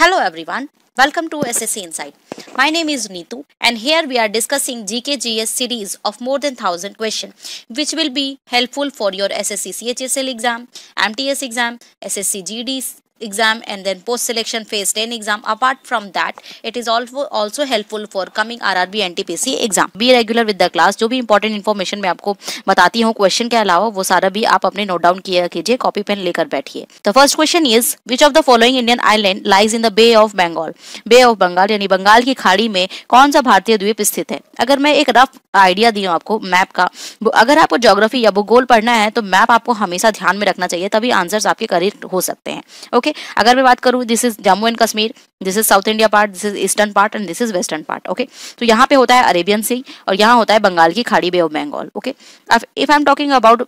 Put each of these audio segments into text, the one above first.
Hello everyone, welcome to SSC Insight. My name is Neetu and here we are discussing GKGS series of more than 1000 questions which will be helpful for your SSC CHSL exam, MTS exam, SSC GD exam and then post selection phase 10 exam. Apart from that, it is also helpful for coming RRB NTPC exam. Be regular with the class. जो भी important information मैं आपको बताती हूँ question के अलावा वो सारा भी आप अपने नोट डाउन किया कीजिए, कॉपी पेन लेकर बैठिए. The first question is which of the following Indian island lies in the bay of Bengal. Bay of Bengal यानी बंगाल की खाड़ी में कौन सा भारतीय द्वीप स्थित है. अगर मैं एक रफ आइडिया दी हूँ आपको मैप का, अगर आपको ज्योग्राफी या भूगोल पढ़ना है तो मैप आपको हमेशा ध्यान में रखना चाहिए, तभी आंसर्स आपके करेक्ट हो सकते हैं. ओके, अगर मैं बात करूं, this is Jammu and Kashmir, this is south India part, this is eastern part and this is western part. Okay, तो यहाँ पे होता है अरेबियन सी और यहाँ होता है बंगाल की खाड़ी, bay of Bengal. Okay, if I am talking about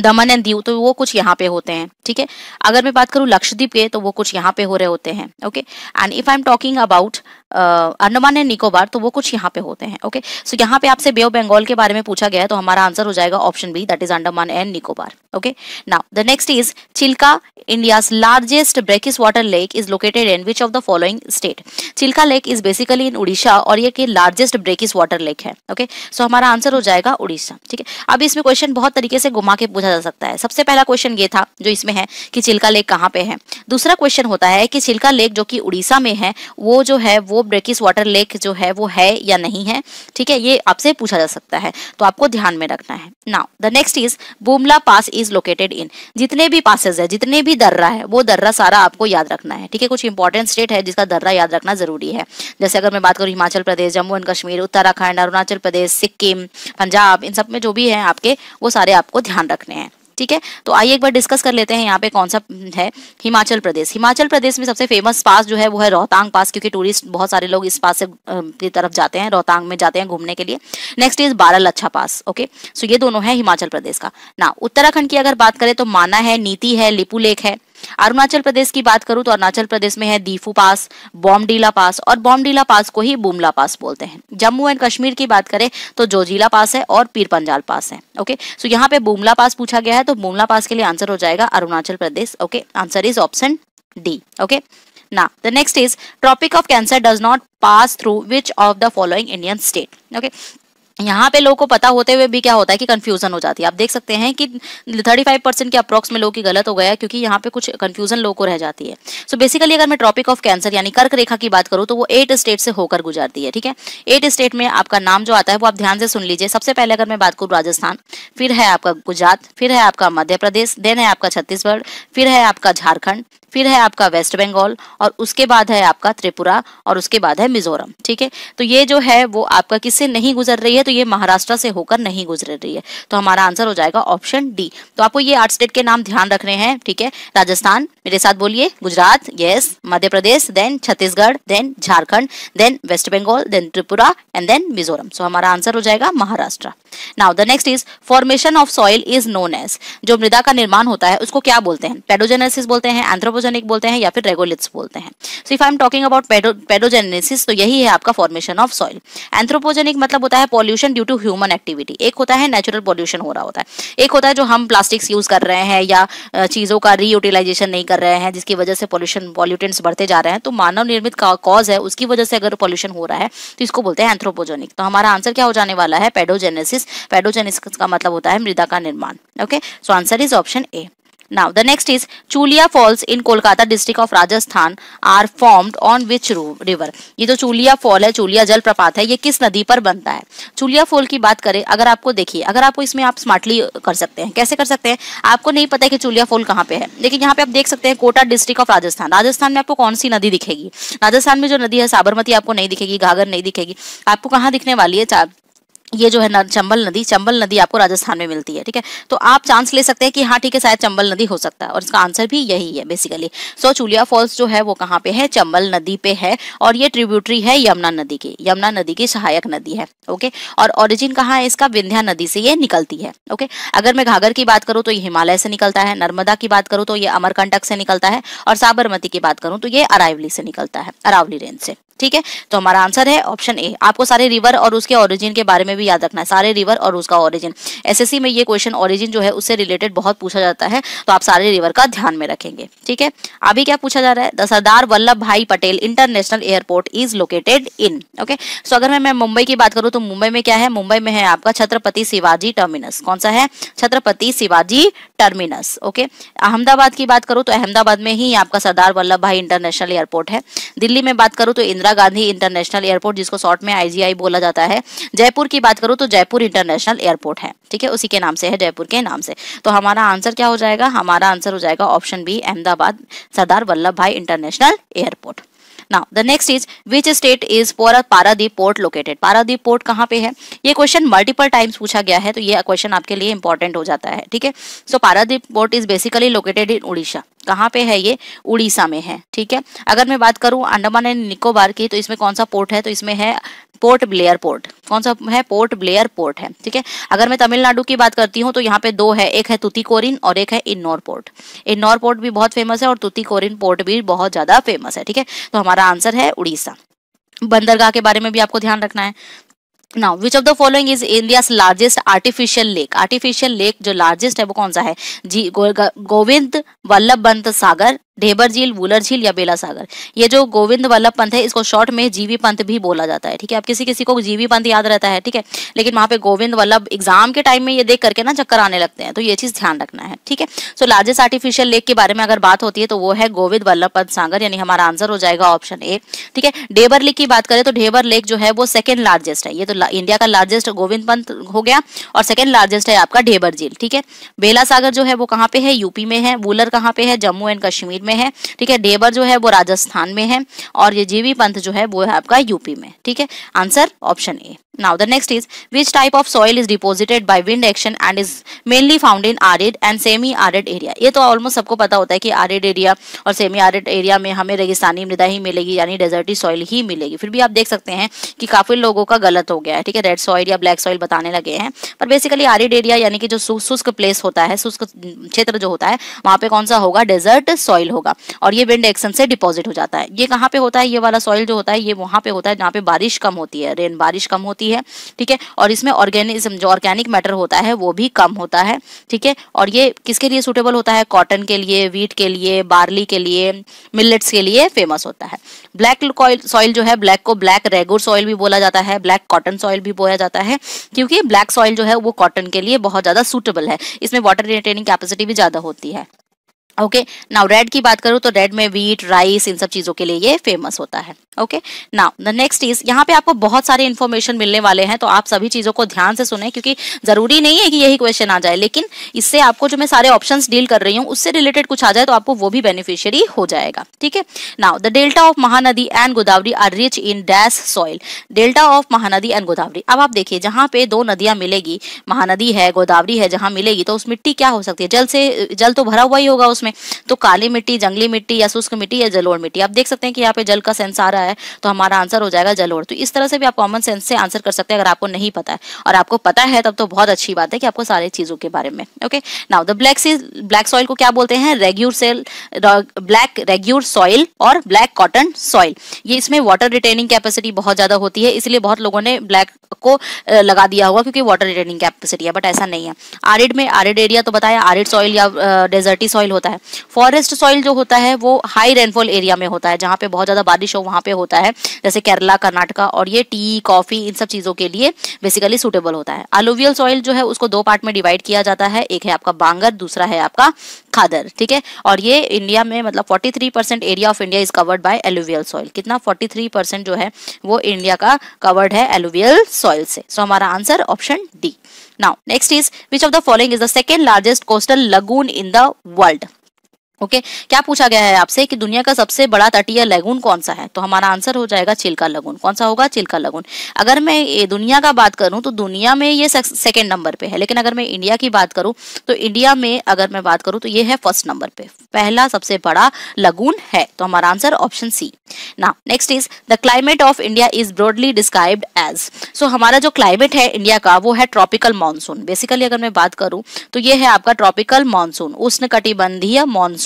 Daman and Diu तो वो कुछ यहाँ पे होते हैं. ठीक है, अगर मैं बात करूँ लक्षद्वीप के तो वो कुछ यहाँ पे हो रहे होते हैं. Okay, and if I am talking about Andaman and Nicobar तो वो कुछ यहाँ पे होते हैं. ओके, सो यहाँ पे आपसे बे ऑफ बंगाल के बारे में पूछा गया है तो हमारा आंसर हो जाएगा option B, that is Andaman and Nicobar. Okay, now the next is Chilka, India's largest brackish water lake is located in which of the following state. Chilka lake is basically in Orissa और ये कि लार्जेस्ट ब्रेकिश वाटर लेक है. Okay, so हमारा answer हो जाएगा उड़ीसा. ठीक है, अब इसमें क्वेश्चन बहुत तरीके से घुमा के पूछा जा सकता है. सबसे पहला क्वेश्चन ये था जो इसमें है कि चिल्का लेक कहाँ पे है. दूसरा क्वेश्चन होता है कि चिल्का लेक जो कि उड़ीसा में है वो जो है वो ब्रेकिश वाटर लेक जो है वो है या नहीं है. ठीक है, ये आपसे पूछा जा सकता है तो आपको ध्यान में रखना है. Now the next is Bumla pass is located इन. जितने भी पासेस है, जितने भी दर्रा है वो दर्रा सारा आपको याद रखना है. ठीक है, कुछ इंपॉर्टेंट स्टेट है जिसका दर्रा याद रखना जरूरी है. जैसे अगर मैं बात करूँ हिमाचल प्रदेश, जम्मू एंड कश्मीर, उत्तराखंड, अरुणाचल प्रदेश, सिक्किम, पंजाब, इन सब में जो भी है आपके वो सारे आपको ध्यान रखने हैं. ठीक है, तो आइए एक बार डिस्कस कर लेते हैं यहाँ पे कौन सा है. हिमाचल प्रदेश. हिमाचल प्रदेश में सबसे फेमस पास जो है वो है रोहतांग पास, क्योंकि टूरिस्ट बहुत सारे लोग इस पास से की तरफ जाते हैं, रोहतांग में जाते हैं घूमने के लिए. Next is Baralacha pass. Okay, so ये दोनों है हिमाचल प्रदेश का. ना उत्तराखंड की अगर बात करें तो माना है, नीति है, लिपू लेक है. अरुणाचल प्रदेश की बात करूं तो अरुणाचल प्रदेश में है दीफू पास, बॉमडीला पास और बॉमडीला पास को ही बुमला पास बोलते हैं. जम्मू एंड कश्मीर की बात करें तो जोजिला पास है और पीर पंजाल पास है. ओके, सो यहाँ पे बुमला पास पूछा गया है तो बुमला पास के लिए आंसर हो जाएगा Arunachal Pradesh. Okay, answer is option D. Okay, now the next is tropic of cancer does not pass through which of the following Indian state. okay, यहाँ पे लोगों को पता होते हुए भी क्या होता है कि कंफ्यूजन हो जाती है. आप देख सकते हैं कि 35% के अप्रॉक्स में लोगों की गलत हो गया है क्योंकि यहाँ पे कुछ कंफ्यूजन लोगों को रह जाती है. सो बेसिकली अगर मैं ट्रॉपिक ऑफ कैंसर यानी कर्क रेखा की बात करूँ तो वो 8 स्टेट से होकर गुजरती है. ठीक है, 8 स्टेट में आपका नाम जो आता है वो आप ध्यान से सुन लीजिए. सबसे पहले अगर मैं बात करूँ राजस्थान, फिर है आपका गुजरात, फिर है आपका मध्य प्रदेश, देन है आपका छत्तीसगढ़, फिर है आपका झारखंड, फिर है आपका वेस्ट बंगाल और उसके बाद है आपका त्रिपुरा और उसके बाद है मिजोरम. ठीक है, तो ये जो है वो आपका किससे नहीं गुजर रही है, तो ये महाराष्ट्र से होकर नहीं गुजर रही है. तो हमारा आंसर हो जाएगा ऑप्शन डी. तो आपको ये 8 स्टेट के नाम ध्यान रखने हैं. ठीक है, राजस्थान, मेरे साथ बोलिए, Gujarat, yes, Madhya Pradesh, then Chhattisgarh, then Jharkhand, then west Bengal, then Tripura and then Mizoram. So हमारा आंसर हो जाएगा Maharashtra. Now the next is formation of soil is known as. जो मृदा का निर्माण होता है उसको क्या बोलते हैं. पेडोजेनेसिस बोलते हैं, एंथ्रोपोजेनिक बोलते हैं या फिर रेगोलिथ्स बोलते हैं. सो if I am talking about paedogenesis तो यही है आपका फॉर्मेशन ऑफ सॉइल. एंथ्रोपोजेनिक मतलब होता है pollution due to human activity. एक होता है नेचुरल पॉल्यूशन हो रहा होता है, एक होता है जो हम प्लास्टिक्स यूज कर रहे हैं या चीजों का रीयूटिलाइजेशन नहीं कर रहे हैं जिसकी वजह से पॉल्यूटेंट्स बढ़ते जा रहे हैं. तो मानव निर्मित कॉज है, उसकी वजह से अगर पॉल्यूशन हो रहा है तो इसको बोलते हैं एंथ्रोपोजेनिक. तो हमारा आंसर क्या हो जाने वाला है, पेडोजेनेसिस. पेडोजेनेसिस का मतलब होता है मृदा का निर्माण. Okay, so answer is option A. Now the next is Chulia Falls in Kolkata district of Rajasthan are formed on which river. ये जो चूलिया फॉल है, चूलिया जलप्रपात है, ये किस नदी पर बनता है. चूलिया फॉल की बात करें, अगर आपको देखिए, अगर आपको इसमें आप स्मार्टली कर सकते हैं. कैसे कर सकते हैं, आपको नहीं पता है कि चूलिया फॉल कहाँ पे है, लेकिन यहाँ पे आप देख सकते हैं कोटा डिस्ट्रिक्ट ऑफ राजस्थान. राजस्थान में आपको कौन सी नदी दिखेगी. राजस्थान में जो नदी है साबरमती आपको नहीं दिखेगी, घाघर नहीं दिखेगी. आपको कहाँ दिखने वाली है, ये जो है चंबल नदी आपको राजस्थान में मिलती है. ठीक है, तो आप चांस ले सकते हैं कि हाँ ठीक है शायद चंबल नदी हो सकता है और इसका आंसर भी यही है बेसिकली. सो चूलिया फॉल्स जो है वो कहाँ पे है, चंबल नदी पे है और ये ट्रिब्यूटरी है यमुना नदी की सहायक नदी है. ओके, और ओरिजिन कहाँ है इसका, विंध्या नदी से ये निकलती है. ओके, अगर मैं घाघर की बात करूँ तो ये हिमालय से निकलता है, नर्मदा की बात करूँ तो ये अमरकंटक से निकलता है और साबरमती की बात करूँ तो ये अरावली से निकलता है, अरावली रेंज से. ठीक है, तो हमारा आंसर है ऑप्शन ए। आपको सारे रिवर और उसके ओरिजिन के बारे में भी याद रखना है, सारे रिवर और उसका ओरिजिन। एसएससी में ये क्वेश्चन ओरिजिन जो है उससे रिलेटेड बहुत पूछा जाता है, तो आप सारे रिवर का ध्यान में रखेंगे। ठीक है, अभी क्या पूछा जा रहा है, the Sardar Vallabh Bhai Patel international airport is located in. Okay, so अगर मैं मुंबई की बात करूं तो मुंबई में क्या है, मुंबई में है आपका छत्रपति शिवाजी टर्मिनस। कौन सा है, छत्रपति शिवाजी टर्मिनस। ओके, अहमदाबाद की बात करूं तो अहमदाबाद में ही आपका सरदार वल्लभ भाई इंटरनेशनल एयरपोर्ट है। दिल्ली में बात करूं तो इंदिरा गांधी इंटरनेशनल एयरपोर्ट, जिसको शॉर्ट में आईजीआई बोला जाता है। जयपुर की बात करूं तो जयपुर इंटरनेशनल एयरपोर्ट है। ठीक है, उसी के नाम से है, जयपुर के नाम से। तो हमारा आंसर क्या हो जाएगा, हमारा आंसर हो जाएगा ऑप्शन बी, अहमदाबाद सरदार वल्लभ भाई international airport. Now the next is which state is Paradip port located. Paradip port कहाँ पे है, ये क्वेश्चन मल्टीपल टाइम्स पूछा गया है, तो ये क्वेश्चन आपके लिए इंपॉर्टेंट हो जाता है। ठीक है, so Paradip port is basically located in Orissa. कहाँ पे है ये, उड़ीसा में है। ठीक है, अगर मैं बात करूं अंडमान एंड निकोबार की, तो इसमें कौन सा पोर्ट है, तो इसमें है पोर्ट ब्लेयर पोर्ट। कौन सा है, पोर्ट ब्लेयर पोर्ट है। ठीक है, अगर मैं तमिलनाडु की बात करती हूँ तो यहाँ पे दो है, एक है तुतीकोरिन और एक है इन्नौर पोर्ट। इन्नौर पोर्ट भी बहुत फेमस है और तुतीकोरिन पोर्ट भी बहुत ज्यादा फेमस है। ठीक है, तो हमारा आंसर है उड़ीसा। बंदरगाह के बारे में भी आपको ध्यान रखना है। Now, which of the following is India's largest artificial lake? Artificial lake जो largest है वो कौन सा है, गोविंद वल्लभ पंत सागर, ढेबर झील, वुलर झील या बेला सागर। ये जो गोविंद वल्लभ पंत है इसको शॉर्ट में जीवी पंत भी बोला जाता है। ठीक है, अब किसी किसी को जीवी पंत याद रहता है, ठीक है, लेकिन वहां पे गोविंद वल्लभ एग्जाम के टाइम में ये देख करके ना चक्कर आने लगते हैं, तो ये चीज ध्यान रखना है। ठीक है, सो लार्जेस्ट आर्टिफिशियल लेक के बारे में अगर बात होती है तो वो है गोविंद वल्लभ पंत सागर, यानी हमारा आंसर हो जाएगा ऑप्शन ए। ठीक है, ढेबर लेक की बात करें तो ढेबर लेक जो है वो सेकंड लार्जेस्ट है। ये तो इंडिया का लार्जेस्ट गोविंद पंत हो गया और सेकंड लार्जेस्ट है आपका ढेबर झील। ठीक है, बेला सागर जो है वो कहाँ पे है, यूपी में है। वुलर कहाँ पे है, जम्मू एंड कश्मीर में है। ठीक है, ढेबर जो है वो राजस्थान में है और ये जीवी पंत जो है वो है आपका यूपी में। ठीक है, answer option A. Now the next is which type of soil is deposited by wind action and is mainly found in arid and semi arid area। ये तो ऑलमोस्ट सबको पता होता है कि arid एरिया और सेमी arid एरिया में हमें रेगिस्तानी मृदा ही मिलेगी, यानी डेजर्टी सॉइल ही मिलेगी। फिर भी आप देख सकते हैं कि काफी लोगों का गलत हो गया है। ठीक है, रेड सॉइल या ब्लैक सॉइल बताने लगे हैं, पर बेसिकली arid एरिया यानी कि जो शुष्क प्लेस होता है, शुष्क क्षेत्र जो होता है, वहां पे कौन सा होगा, डेजर्ट सॉइल होगा और ये विंड एक्शन से डिपॉजिट हो जाता है। ये कहाँ पे होता है, ये वाला सॉइल जो होता है ये वहां पे होता है जहाँ पे बारिश कम होती है, रेन बारिश कम होती है। ठीक है, और इसमें ऑर्गेनिज्म जो ऑर्गेनिक मैटर होता है वो भी कम होता है। ठीक है, और ये किसके लिए सूटेबल होता है, कॉटन के लिए, वीट के लिए, बार्ली के लिए, मिलेट्स के लिए फेमस होता है। ब्लैक सॉइल जो है, ब्लैक को ब्लैक रेगुर सॉइल भी बोला जाता है, ब्लैक कॉटन सॉइल भी बोला जाता है, क्योंकि ब्लैक सॉइल जो है वो कॉटन के लिए बहुत ज्यादा सूटेबल है, इसमें वाटर रिटेनिंग कैपेसिटी भी ज्यादा होती है। ओके, नाउ रेड की बात करूं तो रेड में वीट, राइस, इन सब चीजों के लिए ये फेमस होता है। Okay, now the next is, यहाँ पे आपको बहुत सारे इन्फॉर्मेशन मिलने वाले हैं, तो आप सभी चीजों को ध्यान से सुने, क्योंकि जरूरी नहीं है कि यही क्वेश्चन आ जाए, लेकिन इससे आपको जो मैं सारे ऑप्शंस डील कर रही हूँ उससे रिलेटेड कुछ आ जाए तो आपको वो भी बेनिफिशियरी हो जाएगा। ठीक है, now the delta of Mahanadi and Godavari are rich in dash soil. Delta of Mahanadi and Godavari, अब आप देखिए जहाँ पे दो नदियां मिलेगी, महानदी है, गोदावरी है, जहाँ मिलेगी तो उस मिट्टी क्या हो सकती है, जल तो भरा हुआ ही होगा उसमें, तो काली मिट्टी, जंगली मिट्टी या शुष्क मिट्टी या जलोढ़ मिट्टी। आप देख सकते हैं कि यहाँ पे जल का सेंस आ रहा है, तो हमारा आंसर हो जाएगा जलोढ़। तो इस तरह से भी आप कॉमन सेंस से आंसर कर सकते हैं अगर आपको नहीं पता है, और आपको पता है तब तो बहुत अच्छी बात है कि आपको सारी चीजों के बारे में। Okay, now the black soil को क्या बोलते हैं, ब्लैक रेग्यूर सॉइल और ब्लैक कॉटन सॉइल। ये इसमें वाटर रिटेनिंग कैपेसिटी बहुत ज्यादा होती है, इसलिए बहुत लोगों ने ब्लैक को लगा दिया होगा क्योंकि वाटर रिटेनिंग कैपेसिटी है, बट ऐसा नहीं है। आरिड में, आरिड एरिया तो बताया, आरिड सॉइल या डेजर्टी सॉइल होता है। फॉरेस्ट सॉइल जो होता है वो हाई रेनफॉल एरिया में होता है, जहाँ पे बहुत ज्यादा बारिश हो वहां पे होता है, जैसे केरला, कर्नाटका, और ये टी, कॉफी, इन सब चीजों के लिए बेसिकली सूटेबल होता है। अलुवियल सॉइल जो है उसको दो पार्ट में डिवाइड किया जाता है, एक है आपका बांगर, दूसरा है आपका खादर। ठीक है, और ये इंडिया में मतलब 43% area of India is covered by alluvial soil. कितना, 43% जो है वो इंडिया का कवर्ड है एलुवियल सॉइल से। सो हमारा answer option D. Now next is which of the following is the second largest coastal lagoon in the world. Okay, क्या पूछा गया है आपसे कि दुनिया का सबसे बड़ा तटीय लगून कौन सा है, तो हमारा आंसर हो जाएगा चिल्का लगून। कौन सा होगा, चिल्का लगून। अगर मैं ये दुनिया का बात करूं तो दुनिया में ये सेकंड नंबर पे है, लेकिन अगर मैं इंडिया की बात करूं तो इंडिया में अगर मैं बात करूं तो ये है फर्स्ट नंबर पे, पहला सबसे बड़ा लगून है। तो हमारा answer option C. Now next is the climate of India is broadly described as. So हमारा जो क्लाइमेट है इंडिया का वो है ट्रॉपिकल मानसून। बेसिकली अगर मैं बात करूं तो ये है आपका ट्रॉपिकल मानसून, उष्णकटिबंधीय मानसून।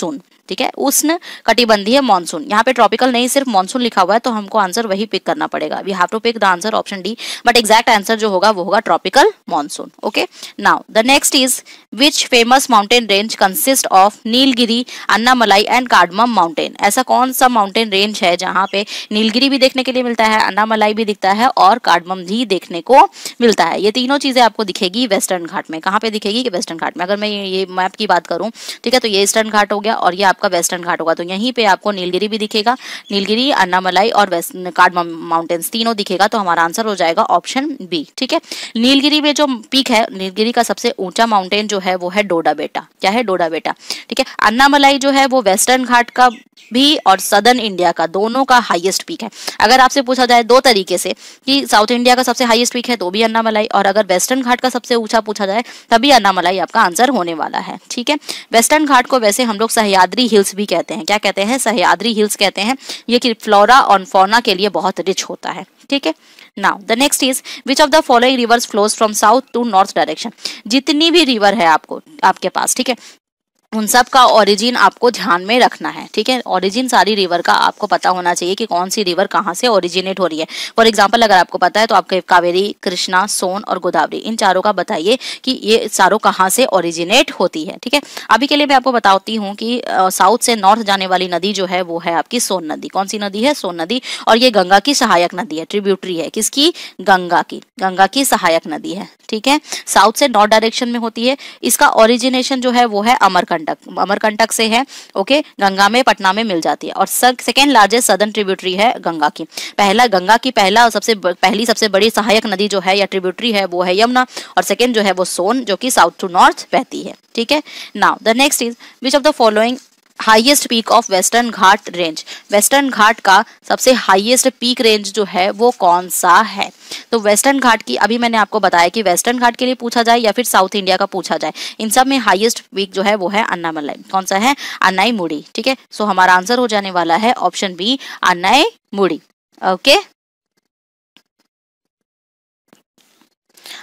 ठीक है, उष्ण कटिबंधीय मानसून, यहाँ पे ट्रॉपिकल नहीं सिर्फ मानसून लिखा हुआ है, तो हमको आंसर वही पिक करना पड़ेगा। We have to pick the answer option D, but exact answer जो होगा वो होगा tropical monsoon. Okay, now the next is which famous mountain range consist of Nilgiri, Annamalai and cardamom mountain. ऐसा कौन सा माउंटेन रेंज है जहाँ पे नीलगिरी भी देखने के लिए मिलता है, अन्नामलाई भी दिखता है और कार्डमम भी देखने को मिलता है। ये तीनों चीजें आपको दिखेगी वेस्टर्न घाट में। कहाँ पे दिखेगी कि वेस्टर्न घाट में। अगर मैं ये मैप की बात करूं, ठीक है, तो ये ईस्टर्न घाट हो गया और ये आपका वेस्टर्न घाट होगा, तो यहीं पे आपको नीलगिरी भी दिखेगा, नीलगिरी, अन्नामलाई और कार्डमम माउंटेन्स तीनों दिखेगा, तो हमारा आंसर हो जाएगा ऑप्शन बी। ठीक है, नीलगिरी में जो पीक है, नीलगिरी का सबसे ऊंचा माउंटेन जो है वो है डोडा बेटा। क्या है? डोडा बेटा। ठीक है, अन्नामलाई जो है वो वेस्टर्न घाट का भी और सदर्न इंडिया का दोनों का हाईएस्ट पीक है। अगर आपसे पूछा जाए दो तरीके से कि साउथ इंडिया का सबसे हाईएस्ट पीक है तो भी अन्नामलाई, और अगर वेस्टर्न घाट का सबसे ऊंचा पूछा जाए तभी अन्नामलाई आपका आंसर होने वाला है। ठीक है, वेस्टर्न घाट को वैसे हम लोग सह्याद्री हिल्स भी कहते हैं। क्या कहते हैं? सह्याद्री हिल्स कहते हैं। ये कि फ्लोरा और फौना के लिए बहुत रिच होता है। ठीक है, now the next is which of the following rivers flows from south to north direction. जितनी भी रिवर है आपके पास, ठीक है, उन सब का ओरिजिन आपको ध्यान में रखना है। ठीक है, ओरिजिन सारी रिवर का आपको पता होना चाहिए कि कौन सी रिवर कहाँ से ओरिजिनेट हो रही है। फॉर एग्जांपल अगर आपको पता है तो आपके कावेरी, कृष्णा, सोन और गोदावरी, इन चारों का बताइए कि ये चारों कहाँ से ओरिजिनेट होती है। ठीक है, अभी के लिए मैं आपको बताती हूँ कि साउथ से नॉर्थ जाने वाली नदी जो है वो है आपकी सोन नदी। कौन सी नदी है? सोन नदी। और ये गंगा की सहायक नदी है, ट्रिब्यूटरी है। किसकी? गंगा की सहायक नदी है। ठीक है, साउथ से नॉर्थ डायरेक्शन में होती है। इसका ओरिजिनेशन जो है वो है अमरकंटक से है। ओके, गंगा में, पटना में मिल जाती है। और सेकेंड लार्जेस्ट सदर्न ट्रिब्यूटरी है गंगा की। गंगा की सबसे बड़ी सहायक नदी जो है या ट्रिब्यूटरी है वो है यमुना, और सेकेंड जो है वो सोन, जो कि साउथ टू नॉर्थ बहती है। ठीक है, now the next is which of the following highest peak of western Ghat range. Western Ghat का सबसे हाईएस्ट पीक रेंज जो है वो कौन सा है? तो वेस्टर्न घाट की अभी मैंने आपको बताया कि वेस्टर्न घाट के लिए पूछा जाए या फिर साउथ इंडिया का पूछा जाए, इन सब में हाईएस्ट पीक जो है वो है अन्नामलाई। कौन सा है? अन्नाईमुड़ी। ठीक है, सो हमारा आंसर हो जाने वाला है ऑप्शन बी, अन्नाईमुड़ी। ओके,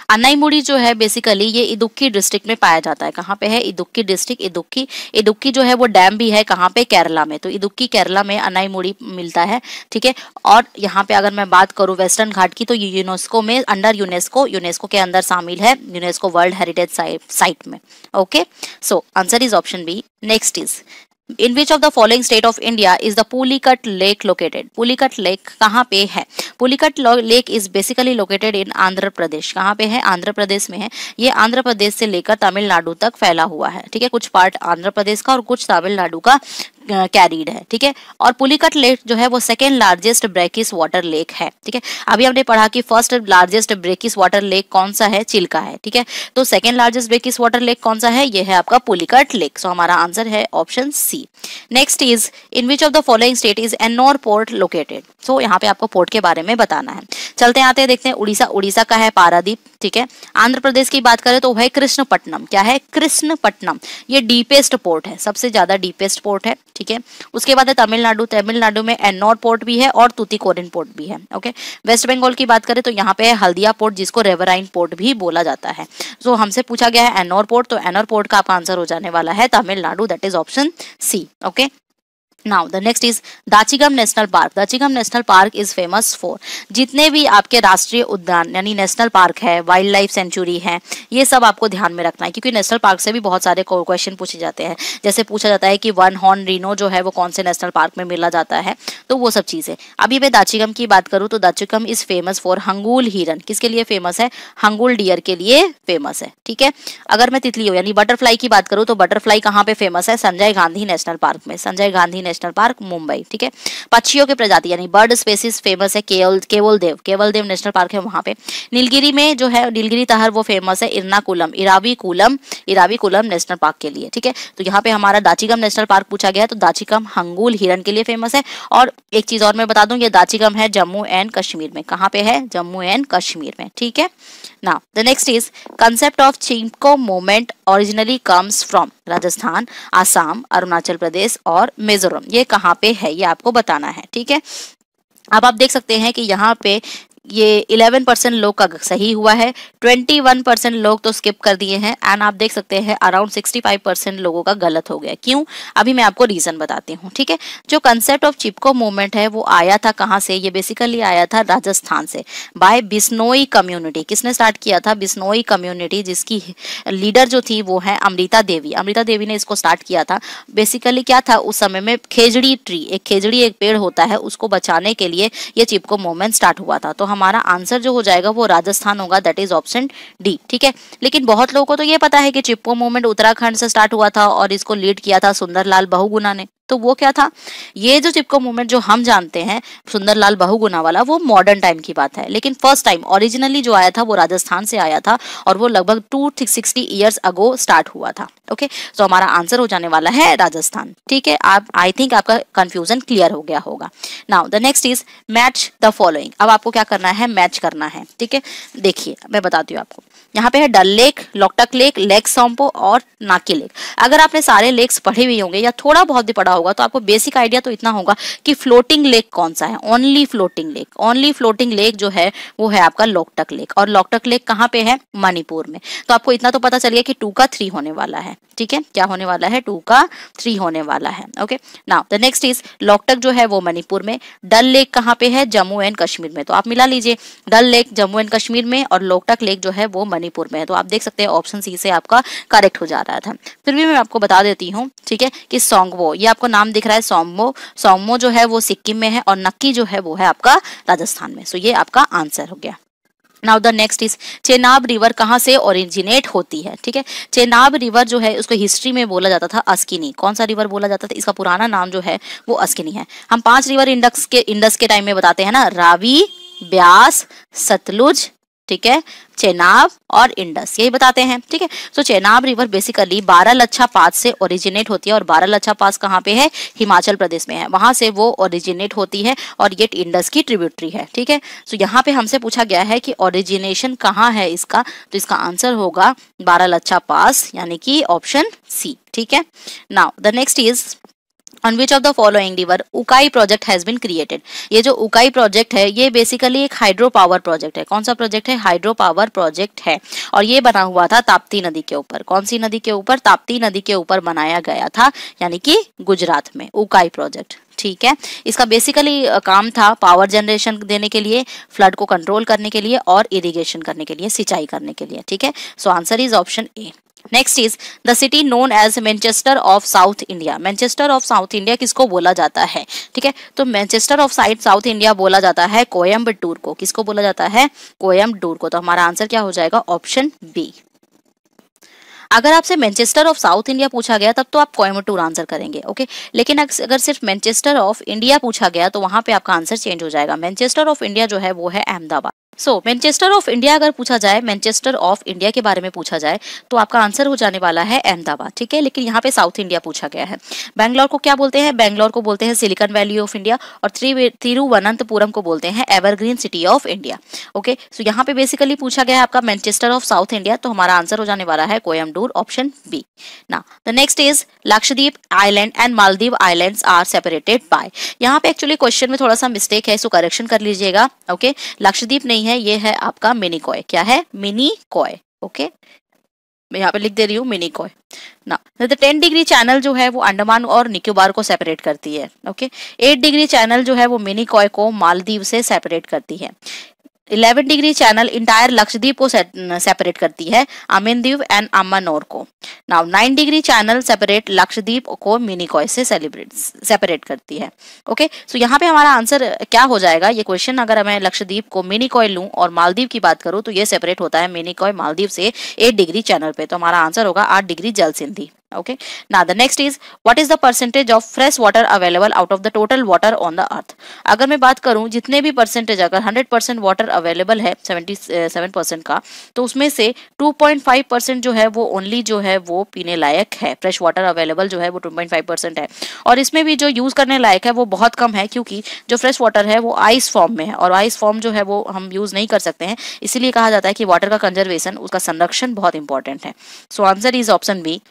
अन्नाईमुड़ी जो है बेसिकली ये इदुक्की डिस्ट्रिक्ट में पाया जाता है। कहाँ पे है? इदुक्की डिस्ट्रिक्ट। इदुक्की जो है वो डैम भी है कहाँ पे? केरला में। तो इदुक्की केरला में अन्नाईमुड़ी मिलता है। ठीक है, और यहाँ पे अगर मैं बात करूँ वेस्टर्न घाट की तो ये यूनेस्को में अंडर यूनेस्को के अंदर शामिल है, यूनेस्को वर्ल्ड हेरिटेज साइट में। Okay, so answer is option B. Next is In which of the following state of India is the Pulicat Lake located? Pulicat Lake कहाँ पे है? Pulicat Lake is basically located in Andhra Pradesh. कहाँ पे है? आंध्र प्रदेश में है। ये आंध्र प्रदेश से लेकर तमिलनाडु तक फैला हुआ है। ठीक है, कुछ पार्ट आंध्र प्रदेश का और कुछ तमिलनाडु का कैरीड है। ठीक है, और पुलिकट लेक जो है वो second largest brackish water lake है। ठीक है, अभी हमने पढ़ा कि first largest brackish water lake कौन सा है? चिल्का है। ठीक है, तो second largest brackish water lake कौन सा है? ये है आपका पुलिकट लेक। सो हमारा आंसर है option C. Next is in which of the following state is Ennore port located. So यहाँ पे आपको पोर्ट के बारे में बताना है। चलते आते हैं, देखते हैं। उड़ीसा का है पारादीप। ठीक है, आंध्र प्रदेश की बात करें तो वह है कृष्णपट्टनम। क्या है? कृष्णपट्टनम। ये डीपेस्ट पोर्ट है, सबसे ज्यादा डीपेस्ट पोर्ट है। ठीक है, उसके बाद है तमिलनाडु में एन्नोर पोर्ट भी है और तूतीकोरिन पोर्ट भी है। ओके, वेस्ट बंगाल की बात करें तो यहाँ पे है हल्दिया पोर्ट, जिसको रिवराइन पोर्ट भी बोला जाता है। सो हमसे पूछा गया है एन्नोर पोर्ट, तो एन्नोर पोर्ट का आपका आंसर हो जाने वाला है Tamil Nadu, that is option C. Okay, now the next is Dachigam national park. Dachigam national park is famous for, जितने भी आपके राष्ट्रीय उद्यान यानी नेशनल पार्क है, वाइल्ड लाइफ सेंचुरी है, ये सब आपको ध्यान में रखना है, क्योंकि नेशनल पार्क से भी बहुत सारे क्वेश्चन पूछे जाते हैं। जैसे पूछा जाता है कि वन हॉर्न रिनो जो है वो कौन से नेशनल पार्क में मिला जाता है, तो वो सब चीजें। अभी मैं दाचिगम की बात करूँ तो दाचिगम इज फेमस फॉर हंगुल हिरन। किसके लिए फेमस है? हंगुल डियर के लिए फेमस है। ठीक है, अगर मैं तितलियों यानी बटरफ्लाई की बात करूँ तो बटरफ्लाई कहाँ पे फेमस है? संजय गांधी नेशनल पार्क में। Sanjay Gandhi national park, Mumbai. ठीक है, पक्षियों के प्रजाति यानी बर्ड स्पेसिस फेमस है केवल देव नेशनल पार्क है वहां पे। नीलगिरी में जो है नीलगिरी तहर वो फेमस है इराविकुलम नेशनल पार्क के लिए। ठीक है, तो यहाँ पे हमारा दाचिगम नेशनल पार्क पूछा गया है, तो दाचिगम हंगुल हिरन के लिए फेमस है। और एक चीज और मैं बता दूं, ये दाचिगम है जम्मू एंड कश्मीर में। कहाँ पे है? जम्मू एंड कश्मीर में। ठीक है, now the next is concept of Chipko movement originally comes from Rajasthan, Assam, Arunachal Pradesh और मिजोरम। ये कहाँ पे है? ये आपको बताना है। ठीक है, अब आप देख सकते हैं कि यहाँ पे ये 11% लोग का सही हुआ है, 21% लोग तो स्किप कर दिए हैं, एंड आप देख सकते हैं अराउंड 65% लोगों का गलत हो गया। क्यों? अभी मैं आपको रीजन बताती हूँ, ठीक है। जो कंसेप्ट ऑफ चिपको मूवमेंट है वो आया था कहाँ से? ये बेसिकली आया था राजस्थान से, बाय बिश्नोई कम्युनिटी। किसने स्टार्ट किया था? बिश्नोई कम्युनिटी, जिसकी लीडर जो थी वो है अमृता देवी। अमृता देवी ने इसको स्टार्ट किया था। बेसिकली क्या था उस समय में, खेजड़ी ट्री, एक खेजड़ी एक पेड़ होता है, उसको बचाने के लिए ये चिपको मूवमेंट स्टार्ट हुआ था। तो हमारा आंसर जो हो जाएगा वो राजस्थान होगा, दैट इज ऑप्शन डी, ठीक है। लेकिन बहुत लोगों को तो ये पता है कि चिपको मूवमेंट उत्तराखंड से स्टार्ट हुआ था और इसको लीड किया था सुंदरलाल बहुगुणा ने। तो वो क्या था? ये जो चिपको मूवमेंट जो हम जानते हैं सुंदरलाल बहुगुणा वाला, वो मॉडर्न टाइम की बात है, लेकिन फर्स्ट टाइम ओरिजिनली जो आया था वो राजस्थान से आया था और वो लगभग 260 ईयर्स अगो स्टार्ट हुआ था। ओके, तो हमारा आंसर हो जाने वाला है राजस्थान, ठीक है। आप, आई थिंक आपका कंफ्यूजन क्लियर हो गया होगा। Now the next is match the following. अब आपको क्या करना है? मैच करना है, ठीक है। देखिए मैं बताती हूँ आपको, यहाँ पे है Dal lake, Loktak lake, lake Sompo और नाकी लेक। अगर आपने सारे लेक्स पढ़े हुए होंगे या थोड़ा बहुत भी पढ़ा होगा तो आपको बेसिक आइडिया तो इतना होगा कि फ्लोटिंग लेक कौन सा है। Only floating lake, only floating lake जो है वो है आपका लोकटक लेक, और लोकटक लेक कहाँ पे है? मणिपुर में। तो आपको इतना तो पता चल गया कि 2 का 3 होने वाला है, ठीक है। क्या होने वाला है? 2 का 3 होने वाला है। Okay, now the next is Loktak जो है वो मणिपुर में, डल लेक कहाँ पे है? जम्मू एंड कश्मीर में। तो आप मिला लीजिए, डल लेक जम्मू एंड कश्मीर में और लोकटक लेक जो है वो मणिपुर में है। तो आप देख सकते हैं ऑप्शन सी से आपका करेक्ट हो जा रहा था। फिर भी मैं आपको बता देती हूँ, ठीक है, कि सोंगवो, ये आपको नाम दिख रहा है सोमवो, सोमवो जो है वो सिक्किम में है और नक्की जो है वो है आपका राजस्थान में। सो ये आपका आंसर हो गया। Now the next is Chenab river कहाँ से ओरिजिनेट होती है? ठीक है, चेनाब रिवर जो है उसको हिस्ट्री में बोला जाता था अस्किनी। कौन सा रिवर बोला जाता था? इसका पुराना नाम जो है वो अस्किनी है। हम 5 रिवर इंडस के टाइम में बताते हैं ना, रावी, ब्यास, सतलुज, ठीक है, चेनाब और इंडस, यही बताते हैं, ठीक है। सो चेनाब रिवर बेसिकली बारालाचा पास से ओरिजिनेट होती है और बारालाचा पास कहाँ पे है? हिमाचल प्रदेश में है, वहां से वो ओरिजिनेट होती है और ये इंडस की ट्रिब्यूटरी है, ठीक है। सो यहाँ पे हमसे पूछा गया है कि ओरिजिनेशन कहाँ है इसका, तो इसका आंसर होगा बारालाचा पास, यानी कि ऑप्शन सी, ठीक है। Now the next is On which of the following river Ukai project has been created? ये जो उकाई प्रोजेक्ट है ये बेसिकली एक हाइड्रो पावर प्रोजेक्ट है। कौन सा प्रोजेक्ट है? हाइड्रो पावर प्रोजेक्ट है, और ये बना हुआ था ताप्ती नदी के ऊपर। कौन सी नदी के ऊपर? ताप्ती नदी के ऊपर बनाया गया था, यानी कि गुजरात में उकाई प्रोजेक्ट, ठीक है। इसका बेसिकली काम था पावर जनरेशन देने के लिए, फ्लड को कंट्रोल करने के लिए और इरिगेशन करने के लिए, सिंचाई करने के लिए, ठीक है। So answer is option A. Next is the city known as Manchester of south India. Manchester of south India किसको बोला जाता है? ठीक है, तो मैनचेस्टर ऑफ साउथ इंडिया बोला जाता है कोयम्बटूर को। किसको बोला जाता है? कोयम्बटूर को। तो हमारा आंसर क्या हो जाएगा? Option B. अगर आपसे मैनचेस्टर ऑफ साउथ इंडिया पूछा गया तब तो आप कोयम्बटूर आंसर करेंगे, ओके। लेकिन अगर सिर्फ मैनचेस्टर ऑफ इंडिया पूछा गया तो वहां पे आपका आंसर चेंज हो जाएगा। मैनचेस्टर ऑफ इंडिया जो है वो है अहमदाबाद। सो मैनचेस्टर ऑफ इंडिया अगर पूछा जाए, मैनचेस्टर ऑफ इंडिया के बारे में पूछा जाए तो आपका आंसर हो जाने वाला है अहमदाबाद, ठीक है। लेकिन यहाँ पे साउथ इंडिया पूछा गया है। बैंगलोर को क्या बोलते हैं? बैंगलोर को बोलते हैं सिलिकॉन वैली ऑफ इंडिया, और तिरुवनंतपुरम को बोलते हैं evergreen city of India, okay. So यहाँ पे बेसिकली पूछा गया है आपका मैनचेस्टर ऑफ साउथ इंडिया, तो हमारा आंसर हो जाने वाला है Coimbatore, option B. Now the next is Lakshadweep island and Maldives islands are separated by. यहाँ पे एक्चुअली क्वेश्चन में थोड़ा सा मिस्टेक है, इसको करेक्शन कर लीजिएगा, ओके। लक्षद्वीप नहीं है, ये है आपका मिनिकॉय। क्या है? मिनिकॉय, ओके। मैं यहाँ पे लिख दे रही हूँ मिनिकॉय ना। द 10 डिग्री चैनल जो है वो अंडमान और निकोबार को सेपरेट करती है, ओके। 8 डिग्री चैनल जो है वो मिनिकॉय को मालदीव से सेपरेट करती है। 11 डिग्री चैनल इंटायर लक्षद्वीप को सेपरेट करती है, अमिनदीव एंड अम्मानोर को। Now 9 degree channel separate Lakshadweep को मिनिकॉय से सेपरेट करती है, ओके। सो यहाँ पे हमारा आंसर क्या हो जाएगा? ये क्वेश्चन अगर मैं लक्षद्वीप को मिनिकॉय लूं और मालदीव की बात करूं तो ये सेपरेट होता है मिनिकॉय मालदीव से 8 डिग्री चैनल पे, तो हमारा आंसर होगा 8 डिग्री जल Sindhi, okay. Now the next is what is the percentage of fresh water available out of the total water on the earth? अगर मैं बात करूं जितने भी परसेंटेज, अगर 100% वाटर अवेलेबल है 77% का, तो उसमें से 2.5% जो है वो ओनली जो है वो पीने लायक है। फ्रेश वाटर अवेलेबल जो है वो 2.5% है, और इसमें भी जो यूज करने लायक है वो बहुत कम है, क्योंकि जो फ्रेश वाटर है वो आइस फॉर्म में है, और आइस फॉर्म जो है वो हम यूज नहीं कर सकते हैं। इसीलिए कहा जाता है कि वाटर का कंजर्वेशन, उसका संरक्षण बहुत इंपॉर्टेंट है। So answer is option B.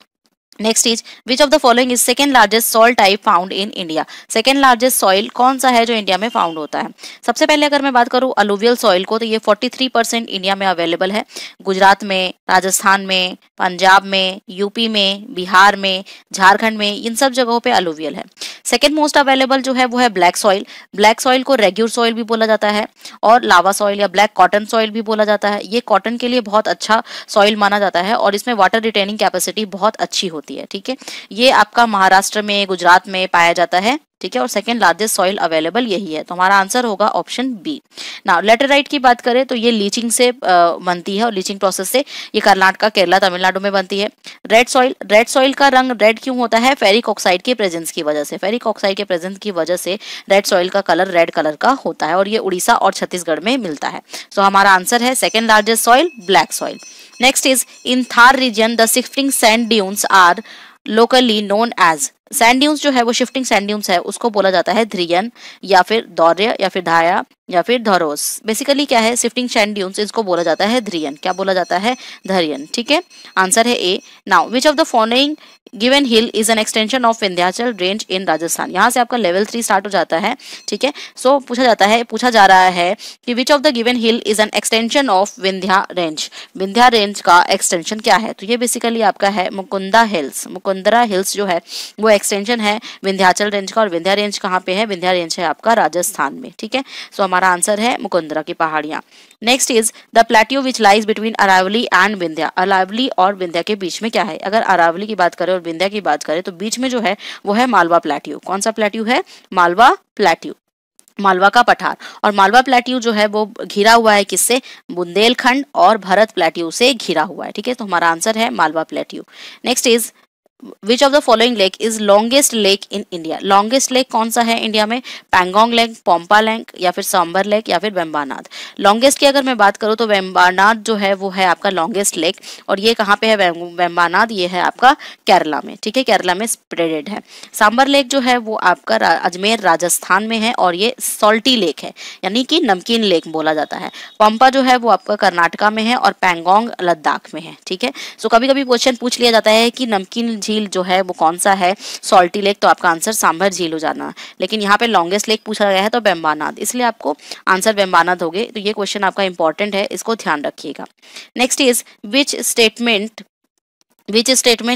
Next is which of the following is second largest soil type found in India. Second largest soil कौन सा है जो इंडिया में फाउंड होता है? सबसे पहले अगर मैं बात करूं अलुवियल सॉइल को, तो ये 43% इंडिया में अवेलेबल है। गुजरात में, राजस्थान में, पंजाब में, यूपी में, बिहार में, झारखंड में, इन सब जगहों पे अलुवियल है। सेकेंड मोस्ट अवेलेबल जो है वो है ब्लैक सॉइल। ब्लैक सॉइल को रेग्यूर सॉइल भी बोला जाता है और लावा सॉइल या ब्लैक कॉटन सॉइल भी बोला जाता है। ये कॉटन के लिए बहुत अच्छा सॉइल माना जाता है और इसमें वाटर रिटेनिंग कैपेसिटी बहुत अच्छी होती है। ठीक है, ये आपका महाराष्ट्र में, गुजरात में पाया जाता है। ठीक है, और सेकंड लार्जेस्ट सॉइल अवेलेबल यही है, तो हमारा आंसर होगा ऑप्शन बी। नाउ लेटेराइट की बात करें तो ये लीचिंग से बनती है और लीचिंग प्रोसेस से ये कर्नाटक, केरला, तमिलनाडु में बनती है। रेड सॉइल का रंग रेड क्यों होता है? फेरिक ऑक्साइड के प्रेजेंस की वजह से। फेरिक ऑक्साइड के प्रेजेंस की वजह से रेड सॉइल का कलर रेड कलर का होता है और ये उड़ीसा और छत्तीसगढ़ में मिलता है। सो हमारा आंसर है second largest soil black soil. Next is in Thar region the shifting sand dunes are locally known as. Sand dunes जो है वो शिफ्टिंग सैंड ड्यून्स है, उसको बोला जाता है ध्रियन या फिर दौर्य या फिर धाया या फिर धरोस। बेसिकली क्या है शिफ्टिंग सैंड ड्यून्स, इसको बोला जाता है ध्रियन। क्या बोला जाता है? धरियन। ठीक है, आंसर है A. Now which of the following given hill is an extension of Vindhyachal range in Rajasthan. यहाँ से आपका लेवल 3 स्टार्ट हो जाता है। ठीक है, सो पूछा जा रहा है कि विच of the given hill is an extension of Vindhya range. Vindhya range का एक्सटेंशन क्या है? तो ये बेसिकली आपका है मुकुंदा हिल्स। मुकुंदरा हिल्स जो है वो एक्सटेंशन है विंध्याचल रेंज का, और विंध्या रेंज कहाँ पे है? विंध्या रेंज है आपका राजस्थान में। ठीक है, सो हमारा आंसर है मुकुंदरा की पहाड़ियां। Next is the plateau which lies between Aravalli and Vindhya. Aravalli और विंध्या के बीच में क्या है? अगर अरावली की बात करें और विंध्या की बात करें तो बीच में जो है वो है मालवा प्लेट्यू। कौन सा प्लेट्यू है? मालवा प्लेट्यू, मालवा का पठार। और मालवा प्लेट्यू जो है वो घिरा हुआ है किससे? बुंदेलखंड और भरत प्लेट्यू से घिरा हुआ है। ठीक है, तो हमारा आंसर है Malwa plateau. Next is which of the following lake is longest lake in India. Longest lake कौन सा है इंडिया में? पैंगोंग लेक, पोम्पा लेक या फिर सांबर लेक या फिर वेम्बानाद। लॉन्गेस्ट की अगर मैं बात करूं तो वेम्बानाद जो है वो है आपका लॉन्गेस्ट लेक, और ये कहाँ पे है? वेम्बानाद ये है आपका केरला में। ठीक है, केरला में स्प्रेडेड है। सांबर लेक जो है वो आपका अजमेर राजस्थान में है और ये सॉल्टी लेक है, यानी कि नमकीन लेक बोला जाता है। पंपा जो है वो आपका कर्नाटका में है और पैंगोंग लद्दाख में है। ठीक है, सो कभी कभी क्वेश्चन पूछ लिया जाता है कि नमकीन झील जो है वो कौन सा है? सॉल्टी लेक, तो आपका आंसर सांभर झील हो जाना। लेकिन यहाँ पे लॉन्गेस्ट लेक पूछा गया है तो वेम्बानाद, इसलिए आपको आंसर वेम्बानाद हो गए। तो ये क्वेश्चन आपका इंपॉर्टेंट है, इसको ध्यान रखिएगा। Next is which statement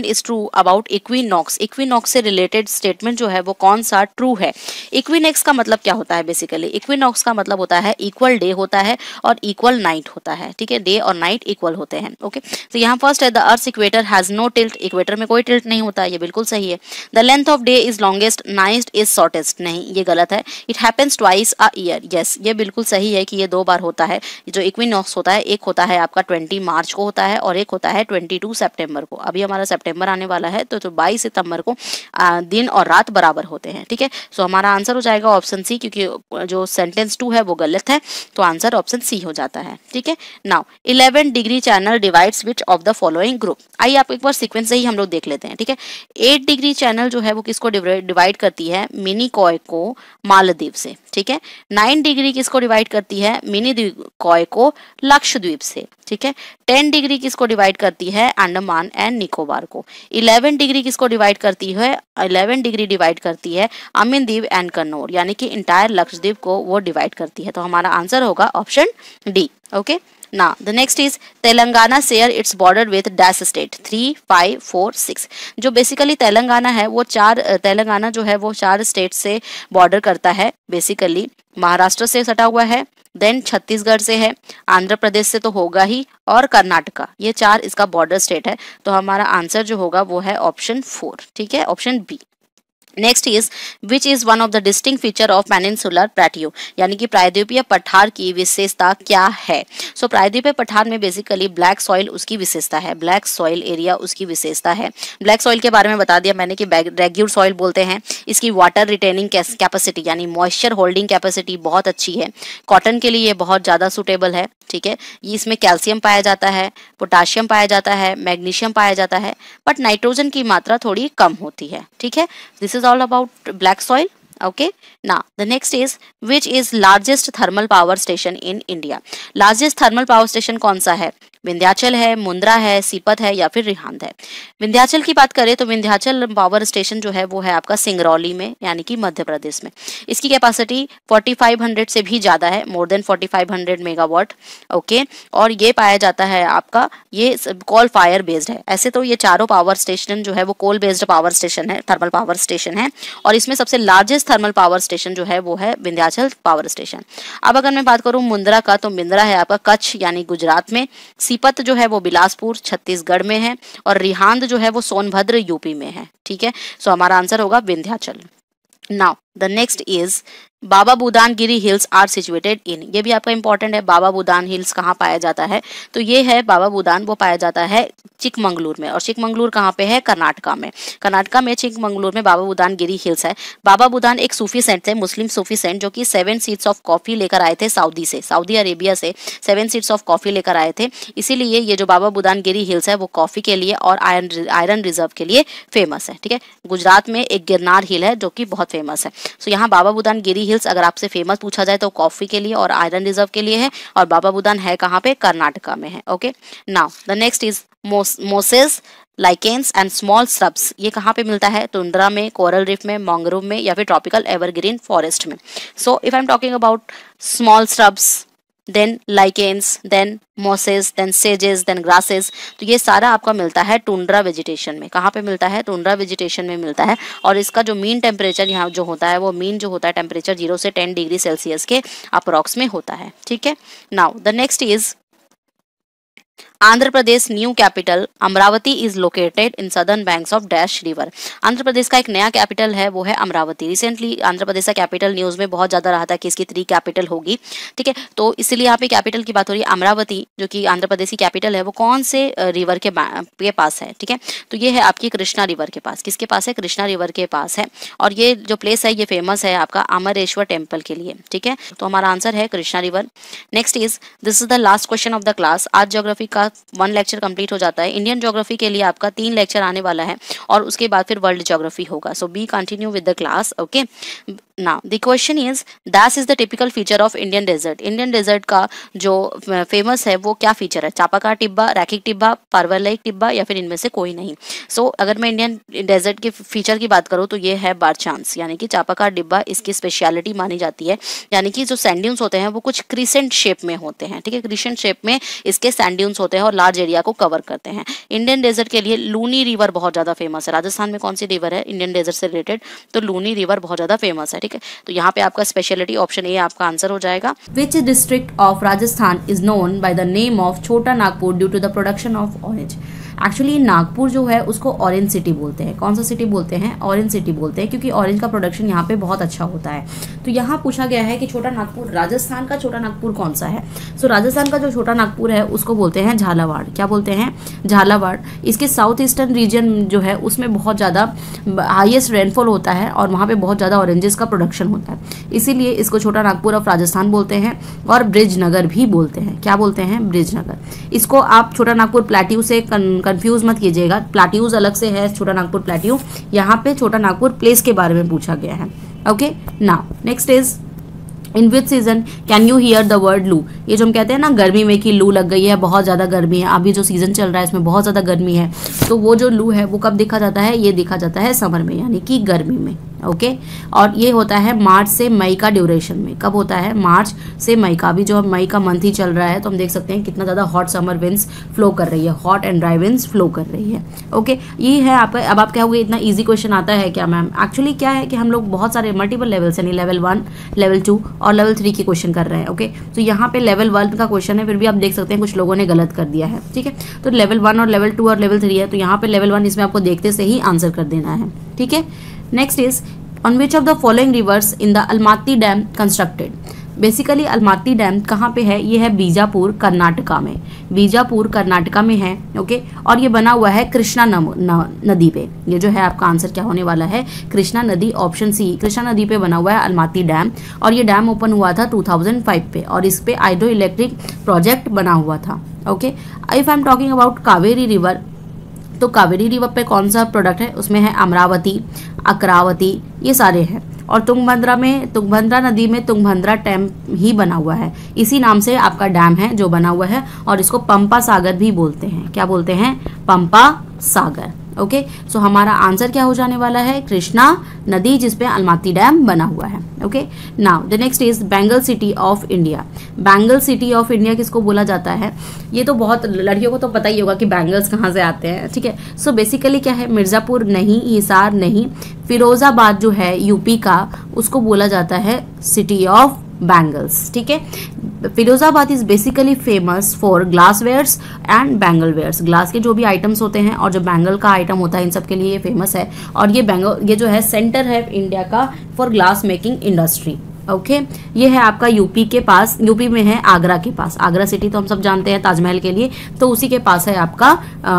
is true about equinox. Equinox से रिलेटेड स्टेटमेंट जो है वो कौन सा ट्रू है? इक्विनेक्स का मतलब क्या होता है? बेसिकली इक्विनॉक्स का मतलब होता है इक्वल डे होता है और इक्वल नाइट होता है। ठीक है, डे और नाइट इक्वल होते हैं। ओके, तो यहाँ फर्स्ट है the earth equator has no tilt. Equator में कोई टिल्ट नहीं होता, ये बिल्कुल सही है। The length of day is longest, night is shortest, नहीं ये गलत है। It happens twice a year, yes ये बिल्कुल सही है कि ये 2 बार होता है। जो इक्विनॉक्स होता है, एक होता है आपका 20 मार्च को होता है और एक होता है 22 सितंबर को। अभी हमारा सितंबर आने वाला है तो 22 सितंबर को दिन और रात बराबर होते हैं। ठीक है, सो हमारा आंसर हो जाएगा ऑप्शन सी, क्योंकि जो सेंटेंस 2 है वो गलत है, तो आंसर ऑप्शन सी हो जाता है। ठीक है, now 11 degree channel divides which of the following group. आइए आप एक बार सीक्वेंस से ही हम लोग देख लेते हैं। ठीक है, 8 डिग्री चैनल जो है वो किसको डिवाइड करती है? मिनिकॉय को मालदीव से। ठीक है, 9 डिग्री किसको डिवाइड करती है? मिनिकॉय को लक्षद्वीप से। ठीक है, 10 डिग्री किसको डिवाइड करती है? अंडमान एंड निकोबार को। 11 डिग्री किसको डिवाइड करती है? 11 डिग्री डिवाइड करती है अमीन द्वीप एंड कन्नौर, यानी कि इंटायर लक्षद्वीप को वो डिवाइड करती है। तो हमारा आंसर होगा option D. Okay, now the next is Telangana share its border with dash state 3, 5, 4, 6। जो बेसिकली तेलंगाना है वो तेलंगाना जो है वो 4 स्टेट से बॉर्डर करता है। बेसिकली महाराष्ट्र से सटा हुआ है, देन छत्तीसगढ़ से है, आंध्र प्रदेश से तो होगा ही, और कर्नाटका, ये 4 इसका बॉर्डर स्टेट है। तो हमारा आंसर जो होगा वो है ऑप्शन 4। ठीक है, option B. Next is which is one of the distinct feature of peninsular plateau, यानी कि प्रायद्वीपीय पठार की विशेषता क्या है? सो प्रायद्वीपीय पठार में बेसिकली ब्लैक सॉइल उसकी विशेषता है, ब्लैक सॉइल एरिया उसकी विशेषता है। ब्लैक सॉइल के बारे में बता दिया मैंने कि रेग्यूर सॉइल बोलते हैं। इसकी वाटर रिटेनिंग कैपेसिटी यानी मॉइस्चर होल्डिंग कैपेसिटी बहुत अच्छी है। कॉटन के लिए ये बहुत ज़्यादा सुटेबल है। ठीक है, ये इसमें कैल्शियम पाया जाता है, पोटाशियम पाया जाता है, मैग्नीशियम पाया जाता है, बट नाइट्रोजन की मात्रा थोड़ी कम होती है। ठीक है, this is all about black soil. Okay, now the next is which is largest thermal power station in India. Largest thermal power station कौन सा है? विंध्याचल है, मुंद्रा है, सीपत है या फिर रिहांद है। विंध्याचल की बात करें तो विंध्याचल पावर स्टेशन जो है वो है आपका सिंगरौली में यानी कि मध्य प्रदेश में। इसकी कैपेसिटी 4500 से भी ज़्यादा है, मोर देन 4500 मेगावाट। ओके, और ये पाया जाता है आपका, ये कोल फायर बेस्ड है। ऐसे तो ये चारों पावर स्टेशन जो है वो कोल बेस्ड पावर स्टेशन है, थर्मल पावर स्टेशन है, और इसमें सबसे लार्जेस्ट थर्मल पावर स्टेशन जो है वो है विंध्याचल पावर स्टेशन। अब अगर मैं बात करूं मुंद्रा का, तो मुंद्रा है आपका कच्छ यानी गुजरात में, सीपत जो है वो बिलासपुर छत्तीसगढ़ में है, और रिहांद जो है वो सोनभद्र यूपी में है। ठीक है, सो हमारा आंसर होगा Vindhyachal. Now the next is Baba Budan Giri hills are situated in. ये भी आपका इंपॉर्टेंट है, बाबा बुदान हिल्स कहाँ पाया जाता है, तो ये है बाबा बुदान, वो पाया जाता है चिकमंगलूर में। और चिकमंगलूर कहाँ पे है, कर्नाटका में। कर्नाटका में चिकमंगलूर में बाबा बुदान गिरी हिल्स है। बाबा बुदान एक सूफी सेंट थे, मुस्लिम सूफी सेंट, जो कि 7 सीड्स ऑफ कॉफी लेकर आए थे सऊदी अरेबिया से 7 सीड्स ऑफ कॉफी लेकर आए थे। इसीलिए ये जो बाबा बुदान गिरी हिल्स है वो कॉफी के लिए और आयरन रिजर्व के लिए फेमस है। ठीक है, गुजरात में एक गिरनार हिल है जो कि बहुत फेमस है। सो यहाँ बाबा बुदान गिरी हिल्स अगर आपसे फेमस पूछा जाए तो कॉफी के लिए और आयरन रिजर्व के लिए है, और बाबा बुदान है कहाँ पे, कर्नाटका में है। Okay, now the next is Moses, lichens and small shrubs. ये कहाँ पे मिलता है, टुंड्रा में, कोरल रीफ में, मैंग्रोव में या फिर ट्रॉपिकल एवरग्रीन फॉरेस्ट में। So if I am talking about small shrubs, then lichens, then mosses, then सेजेस, देन ग्रासेस, तो ये सारा आपका मिलता है टुंड्रा वेजिटेशन में। कहाँ पे मिलता है, टुंड्रा वेजिटेशन में मिलता है। और इसका जो मीन टेम्परेचर यहाँ जो होता है वो मीन जो होता है टेम्परेचर 0 से 10 डिग्री सेल्सियस के अप्रॉक्स में होता है। ठीक है, now the next is Andhra Pradesh new capital Amaravati is located in southern banks of dash river. Andhra Pradesh का एक नया कैपिटल है वो है अमरावती। रिसेंटली आंध्र प्रदेश का कैपिटल न्यूज में बहुत ज्यादा रहा था कि इसकी 3 कैपिटल होगी। ठीक है, तो इसीलिए यहाँ पे कैपिटल की बात हो रही है। अमरावती जो कि आंध्र प्रदेश की कैपिटल है वो कौन से रिवर के पास है, ठीक है, तो ये है आपकी कृष्णा रिवर के पास। किसके पास है, कृष्णा रिवर के पास है। और ये जो प्लेस है ये फेमस है आपका अमरेश्वर टेम्पल के लिए। ठीक है, तो हमारा आंसर है Krishna river. Next is, this is the last question of the class. आज ज्योग्राफी का 1 लेक्चर कंप्लीट हो जाता है। इंडियन ज्योग्राफी के लिए आपका 3 लेक्चर आने वाला है और उसके बाद फिर वर्ल्ड ज्योग्राफी होगा। So be continue with the class. Okay, now the question is, that is the typical feature of Indian desert. Indian desert का जो फेमस है वो क्या फीचर है, चापाकार टिब्बा, रैखिक टिब्बा, पर्वतलाइक टिब्बा या फिर इनमें से कोई नहीं। सो अगर मैं इंडियन डेजर्ट के फीचर की बात करूँ तो ये है बारचांस, यानी कि चापाकार टिब्बा इसकी स्पेशलिटी मानी जाती है। यानी कि जो सैंड ड्यून्स होते हैं वो कुछ क्रिसेंट शेप में होते हैं। ठीक है, क्रिसेंट शेप में इसके सैंड ड्यून्स होते हैं और लार्ज एरिया को कवर करते हैं। इंडियन डेजर्ट के लिए लूनी रिवर बहुत ज्यादा फेमस है। राजस्थान में कौन सी रिवर है इंडियन डेजर्ट से रिलेटेड, तो लूनी रिवर बहुत ज्यादा फेमस है। ठीक है, तो यहाँ पे आपका स्पेशलिटी ऑप्शन ए आपका आंसर हो जाएगा। Which district of Rajasthan is known by the name of Chhota Nagpur due to the production of orange. Actually Nagpur जो है उसको ऑरेंज सिटी बोलते हैं। कौन सा सिटी बोलते हैं, ऑरेंज सिटी बोलते हैं, क्योंकि ऑरेंज का प्रोडक्शन यहाँ पे बहुत अच्छा होता है। तो यहाँ पूछा गया है कि छोटा नागपुर, राजस्थान का छोटा नागपुर कौन सा है। सो राजस्थान का जो छोटा नागपुर है उसको बोलते हैं झालावाड़। क्या बोलते हैं, झालावाड़। इसके साउथ ईस्टर्न रीजन जो है उसमें बहुत ज़्यादा हाईएस्ट रेनफॉल होता है और वहाँ पे बहुत ज़्यादा ऑरेंजेस का प्रोडक्शन होता है, इसीलिए इसको छोटा नागपुर ऑफ राजस्थान बोलते हैं। और ब्रिजनगर भी बोलते हैं। क्या बोलते हैं, ब्रिजनगर। इसको आप छोटा नागपुर प्लेट्यू से कंफ्यूज मत कीजिएगा, प्लेट्यूज अलग से है, छोटा नागपुर प्लेट्यू। यहाँ पे छोटा नागपुर प्लेस के बारे में पूछा गया है। Okay, now next is, in which season can you here the word लू। ये जो हम कहते हैं ना गर्मी में कि लू लग गई है, बहुत ज़्यादा गर्मी है, अभी जो सीजन चल रहा है इसमें बहुत ज़्यादा गर्मी है, तो वो जो लू है वो कब देखा जाता है, ये देखा जाता है समर में, यानी कि गर्मी में। ओके, और ये होता है मार्च से मई का ड्यूरेशन में। कब होता है, मार्च से मई का। अभी जो मई का मंथ ही चल रहा है तो हम देख सकते हैं कितना ज़्यादा हॉट समर विंड्स फ्लो कर रही है, hot and dry winds flow कर रही है। ओके, ये है आप। अब आप कहोगे इतना ईजी क्वेश्चन आता है क्या मैम। एक्चुअली क्या है कि हम लोग बहुत सारे मल्टीपल लेवल्स यानी लेवल 1, लेवल 2 और लेवल 3 के क्वेश्चन कर रहे हैं। ओके, तो यहाँ पे लेवल 1 का क्वेश्चन है, फिर भी आप देख सकते हैं कुछ लोगों ने गलत कर दिया है। ठीक है, तो लेवल 1 और लेवल 2 और लेवल 3 है, तो यहाँ पे लेवल 1 इसमें आपको देखते से ही आंसर कर देना है। ठीक है, next is, on which of the following rivers in the Almaty Dam constructed। Basically Almaty dam कहाँ पे है, ये है बीजापुर कर्नाटका में। बीजापुर कर्नाटका में है। ओके, और ये बना हुआ है कृष्णा नदी पे। ये जो है आपका आंसर क्या होने वाला है, कृष्णा नदी, ऑप्शन सी, कृष्णा नदी पे बना हुआ है अलमाती डैम। और ये डैम ओपन हुआ था 2005 पे और इस पे हाइड्रो इलेक्ट्रिक प्रोजेक्ट बना हुआ था। Okay, if I am talking about Kaveri river, तो कावेरी रिवर पे कौन सा प्रोडक्ट है, उसमें है अमरावती, अकरावती, ये सारे हैं। और तुंगभद्रा नदी में तुंगभद्रा डैम ही बना हुआ है, इसी नाम से आपका डैम है जो बना हुआ है, और इसको पंपा सागर भी बोलते हैं। क्या बोलते हैं? पंपा सागर। ओके, सो हमारा आंसर क्या हो जाने वाला है? कृष्णा नदी, जिसपे अलमाती डैम बना हुआ है। Okay, now the next is Bengal city of India. Bengal city of India किसको बोला जाता है? ये तो बहुत लड़कियों को तो पता ही होगा कि बैंगल्स कहाँ से आते हैं, ठीक है। सो बेसिकली क्या है, मिर्ज़ापुर नहीं, हिसार नहीं, फिरोजाबाद जो है यूपी का, उसको बोला जाता है सिटी ऑफ बैंगल्स, ठीक है। Firozabad is basically famous for glass wares and bangle wares. Glass के जो भी आइटम्स होते हैं और जो बैंगल का आइटम होता है, इन सब के लिए ये फेमस है। और ये जो है सेंटर है इंडिया का for glass making industry. Okay, ये है आपका यूपी के पास, यूपी में है आगरा के पास। आगरा सिटी तो हम सब जानते हैं ताजमहल के लिए, तो उसी के पास है आपका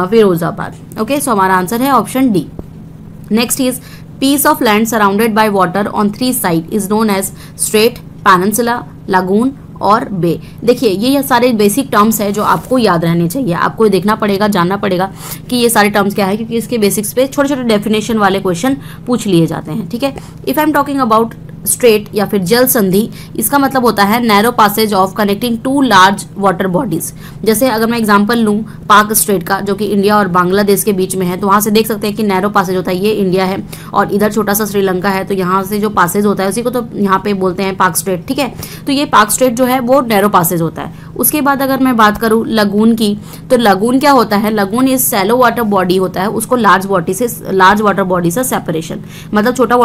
फिरोजाबाद। ओके, सो हमारा आंसर है option D. Next is piece of land surrounded by water on 3 sides is known as strait, peninsula, lagoon और बे। देखिए ये सारे बेसिक टर्म्स है जो आपको याद रहने चाहिए, आपको देखना पड़ेगा, जानना पड़ेगा कि ये सारे टर्म्स क्या है, क्योंकि इसके बेसिक्स पे छोटे छोटे डेफिनेशन वाले क्वेश्चन पूछ लिए जाते हैं, ठीक है। If I am talking about strait या फिर जल संधि, इसका मतलब होता है narrow passage of connecting 2 large water bodies. जैसे अगर मैं एग्जांपल लूँ पाक स्ट्रेट का, जो कि इंडिया और बांग्लादेश के बीच में है, तो वहाँ से देख सकते हैं कि नैरो पासेज होता है, ये इंडिया है और इधर छोटा सा श्रीलंका है, तो यहाँ से जो पासेज होता है उसी को तो यहाँ पे बोलते हैं पाक स्ट्रेट, ठीक है। तो ये पाक स्ट्रेट जो है वो नैरो पासेज होता है। उसके बाद अगर मैं बात करूँ लगून की, तो लगून क्या होता है? Lagoon is shallow water body होता है, उसको लार्ज वाटर बॉडी से सेपरेशन, मतलब छोटा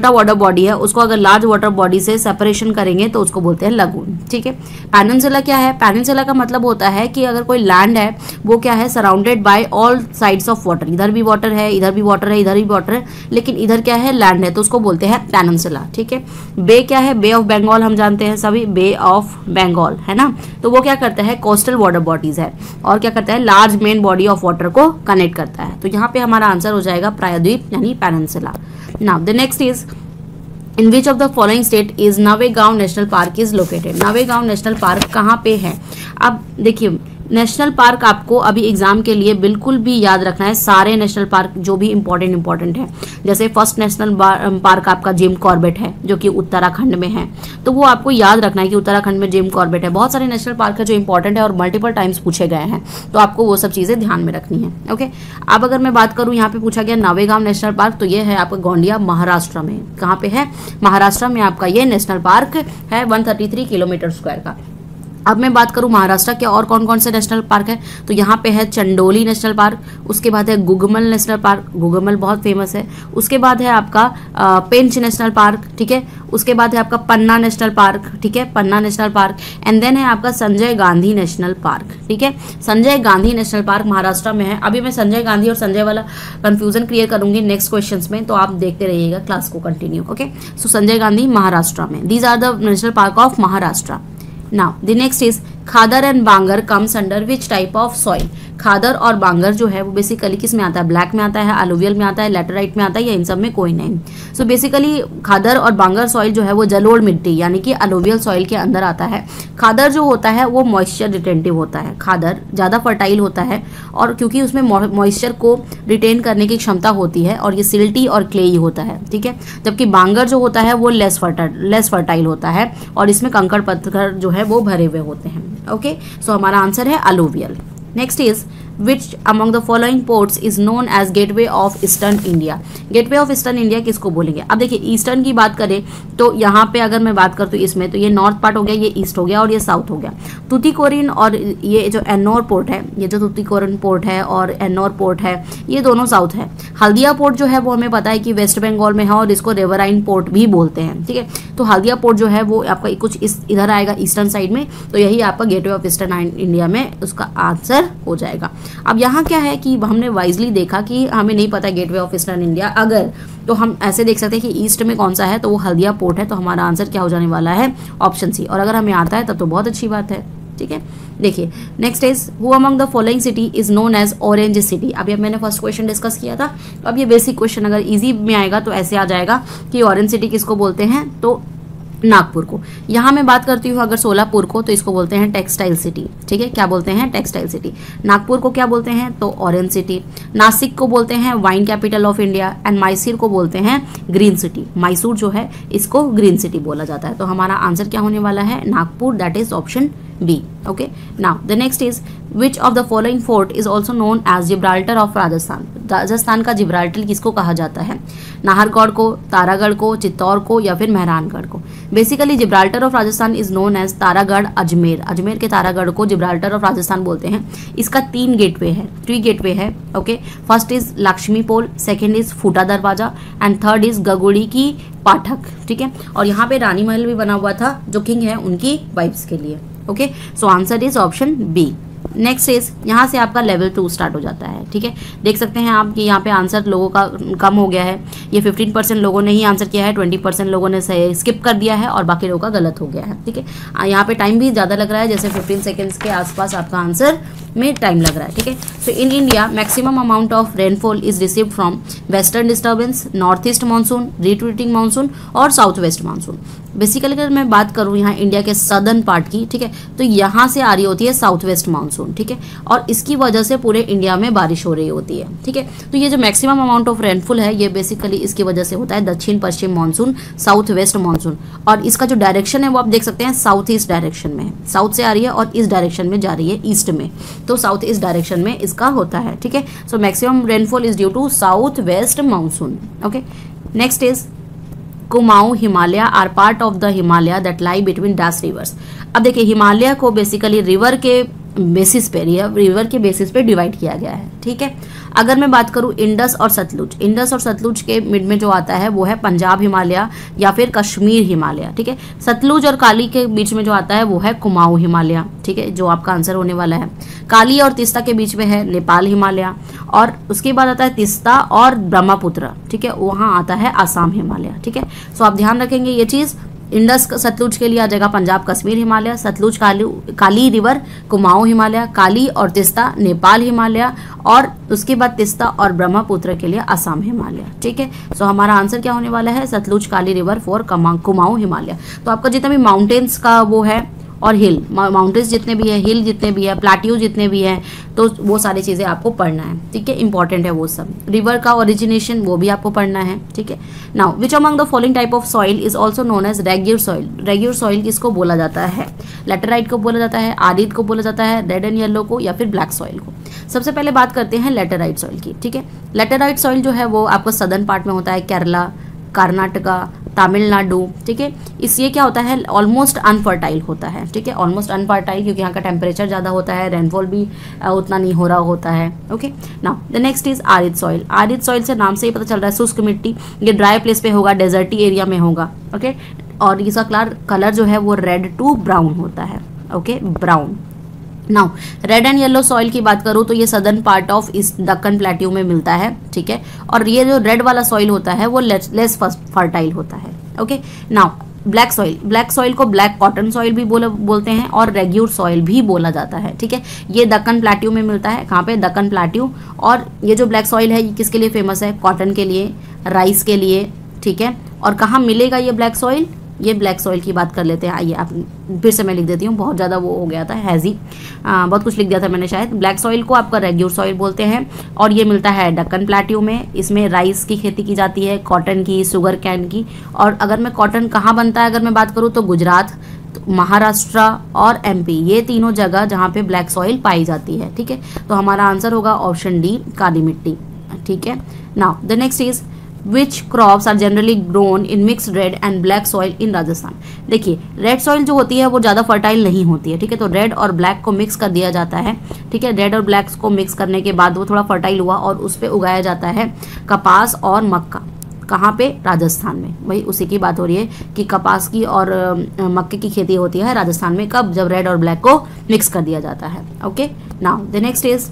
वाटर बॉडी है, उसको अगर लार्ज वाटर बॉडी से सेपरेशन करेंगे तो उसको बोलते हैं लगून, ठीक है। पेनिनसुला क्या है? पेनिनसुला का मतलब होता है कि अगर कोई लैंड है वो क्या है, surrounded by all sides of water, इधर भी वाटर है, इधर भी वाटर है, इधर भी वाटर है, लेकिन इधर क्या है, लैंड है, तो उसको बोलते हैं पेनिनसुला, ठीक है। बे क्या है? बे ऑफ बंगाल हम जानते हैं सभी, बे ऑफ बंगाल है ना, तो वो क्या करता है, कोस्टल वाटर बॉडीज है, और क्या करता है, large main body of water को कनेक्ट करता है। तो यहाँ पे हमारा आंसर हो जाएगा प्रायद्वीप यानी peninsula. Now the next is in which of the following state is Navegaon national park is located. Navegaon national park कहाँ पे है? अब देखिए नेशनल पार्क आपको अभी एग्जाम के लिए बिल्कुल भी याद रखना है, सारे नेशनल पार्क जो भी इंपॉर्टेंट है। जैसे फर्स्ट नेशनल पार्क आपका जिम कॉर्बेट है जो कि उत्तराखंड में है, तो वो आपको याद रखना है कि उत्तराखंड में जिम कॉर्बेट है। बहुत सारे नेशनल पार्क है जो इंपॉर्टेंट है और मल्टीपल टाइम्स पूछे गए हैं, तो आपको वो सब चीज़ें ध्यान में रखनी है। ओके, अब अगर मैं बात करूँ यहाँ पे पूछा गया नवेगांव नेशनल पार्क, तो ये है आपका गोंडिया महाराष्ट्र में। कहाँ पे है? महाराष्ट्र में आपका ये नेशनल पार्क है 133 किलोमीटर स्क्वायर का। अब मैं बात करूँ महाराष्ट्र के और कौन कौन से नेशनल पार्क है, तो यहाँ पे है चंडोली नेशनल पार्क, उसके बाद है गुगमल नेशनल पार्क, गुगमल बहुत फेमस है, उसके बाद है आपका पेंच नेशनल पार्क, ठीक है, उसके बाद है आपका पन्ना नेशनल पार्क, ठीक है, Panna national park, and then है आपका संजय गांधी नेशनल पार्क, ठीक है। संजय गांधी नेशनल पार्क महाराष्ट्र में है। अभी मैं संजय गांधी और संजय वाला कंफ्यूजन क्लियर करूंगी नेक्स्ट क्वेश्चंस में, तो आप देखते रहिएगा क्लास को continue. Okay, so Sanjay Gandhi Maharashtra में, these are the national park of Maharashtra. Now the next is khadar and bangar comes under which type of soil. खादर और बांगर जो है वो बेसिकली किस में आता है? ब्लैक में आता है, अलुवियल में आता है, लैटेराइट में आता है, या इन सब में कोई नहीं। सो बेसिकली खादर और बांगर सॉइल जो है वो जलोढ़ मिट्टी यानी कि अलुवियल सॉइल के अंदर आता है। खादर जो होता है वो मॉइस्चर रिटेंटिव होता है, खादर ज़्यादा फर्टाइल होता है और क्योंकि उसमें मॉइस्चर को रिटेन करने की क्षमता होती है और ये सिल्टी और क्लेई होता है, ठीक है। जबकि बांगर जो होता है वो लेस फर्टाइल होता है और इसमें कंकड़ पत्थर जो है वो भरे हुए होते हैं। ओके, सो हमारा आंसर है alluvial. Next is which among the following ports is known as gateway of eastern India. Gateway of eastern India किसको बोलेंगे? अब देखिए ईस्टर्न की बात करें तो यहाँ पे अगर मैं बात करती हूँ इसमें, तो ये नॉर्थ पार्ट हो गया, ये ईस्ट हो गया और ये साउथ हो गया। तुतीकोरिन और ये जो एन्नौर पोर्ट है, ये जो तुतीकोरिन पोर्ट है और एन्नौर पोर्ट है, ये दोनों साउथ है। हल्दिया पोर्ट जो है वो हमें पता है कि वेस्ट बंगाल में है और इसको रिवराइन पोर्ट भी बोलते हैं, ठीक है। तो हल्दिया पोर्ट जो है वो आपका कुछ इधर आएगा ईस्टर्न साइड में, तो यही आपका गेटवे ऑफ ईस्टर्न इंडिया में उसका आंसर हो जाएगा। अब यहाँ क्या है कि हमने वाइजली देखा कि हमें नहीं पता गेटवे ऑफ ईस्टर्न इंडिया, अगर तो हम ऐसे देख सकते हैं कि ईस्ट में कौन सा है, तो वो हल्दिया पोर्ट है, तो हमारा आंसर क्या हो जाने वाला है? Option C. और अगर हमें आता है तब तो बहुत अच्छी बात है, ठीक है। देखिए next is who among the following city is known as orange city. अभी मैंने फर्स्ट क्वेश्चन डिस्कस किया था, अब ये बेसिक क्वेश्चन अगर इजी में आएगा तो ऐसे आ जाएगा कि ऑरेंज सिटी किसको बोलते हैं, तो नागपुर को। यहाँ मैं बात करती हूँ अगर सोलापुर को, तो इसको बोलते हैं टेक्सटाइल सिटी। ठीक है, क्या बोलते हैं? Textile city. नागपुर को क्या बोलते हैं? तो ऑरेंज सिटी। नासिक को बोलते हैं wine capital of India. And Mysore को बोलते हैं ग्रीन सिटी। मैसूर जो है इसको ग्रीन सिटी बोला जाता है। तो हमारा आंसर क्या होने वाला है? Nagpur, that is option B. Okay, now the next is which of the following fort is also known as Gibraltar of Rajasthan. Rajasthan का जिब्राल्टर किसको कहा जाता है? नाहरगढ़ को, तारागढ़ को, चित्तौड़ को, या फिर मेहरानगढ़ को। Basically Gibraltar of Rajasthan is known as Taragarh Ajmer. Ajmer के तारागढ़ को जिब्राल्टर ऑफ राजस्थान बोलते हैं। इसका 3 गेटवे है, 3 गेटवे है। Okay, first is Lakshmi Pol, second is Phuta Darwaza, and third is गगुड़ी की पाठक। ठीक है, और यहाँ पे रानी महल भी बना हुआ था जो किंग है उनकी वाइफ्स के लिए। Okay, so answer is option B. Next is यहाँ से आपका लेवल 2 स्टार्ट हो जाता है। ठीक है, देख सकते हैं आप कि यहाँ पे आंसर लोगों का कम हो गया है। ये 15% लोगों ने ही आंसर किया है, 20% लोगों ने स्किप कर दिया है और बाकी लोगों का गलत हो गया है। ठीक है, यहाँ पे टाइम भी ज़्यादा लग रहा है, जैसे 15 सेकेंड्स के आसपास आपका आंसर में टाइम लग रहा है। ठीक है, so in India maximum amount of rainfall is received from western disturbance, north east monsoon, retreating monsoon और साउथ वेस्ट मानसून। बेसिकली अगर मैं बात करूँ यहाँ इंडिया के सदर्न पार्ट की, ठीक है, तो यहाँ से आ रही होती है साउथ वेस्ट मानसून। ठीक है, और इसकी वजह से पूरे इंडिया में बारिश हो रही होती है। ठीक है, तो ये जो मैक्सिमम अमाउंट ऑफ रेनफॉल है ये बेसिकली इसकी वजह से होता है दक्षिण पश्चिम मानसून, साउथ वेस्ट मानसून। और इसका जो डायरेक्शन है वो आप देख सकते हैं साउथ ईस्ट डायरेक्शन में है, साउथ से आ रही है और इस डायरेक्शन में जा रही है ईस्ट में, तो साउथ ईस्ट डायरेक्शन में इसका होता है। ठीक है, so maximum rainfall is due to south west monsoon. Okay, next is Kumaon Himalaya are part of the Himalaya that lie between dash rivers. अब देखिए हिमालय को बेसिकली रिवर के बेसिस पे डिवाइड किया गया है। ठीक है, अगर मैं बात करूं इंडस और सतलुज के मिड में जो आता है वो है पंजाब हिमालय या फिर कश्मीर हिमालय। ठीक है, सतलुज और काली के बीच में जो आता है वो है कुमाऊं हिमालय। ठीक है, जो आपका आंसर होने वाला है। काली और तिस्ता के बीच में है नेपाल हिमालय, और उसके बाद आता है तिस्ता और ब्रह्मपुत्र। ठीक है, वहाँ आता है आसाम हिमालय। ठीक है, सो आप ध्यान रखेंगे ये चीज़। इंडस सतलुज के लिए आ जाएगा पंजाब कश्मीर हिमालय, सतलुज काली रिवर कुमाऊं हिमालय, काली और तिस्ता नेपाल हिमालय, और उसके बाद तिस्ता और ब्रह्मपुत्र के लिए असम हिमालय। ठीक है, सो हमारा आंसर क्या होने वाला है? सतलुज काली रिवर फॉर कुमाऊं हिमालय। तो आपका जितना भी माउंटेन्स का वो है और हिल, माउंटेन्स जितने भी है, हिल जितने भी है, प्लाट्यू जितने भी हैं, तो वो सारी चीज़ें आपको पढ़ना है। ठीक है, इंपॉर्टेंट है वो सब। रिवर का ओरिजिनेशन वो भी आपको पढ़ना है। ठीक है, now which among the following type of soil is also known as regur soil. Regur soil किसको बोला जाता है? लेटराइट को बोला जाता है, आदित को बोला जाता है, रेड एंड येलो को, या फिर ब्लैक सॉइल को। सबसे पहले बात करते हैं लेटराइट सॉइल की। ठीक है, लेटराइट सॉइल जो है वो आपको सदर्न पार्ट में होता है, केरला, कर्नाटका, तमिलनाडु। ठीक है, ये क्या होता है? ऑलमोस्ट अनफर्टाइल होता है। ठीक है, ऑलमोस्ट अनफर्टाइल क्योंकि यहाँ का टेम्परेचर ज़्यादा होता है, रेनफॉल भी उतना नहीं हो रहा होता है। Okay, now the next is arid soil. Arid soil से नाम से ही पता चल रहा है शुष्क मिट्टी, ये ड्राई प्लेस पे होगा, डेजर्टी एरिया में होगा। ओके, और इसका कलर जो है वो रेड टू ब्राउन होता है। Okay, brown. Now red and yellow soil की बात करूँ तो ये सदर्न पार्ट ऑफ इस दक्कन प्लेट्यू में मिलता है। ठीक है, और ये जो रेड वाला सॉइल होता है वो लेस फर्टाइल होता है। ओके, नाउ ब्लैक सॉइल को ब्लैक कॉटन सॉइल भी बोलते हैं और रेग्यूर सॉइल भी बोला जाता है। ठीक है, ये दक्कन प्लेट्यू में मिलता है। कहाँ पे? दक्कन प्लेट्यू। और ये जो ब्लैक सॉइल है ये किसके लिए फेमस है? कॉटन के लिए, राइस के लिए। ठीक है, और कहाँ मिलेगा ये ब्लैक सॉइल? ये ब्लैक सॉइल की बात कर लेते हैं। आइए आप फिर से मैं लिख देती हूँ, बहुत ज़्यादा वो हो गया था हैजी, बहुत कुछ लिख दिया था मैंने शायद। ब्लैक सॉइल को आपका रेग्यूर सॉइल बोलते हैं और ये मिलता है दक्कन प्लेट्यू में। इसमें राइस की खेती की जाती है, कॉटन की, शुगर कैन की। और अगर मैं कॉटन कहाँ बनता है अगर मैं बात करूँ तो गुजरात, महाराष्ट्र और एमपी, ये तीनों जगह जहाँ पे ब्लैक सॉइल पाई जाती है। ठीक है, तो हमारा आंसर होगा ऑप्शन डी, काली मिट्टी। ठीक है, now the next is which crops are generally grown in mixed red and black soil in Rajasthan. देखिए रेड सॉइल जो होती है वो ज़्यादा फर्टाइल नहीं होती है। ठीक है, तो रेड और ब्लैक को मिक्स कर दिया जाता है। ठीक है, रेड और ब्लैक को मिक्स करने के बाद वो थोड़ा फर्टाइल हुआ और उस पर उगाया जाता है कपास और मक्का। कहाँ पे? राजस्थान में। वही उसी की बात हो रही है कि कपास की और मक्के की खेती होती है राजस्थान में। कब? जब रेड और ब्लैक को मिक्स कर दिया जाता है। Okay, now the next is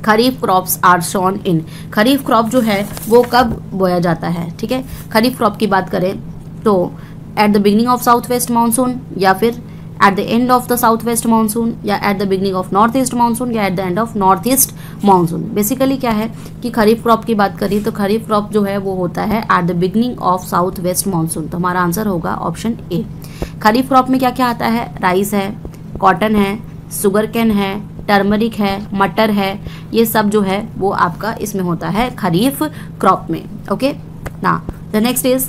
kharif crops are shown in. Kharif crop जो है वो कब बोया जाता है? ठीक है, खरीफ क्रॉप की बात करें तो at the beginning of south west monsoon, या फिर at the end of the south west monsoon, या at the beginning of north east monsoon, या at the end of north east monsoon. Basically क्या है कि खरीफ क्रॉप की बात करिए तो खरीफ क्रॉप जो है वो होता है eight the beginning of south west monsoon. तो हमारा आंसर होगा ऑप्शन ए। खरीफ क्रॉप में क्या क्या आता है? राइस है, कॉटन है, सुगर कैन है, टर्मरिक है, मटर है, ये सब जो है वो आपका इसमें होता है खरीफ क्रॉप में। Okay now, the next is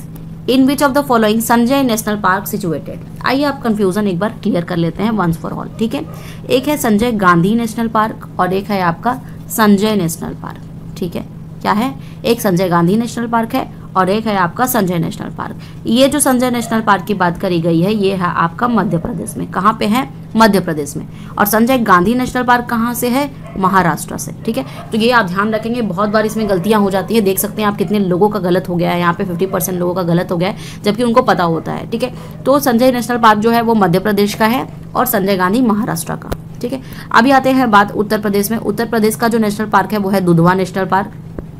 in which of the following Sanjay national park situated. आइए आप कंफ्यूजन एक बार क्लियर कर लेते हैं वंस फॉर ऑल, ठीक है। एक है संजय गांधी नेशनल पार्क और एक है आपका संजय नेशनल पार्क, ठीक है। क्या है? एक संजय गांधी नेशनल पार्क है और एक है आपका संजय नेशनल पार्क। ये जो संजय नेशनल पार्क की बात करी गई है ये है आपका मध्य प्रदेश में। कहाँ पे है? मध्य प्रदेश में। और संजय गांधी नेशनल पार्क कहाँ से है? महाराष्ट्र से, ठीक है। तो ये आप ध्यान रखेंगे, बहुत बार इसमें गलतियां हो जाती है। देख सकते हैं आप कितने लोगों का गलत हो गया है, यहाँ पे 50% लोगों का गलत हो गया है जबकि उनको पता होता है, ठीक है। तो संजय नेशनल पार्क जो है वो मध्य प्रदेश का है और संजय गांधी महाराष्ट्र का, ठीक है। अभी आते हैं बात उत्तर प्रदेश में। उत्तर प्रदेश का जो नेशनल पार्क है वो है Dudhwa national park,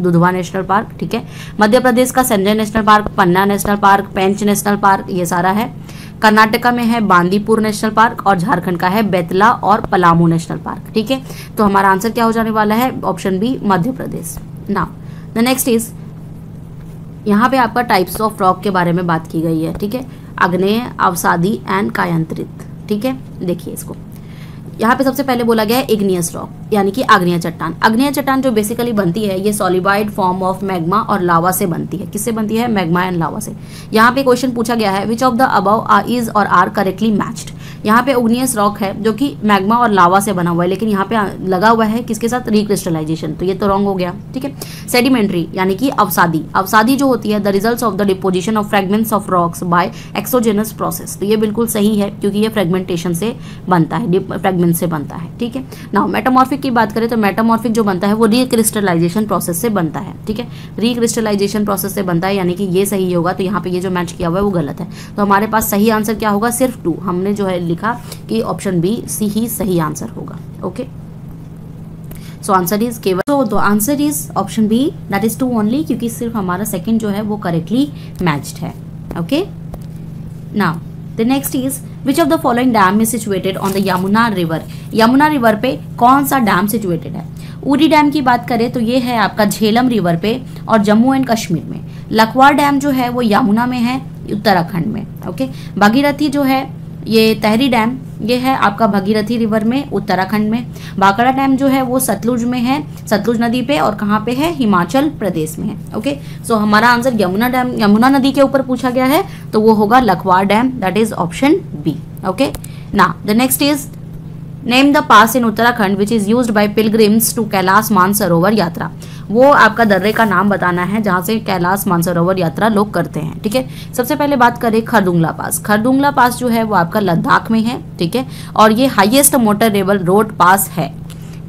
Dudhwa national park, ठीक है। मध्य प्रदेश का संजय नेशनल पार्क, पन्ना नेशनल पार्क, पेंच नेशनल पार्क, ये सारा है। कर्नाटका में है बांदीपुर नेशनल पार्क और झारखंड का है बेतला और पलामू नेशनल पार्क, ठीक है। तो हमारा आंसर क्या हो जाने वाला है? Option B, Madhya Pradesh. Now the next is, यहाँ पे आपका टाइप्स ऑफ रॉक के बारे में बात की गई है, ठीक है। आग्नेय, अवसादी एंड कायांतरित, ठीक है। देखिए इसको, यहाँ पे सबसे पहले बोला गया है इग्नियस रॉक, यानी कि आग्नेय चट्टान। आग्नेय चट्टान जो बेसिकली बनती है ये सॉलिडिफाइड फॉर्म ऑफ मैग्मा और लावा से बनती है। किससे बनती है? मैग्मा एंड लावा से। यहाँ पे क्वेश्चन पूछा गया है विच ऑफ द अबव इज और आर करेक्टली मैच्ड। यहाँ पे इग्नियस रॉक है जो कि मैग्मा और लावा से बना हुआ है, लेकिन यहाँ पे लगा हुआ है किसके साथ? रिक्रिस्टलाइजेशन, तो ये तो रॉन्ग हो गया, ठीक है। सेडिमेंट्री यानी कि अवसादी, अवसादी जो होती है the results of the deposition of fragments of rocks bye exogenous process, तो ये बिल्कुल सही है क्योंकि ये फ्रेगमेंटेशन से बनता है, फ्रेगमेंट से बनता है, ठीक है। नाउ मेटामॉर्फिक की बात करें तो मेटामॉर्फिक जो बनता है वो रिक्रिस्टलाइजेशन प्रोसेस से बनता है, ठीक है। रिक्रिस्टलाइजेशन प्रोसेस से बनता है, यानी कि ये सही होगा। तो यहाँ पे ये जो मैच किया हुआ है वो गलत है। तो हमारे पास सही आंसर क्या होगा? सिर्फ 2। हमने जो है लिखा कि ऑप्शन बी सी ही सही आंसर होगा। ओके, सो आंसर इज केवल, तो the answer is option B, that is 2 only, क्योंकि सिर्फ हमारा सेकंड जो है वो करेक्टली मैच्ड है। Okay, now the next is which of the following dam is situated on the Yamuna river. Yamuna river पे कौन सा डैम सिचुएटेड है? उरी डैम की बात करें तो ये है आपका झेलम रिवर पे और जम्मू एंड कश्मीर में। लखवाड़ डैम जो है वो यमुना में है, उत्तराखंड में। ओके, भागीरथी जो है ये तहरी डैम, ये है आपका भागीरथी रिवर में, उत्तराखंड में। बांकड़ा डैम जो है वो सतलुज में है, सतलुज नदी पे, और कहाँ पे है? हिमाचल प्रदेश में है। ओके, सो हमारा आंसर यमुना डैम, यमुना नदी के ऊपर पूछा गया है तो वो होगा Lakhwar dam, that is option B. Okay, now the next is name the pass in Uttarakhand which is used by pilgrims to Kailash Mansarovar yatra. वो आपका दर्रे का नाम बताना है जहां से कैलाश मानसरोवर यात्रा लोग करते हैं, ठीक है। सबसे पहले बात करें खरदुंगला पास। खरदुंगला पास जो है वो आपका लद्दाख में है, ठीक है, और ये हाईएस्ट मोटरेबल रोड पास है।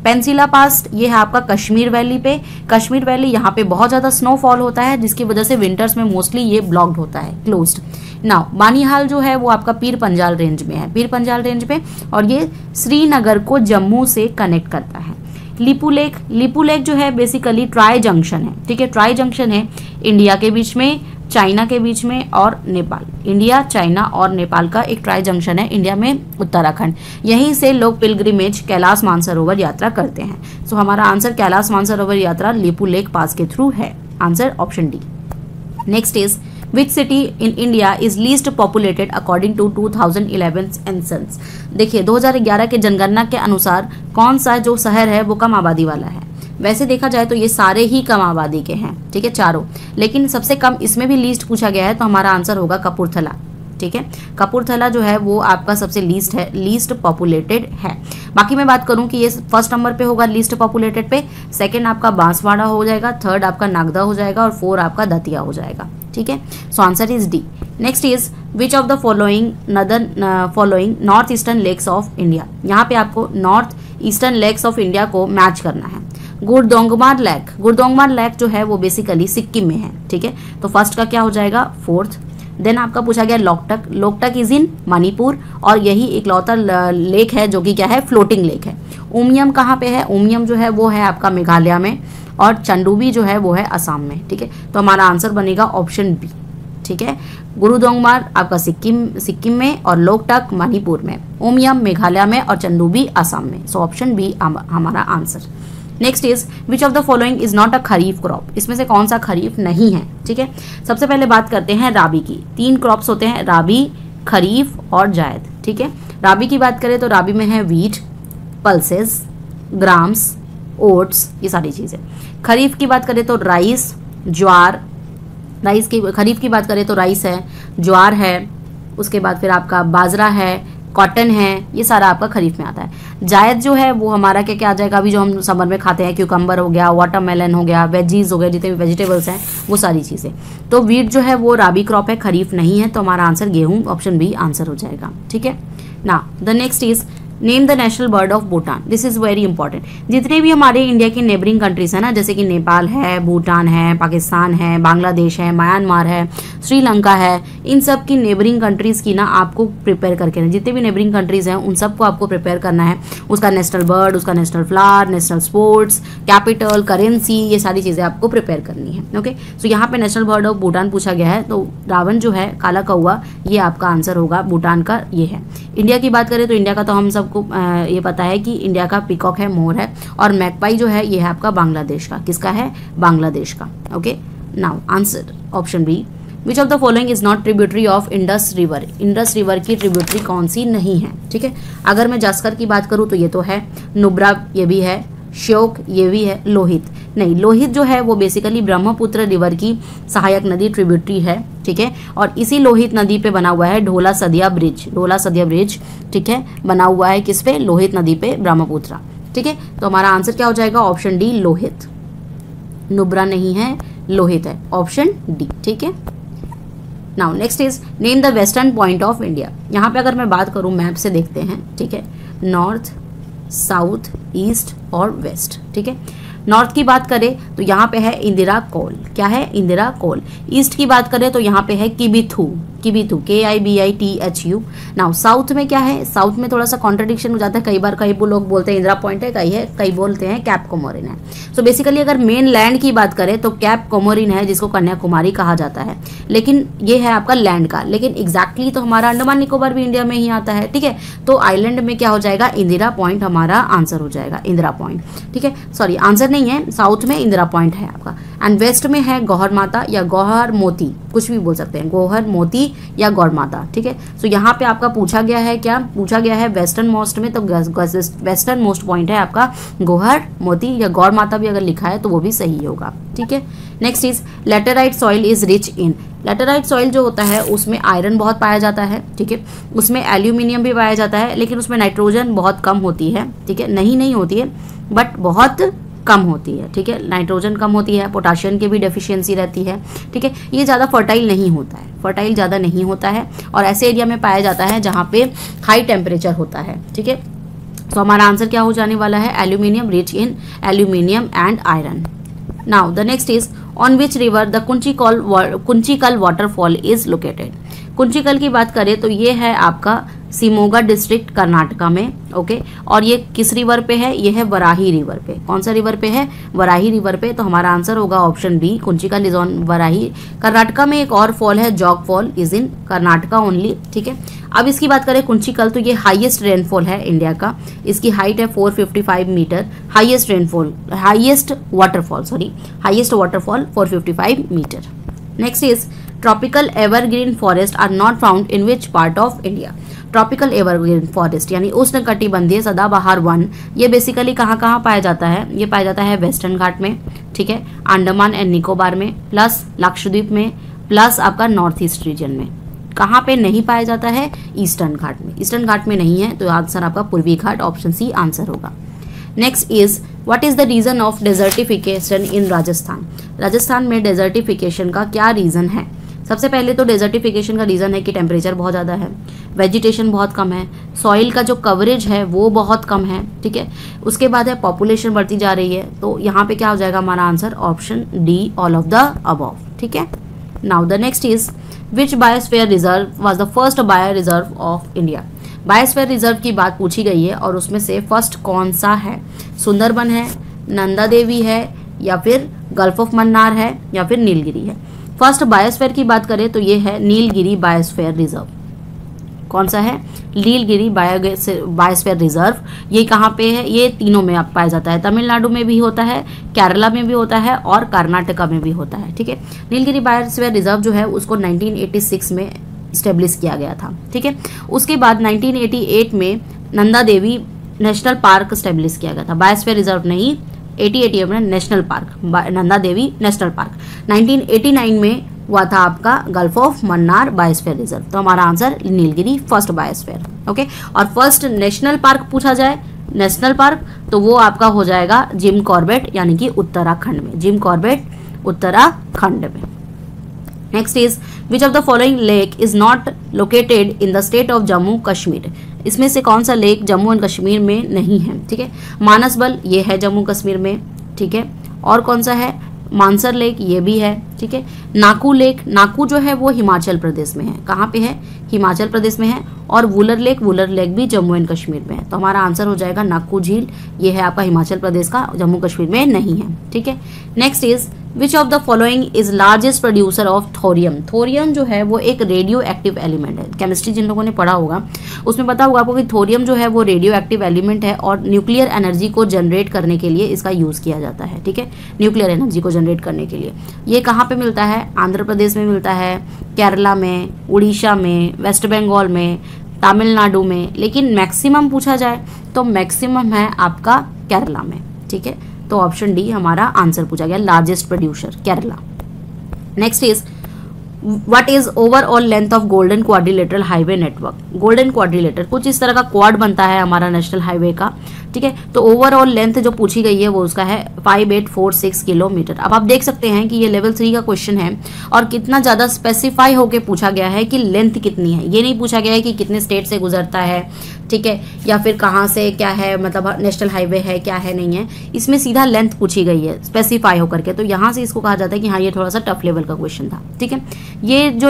पेंसिला पास ये है आपका कश्मीर वैली पे। कश्मीर वैली यहाँ पे बहुत ज़्यादा स्नोफॉल होता है जिसकी वजह से विंटर्स में मोस्टली ये ब्लॉक्ड होता है, क्लोज्ड। नाउ बानीहाल जो है वो आपका पीर पंजाल रेंज में है, पीर पंजाल रेंज पे, और ये श्रीनगर को जम्मू से कनेक्ट करता है। लिपू लेक, लिपू लेक जो है बेसिकली ट्राई जंक्शन है, ठीक है, ट्राई जंक्शन है इंडिया के बीच में, चाइना के बीच में और नेपाल। इंडिया, चाइना और नेपाल का एक ट्राई जंक्शन है इंडिया में, उत्तराखंड। यहीं से लोग पिलग्रिमेज कैलाश मानसरोवर यात्रा करते हैं। सो हमारा आंसर कैलाश मानसरोवर यात्रा लिपू लेक पास के थ्रू है। Answer option D. Next is which city in India is least populated according to 2011 census. देखिए 2011 के जनगणना के अनुसार कौन सा जो शहर है वो कम आबादी वाला है। वैसे देखा जाए तो ये सारे ही कम आबादी के हैं, ठीक है, चारों, लेकिन सबसे कम इसमें भी लीस्ट पूछा गया है तो हमारा आंसर होगा कपूरथला, ठीक है। कपूरथला जो है वो आपका सबसे लीस्ट है, लीस्ट पॉपुलेटेड है। बाकी मैं बात करूं कि ये फर्स्ट नंबर पे होगा लीस्ट पॉपुलेटेड पे, सेकंड आपका बांसवाड़ा हो जाएगा, थर्ड आपका नागदा हो जाएगा और 4 आपका दतिया हो जाएगा, ठीक है। So answer is D. Next is which of the following north eastern lakes of India. यहाँ पे आपको north eastern lakes of India को मैच करना है। गुरदोंगमार लेक, गुरदोंगमार लेक जो है वो बेसिकली सिक्किम में है, ठीक है, तो फर्स्ट का क्या हो जाएगा? 4th। देन आपका पूछा गया लोकटक, लोकटक इज इन मणिपुर, और यही एक लौता लेक है जो कि क्या है? फ्लोटिंग लेक है। उमियम कहाँ पे है? उमियम जो है वो है आपका मेघालय में, और चंडूबी जो है वो है असम में, ठीक है। तो हमारा आंसर बनेगा ऑप्शन बी, ठीक है। गुरुदोंगमार आपका सिक्किम में और लोकटक मणिपुर में, उमियम मेघालय में और चंदूबी असम में। सो ऑप्शन बी हमारा answer. Next is which of the following is not a kharif crop, इसमें से कौन सा खरीफ नहीं है, ठीक है। सबसे पहले बात करते हैं राबी की। 3 क्रॉप्स होते हैं, राबी, खरीफ और जायद, ठीक है। राबी की बात करें तो राबी में है वीट, पल्सेस, ग्राम्स, ओट्स, ये सारी चीजें। खरीफ की बात करें तो राइस, ज्वार, खरीफ की बात करें तो राइस है, ज्वार है, उसके बाद फिर आपका बाजरा है, कॉटन है, ये सारा आपका खरीफ में आता है। जायद जो है वो हमारा क्या क्या आ जाएगा, अभी जो हम समर में खाते हैं, क्यूकम्बर हो गया, वाटरमेलन हो गया, वेजीज हो गया, जितने भी वेजिटेबल्स हैं वो सारी चीज़ें। तो वीट जो है वो राबी क्रॉप है, खरीफ नहीं है, तो हमारा आंसर गेहूं, ऑप्शन बी आंसर हो जाएगा, ठीक है ना। The next is name the national bird of Bhutan, this is very important. जितने भी हमारे इंडिया की नेबरिंग कंट्रीज है ना, जैसे कि नेपाल है, भूटान है, पाकिस्तान है, बांग्लादेश है, म्यांमार है, श्रीलंका है, इन सब की नेबरिंग कंट्रीज की ना आपको प्रिपेयर करके, जितने भी नेबरिंग कंट्रीज हैं उन सबको आपको प्रिपेयर करना है। उसका नेशनल बर्ड, उसका national flower, national sports, capital, currency, ये सारी चीज़ें आपको प्रिपेयर करनी है, ओके। सो यहाँ पे नेशनल बर्ड ऑफ भूटान पूछा गया है, तो रावण जो है, काला कौवा, ये आपका आंसर होगा, भूटान का ये है। इंडिया की बात करें तो इंडिया का तो हम सबको ये पता है कि इंडिया का पीकॉक है, मोर है, और मैकपाई जो है ये है आपका बांग्लादेश का। किसका है? बांग्लादेश का, okay. Now answer option B, which of the following is not tributary of Indus river, Indus river की ट्रिब्यूटरी कौन सी नहीं है, ठीक है। अगर मैं जास्कर की बात करूँ तो ये तो है, नुब्रा ये भी है, श्योक ये भी है, लोहित नहीं, लोहित जो है वो बेसिकली ब्रह्मपुत्र रिवर की सहायक नदी ट्रिब्यूटरी है, ठीक है। और इसी लोहित नदी पे बना हुआ है ढोला सदिया ब्रिज, ढोला सदिया ब्रिज, ठीक है, बना हुआ है किस पे? लोहित नदी पे, ब्रह्मपुत्र, ठीक है। तो हमारा आंसर क्या हो जाएगा? ऑप्शन डी लोहित, नुब्रा नहीं है, लोहित है, ऑप्शन डी, ठीक है। Now next is name the western point of India. यहाँ पे अगर मैं बात करूँ मैप से देखते हैं, ठीक है, नॉर्थ, साउथ, ईस्ट और वेस्ट, ठीक है। नॉर्थ की बात करें तो यहाँ पे है इंदिरा कोल, क्या है? इंदिरा कोल। ईस्ट की बात करें तो यहाँ पे है Kibithu, Kibithu, KIBITHU। Now south में क्या है? साउथ में थोड़ा सा कॉन्ट्रडिक्शन हो जाता है, कई बार कई लोग बोलते हैं इंदिरा पॉइंट है, कई बोलते हैं कैप कोमोरिन है। सो बेसिकली अगर मेन लैंड की बात करें तो कैप कोमोरिन है, जिसको कन्याकुमारी कहा जाता है, लेकिन ये है आपका लैंड का, लेकिन एग्जैक्टली तो हमारा अंडमान निकोबार भी इंडिया में ही आता है, ठीक है। तो आइलैंड में क्या हो जाएगा? इंदिरा पॉइंट हमारा आंसर हो जाएगा, इंदिरा पॉइंट, ठीक है। सॉरी, आंसर नहीं है, साउथ में इंदिरा पॉइंट है आपका, एंड वेस्ट में है गौहर माता या गौहर मोती, कुछ भी बोल सकते हैं, गौहर मोती या गौर माता, ठीक है। सो यहाँ पे आपका पूछा गया है, क्या पूछा गया है? वेस्टर्न मोस्ट में, तो वेस्टर्न मोस्ट पॉइंट है आपका गौहर मोती, या गौर माता भी अगर लिखा है तो वो भी सही होगा, ठीक है। Next is laterite soil is rich in, laterite soil जो होता है उसमें आयरन बहुत पाया जाता है, ठीक है, उसमें एल्यूमिनियम भी पाया जाता है, लेकिन उसमें नाइट्रोजन बहुत कम होती है, ठीक है, नहीं होती है बट बहुत कम होती है, ठीक है, नाइट्रोजन कम होती है, पोटाशियम की भी डेफिशिएंसी रहती है, ठीक है। ये ज़्यादा फर्टाइल नहीं होता है, फर्टाइल ज़्यादा नहीं होता है, और ऐसे एरिया में पाया जाता है जहाँ पे हाई टेम्परेचर होता है, ठीक है। तो हमारा आंसर क्या हो जाने वाला है? Aluminium, rich in aluminium and iron. Now the next is on which river the Kunchikal waterfall is located. Kunchikal की बात करें तो ये है आपका शिमोगा डिस्ट्रिक्ट कर्नाटका में, ओके। और ये किस रिवर पे है? ये है वराही रिवर पे। कौन सा रिवर पे है? वराही रिवर पे। तो हमारा आंसर होगा option B, Kunchikal is on Varahi. Karnataka में एक और फॉल है, Jog fall, is in Karnataka only, ठीक है। अब इसकी बात करें कुंचिकल, तो ये हाईएस्ट रेनफॉल है इंडिया का, इसकी हाइट है 455 meter, highest rainfall, highest waterfall 455 meter. Next is tropical evergreen forest are not found in which part of India. Tropical evergreen forest यानी उष्णकटिबंधीय सदाबहार वन, ये बेसिकली कहाँ पाया जाता है? ये पाया जाता है वेस्टर्न घाट में, ठीक है, अंडमान एंड निकोबार में, प्लस लक्षद्वीप में, प्लस आपका नॉर्थ ईस्ट रीजन में। कहाँ पे नहीं पाया जाता है? ईस्टर्न घाट में। ईस्टर्न घाट में नहीं है, तो आंसर आपका पूर्वी घाट, ऑप्शन सी आंसर होगा। Next is what is the reason of desertification in Rajasthan. Rajasthan में डेजर्टिफिकेशन का क्या रीजन है? सबसे पहले तो डेजर्टिफिकेशन का रीज़न है कि टेम्परेचर बहुत ज़्यादा है, वेजिटेशन बहुत कम है, सॉइल का जो कवरेज है वो बहुत कम है, ठीक है। उसके बाद है पॉपुलेशन बढ़ती जा रही है, तो यहाँ पे क्या हो जाएगा हमारा answer? Option D, all of the above, ठीक है। Now the next is which biosphere reserve was the first bio reserve of India. Biosphere reserve की बात पूछी गई है और उसमें से फर्स्ट कौन सा है? सुंदरबन है, नंदा देवी है, या फिर गल्फ ऑफ मन्नार है, या फिर नीलगिरी है। फर्स्ट बायोस्फीयर की बात करें तो ये है नीलगिरी बायोस्फीयर रिजर्व। कौन सा है? Nilgiri biosphere reserve. ये कहाँ पे है? ये तीनों में आप पाया जाता है, तमिलनाडु में भी होता है, केरला में भी होता है और कर्नाटका में भी होता है। ठीक है, नीलगिरी बायोस्फीयर रिजर्व जो है उसको 1986 में स्टेब्लिश किया गया था। ठीक है, उसके बाद 1988 में Nanda Devi national park establish किया गया था, बायोस्फीयर रिजर्व नहीं, 88 में national park, Nanda Devi national park. 1989 में हुआ था आपका gulf of Mannar biosphere reserve. तो हमारा answer Nilgiri first biosphere. Okay, और फर्स्ट नेशनल पार्क पूछा जाए, नेशनल पार्क, तो वो आपका हो जाएगा जिम कॉर्बेट, यानी कि उत्तराखंड में, जिम कॉर्बेट उत्तराखंड में। Next is which of the following lake is not located in the state of Jammu Kashmir. इसमें से कौन सा लेक जम्मू एंड कश्मीर में नहीं है? ठीक है, मानसबल ये है जम्मू कश्मीर में। ठीक है, और कौन सा है? मानसर लेक ये भी है। ठीक है, नाकू लेक, नाकू जो है वो हिमाचल प्रदेश में है। कहाँ पे है? हिमाचल प्रदेश में है। और वुलर लेक भी जम्मू एंड कश्मीर में है। तो हमारा आंसर हो जाएगा नाकू झील, ये है आपका हिमाचल प्रदेश का, जम्मू कश्मीर में नहीं है। ठीक है, next is which of the following is largest producer of thorium. Thorium जो है वो एक रेडियो एक्टिव एलिमेंट है। केमिस्ट्री जिन लोगों ने पढ़ा होगा उसमें पता होगा आपको कि थोरियम जो है वो रेडियो एक्टिव एलिमेंट है और न्यूक्लियर एनर्जी को जनरेट करने के लिए इसका यूज़ किया जाता है। ठीक है, न्यूक्लियर एनर्जी को जनरेट करने के लिए ये कहाँ पे मिलता है? आंध्र प्रदेश में मिलता है, केरला में, उड़ीसा में, वेस्ट बंगाल में, तमिलनाडु में, लेकिन मैक्सिमम पूछा जाए तो मैक्सिमम है आपका केरला में। ठीक है, तो ऑप्शन डी हमारा आंसर पूछा गया, largest producer Kerala. Next is what is overall length of golden quadrilateral highway network. Golden quadrilateral कुछ इस तरह का क्वाड बनता है हमारा नेशनल हाईवे का। ठीक है, तो ओवरऑल लेंथ जो पूछी गई है वो उसका है 5846 किलोमीटर। अब आप देख सकते हैं कि ये लेवल 3 का क्वेश्चन है और कितना ज़्यादा स्पेसिफाई होके पूछा गया है कि लेंथ कितनी है। ये नहीं पूछा गया है कि कितने स्टेट से गुजरता है, ठीक है, या फिर कहाँ से क्या है, मतलब नेशनल हाईवे है क्या है नहीं है, इसमें सीधा लेंथ पूछी गई है स्पेसिफाई होकर के। तो यहाँ से इसको कहा जाता है कि हाँ ये थोड़ा सा टफ लेवल का क्वेश्चन था। ठीक है, ये जो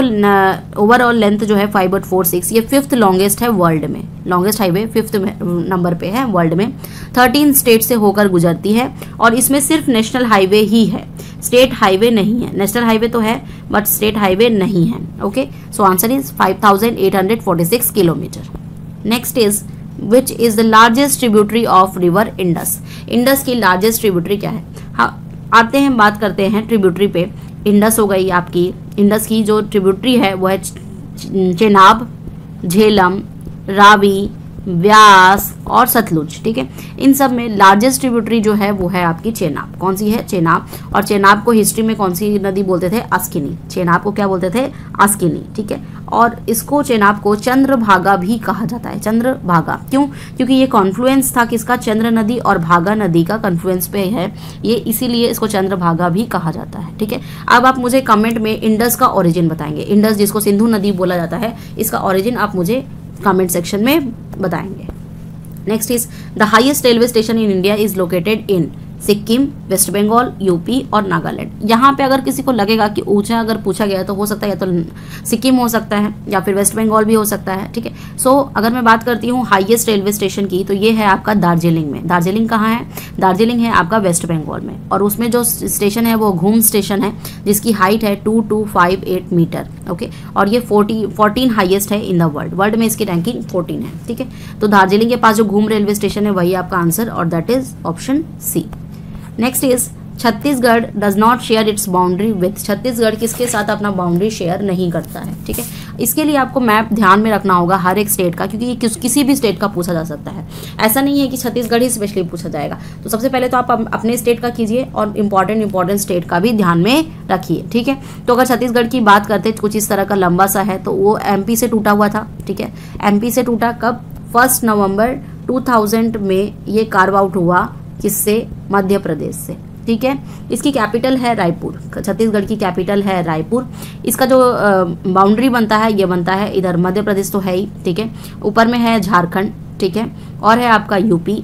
ओवरऑल लेंथ जो है 5846, ये 5th लॉन्गेस्ट है वर्ल्ड में, लॉन्गेस्ट हाईवे 5th नंबर पे है वर्ल्ड में। 13 स्टेट से होकर गुजरती है और इसमें सिर्फ नेशनल हाईवे ही है, स्टेट हाईवे नहीं है। नेशनल हाईवे तो है बट स्टेट हाईवे नहीं है। Okay, so answer is 5846 kilometre. Next is which is the largest tributary of river Indus. Indus की लार्जेस्ट ट्रिब्यूटरी क्या है? हाँ, आते हैं बात करते हैं ट्रिब्यूटरी पे। इंडस हो गई आपकी, इंडस की जो ट्रिब्यूटरी है वो है चेनाब, झेलम, रावी, व्यास और सतलुज। ठीक है, इन सब में लार्जेस्ट ट्रिब्यूटरी जो है वो है आपकी चेनाब। कौन सी है? चेनाब। और चेनाब को हिस्ट्री में कौन सी नदी बोलते थे? अस्किनी। चेनाब को क्या बोलते थे? अस्किनी। ठीक है, और इसको चेनाब को चंद्रभागा भी कहा जाता है। चंद्रभागा क्यों? क्योंकि ये कॉन्फ्लुएंस था किसका? चंद्र नदी और भागा नदी का कॉन्फ्लुएंस पे है ये, इसीलिए इसको चंद्रभागा भी कहा जाता है। ठीक है, अब आप मुझे कमेंट में इंडस का ओरिजिन बताएंगे। इंडस जिसको सिंधु नदी बोला जाता है, इसका ओरिजिन आप मुझे कमेंट सेक्शन में बताएंगे। Next is the highest railway station in India is located in Sikkim, waste Bengal, UP और नागालैंड। यहाँ पे अगर किसी को लगेगा कि ऊंचा अगर पूछा गया तो हो सकता है या तो सिक्किम हो सकता है या फिर वेस्ट बंगाल भी हो सकता है। ठीक है, सो अगर मैं बात करती हूँ हाईएस्ट रेलवे स्टेशन की तो ये है आपका दार्जिलिंग में। दार्जिलिंग कहाँ है? दार्जिलिंग है आपका वेस्ट बंगाल में। और उसमें जो स्टेशन है वो घूम स्टेशन है जिसकी हाइट है 2258 मीटर। ओके, और ये 14 हाईएस्ट है इन द वर्ल्ड। वर्ल्ड में इसकी रैंकिंग 14 है। ठीक है, तो दार्जिलिंग के पास जो घूम रेलवे स्टेशन है वही आपका आंसर, और that is option C. Next is Chhattisgarh does not share its boundary with. Chhattisgarh किसके साथ अपना बाउंड्री शेयर नहीं करता है। ठीक है, इसके लिए आपको मैप ध्यान में रखना होगा हर एक स्टेट का, क्योंकि ये किसी भी स्टेट का पूछा जा सकता है। ऐसा नहीं है कि छत्तीसगढ़ ही स्पेशली पूछा जाएगा। तो सबसे पहले तो आप अपने स्टेट का कीजिए और इंपॉर्टेंट स्टेट का भी ध्यान में रखिए। ठीक है, तो अगर छत्तीसगढ़ की बात करते कुछ इस तरह का लंबा सा है तो वो एमपी से टूटा हुआ था। ठीक है, एमपी से टूटा कब? 1 नवंबर 2000 में ये कार्व आउट हुआ। किससे? मध्य प्रदेश से। ठीक है, इसकी कैपिटल है रायपुर। छत्तीसगढ़ की कैपिटल है रायपुर। इसका जो बाउंड्री बनता है ये बनता है इधर, मध्य प्रदेश तो है ही। ठीक है, ऊपर में है झारखंड। ठीक है, और है आपका यूपी,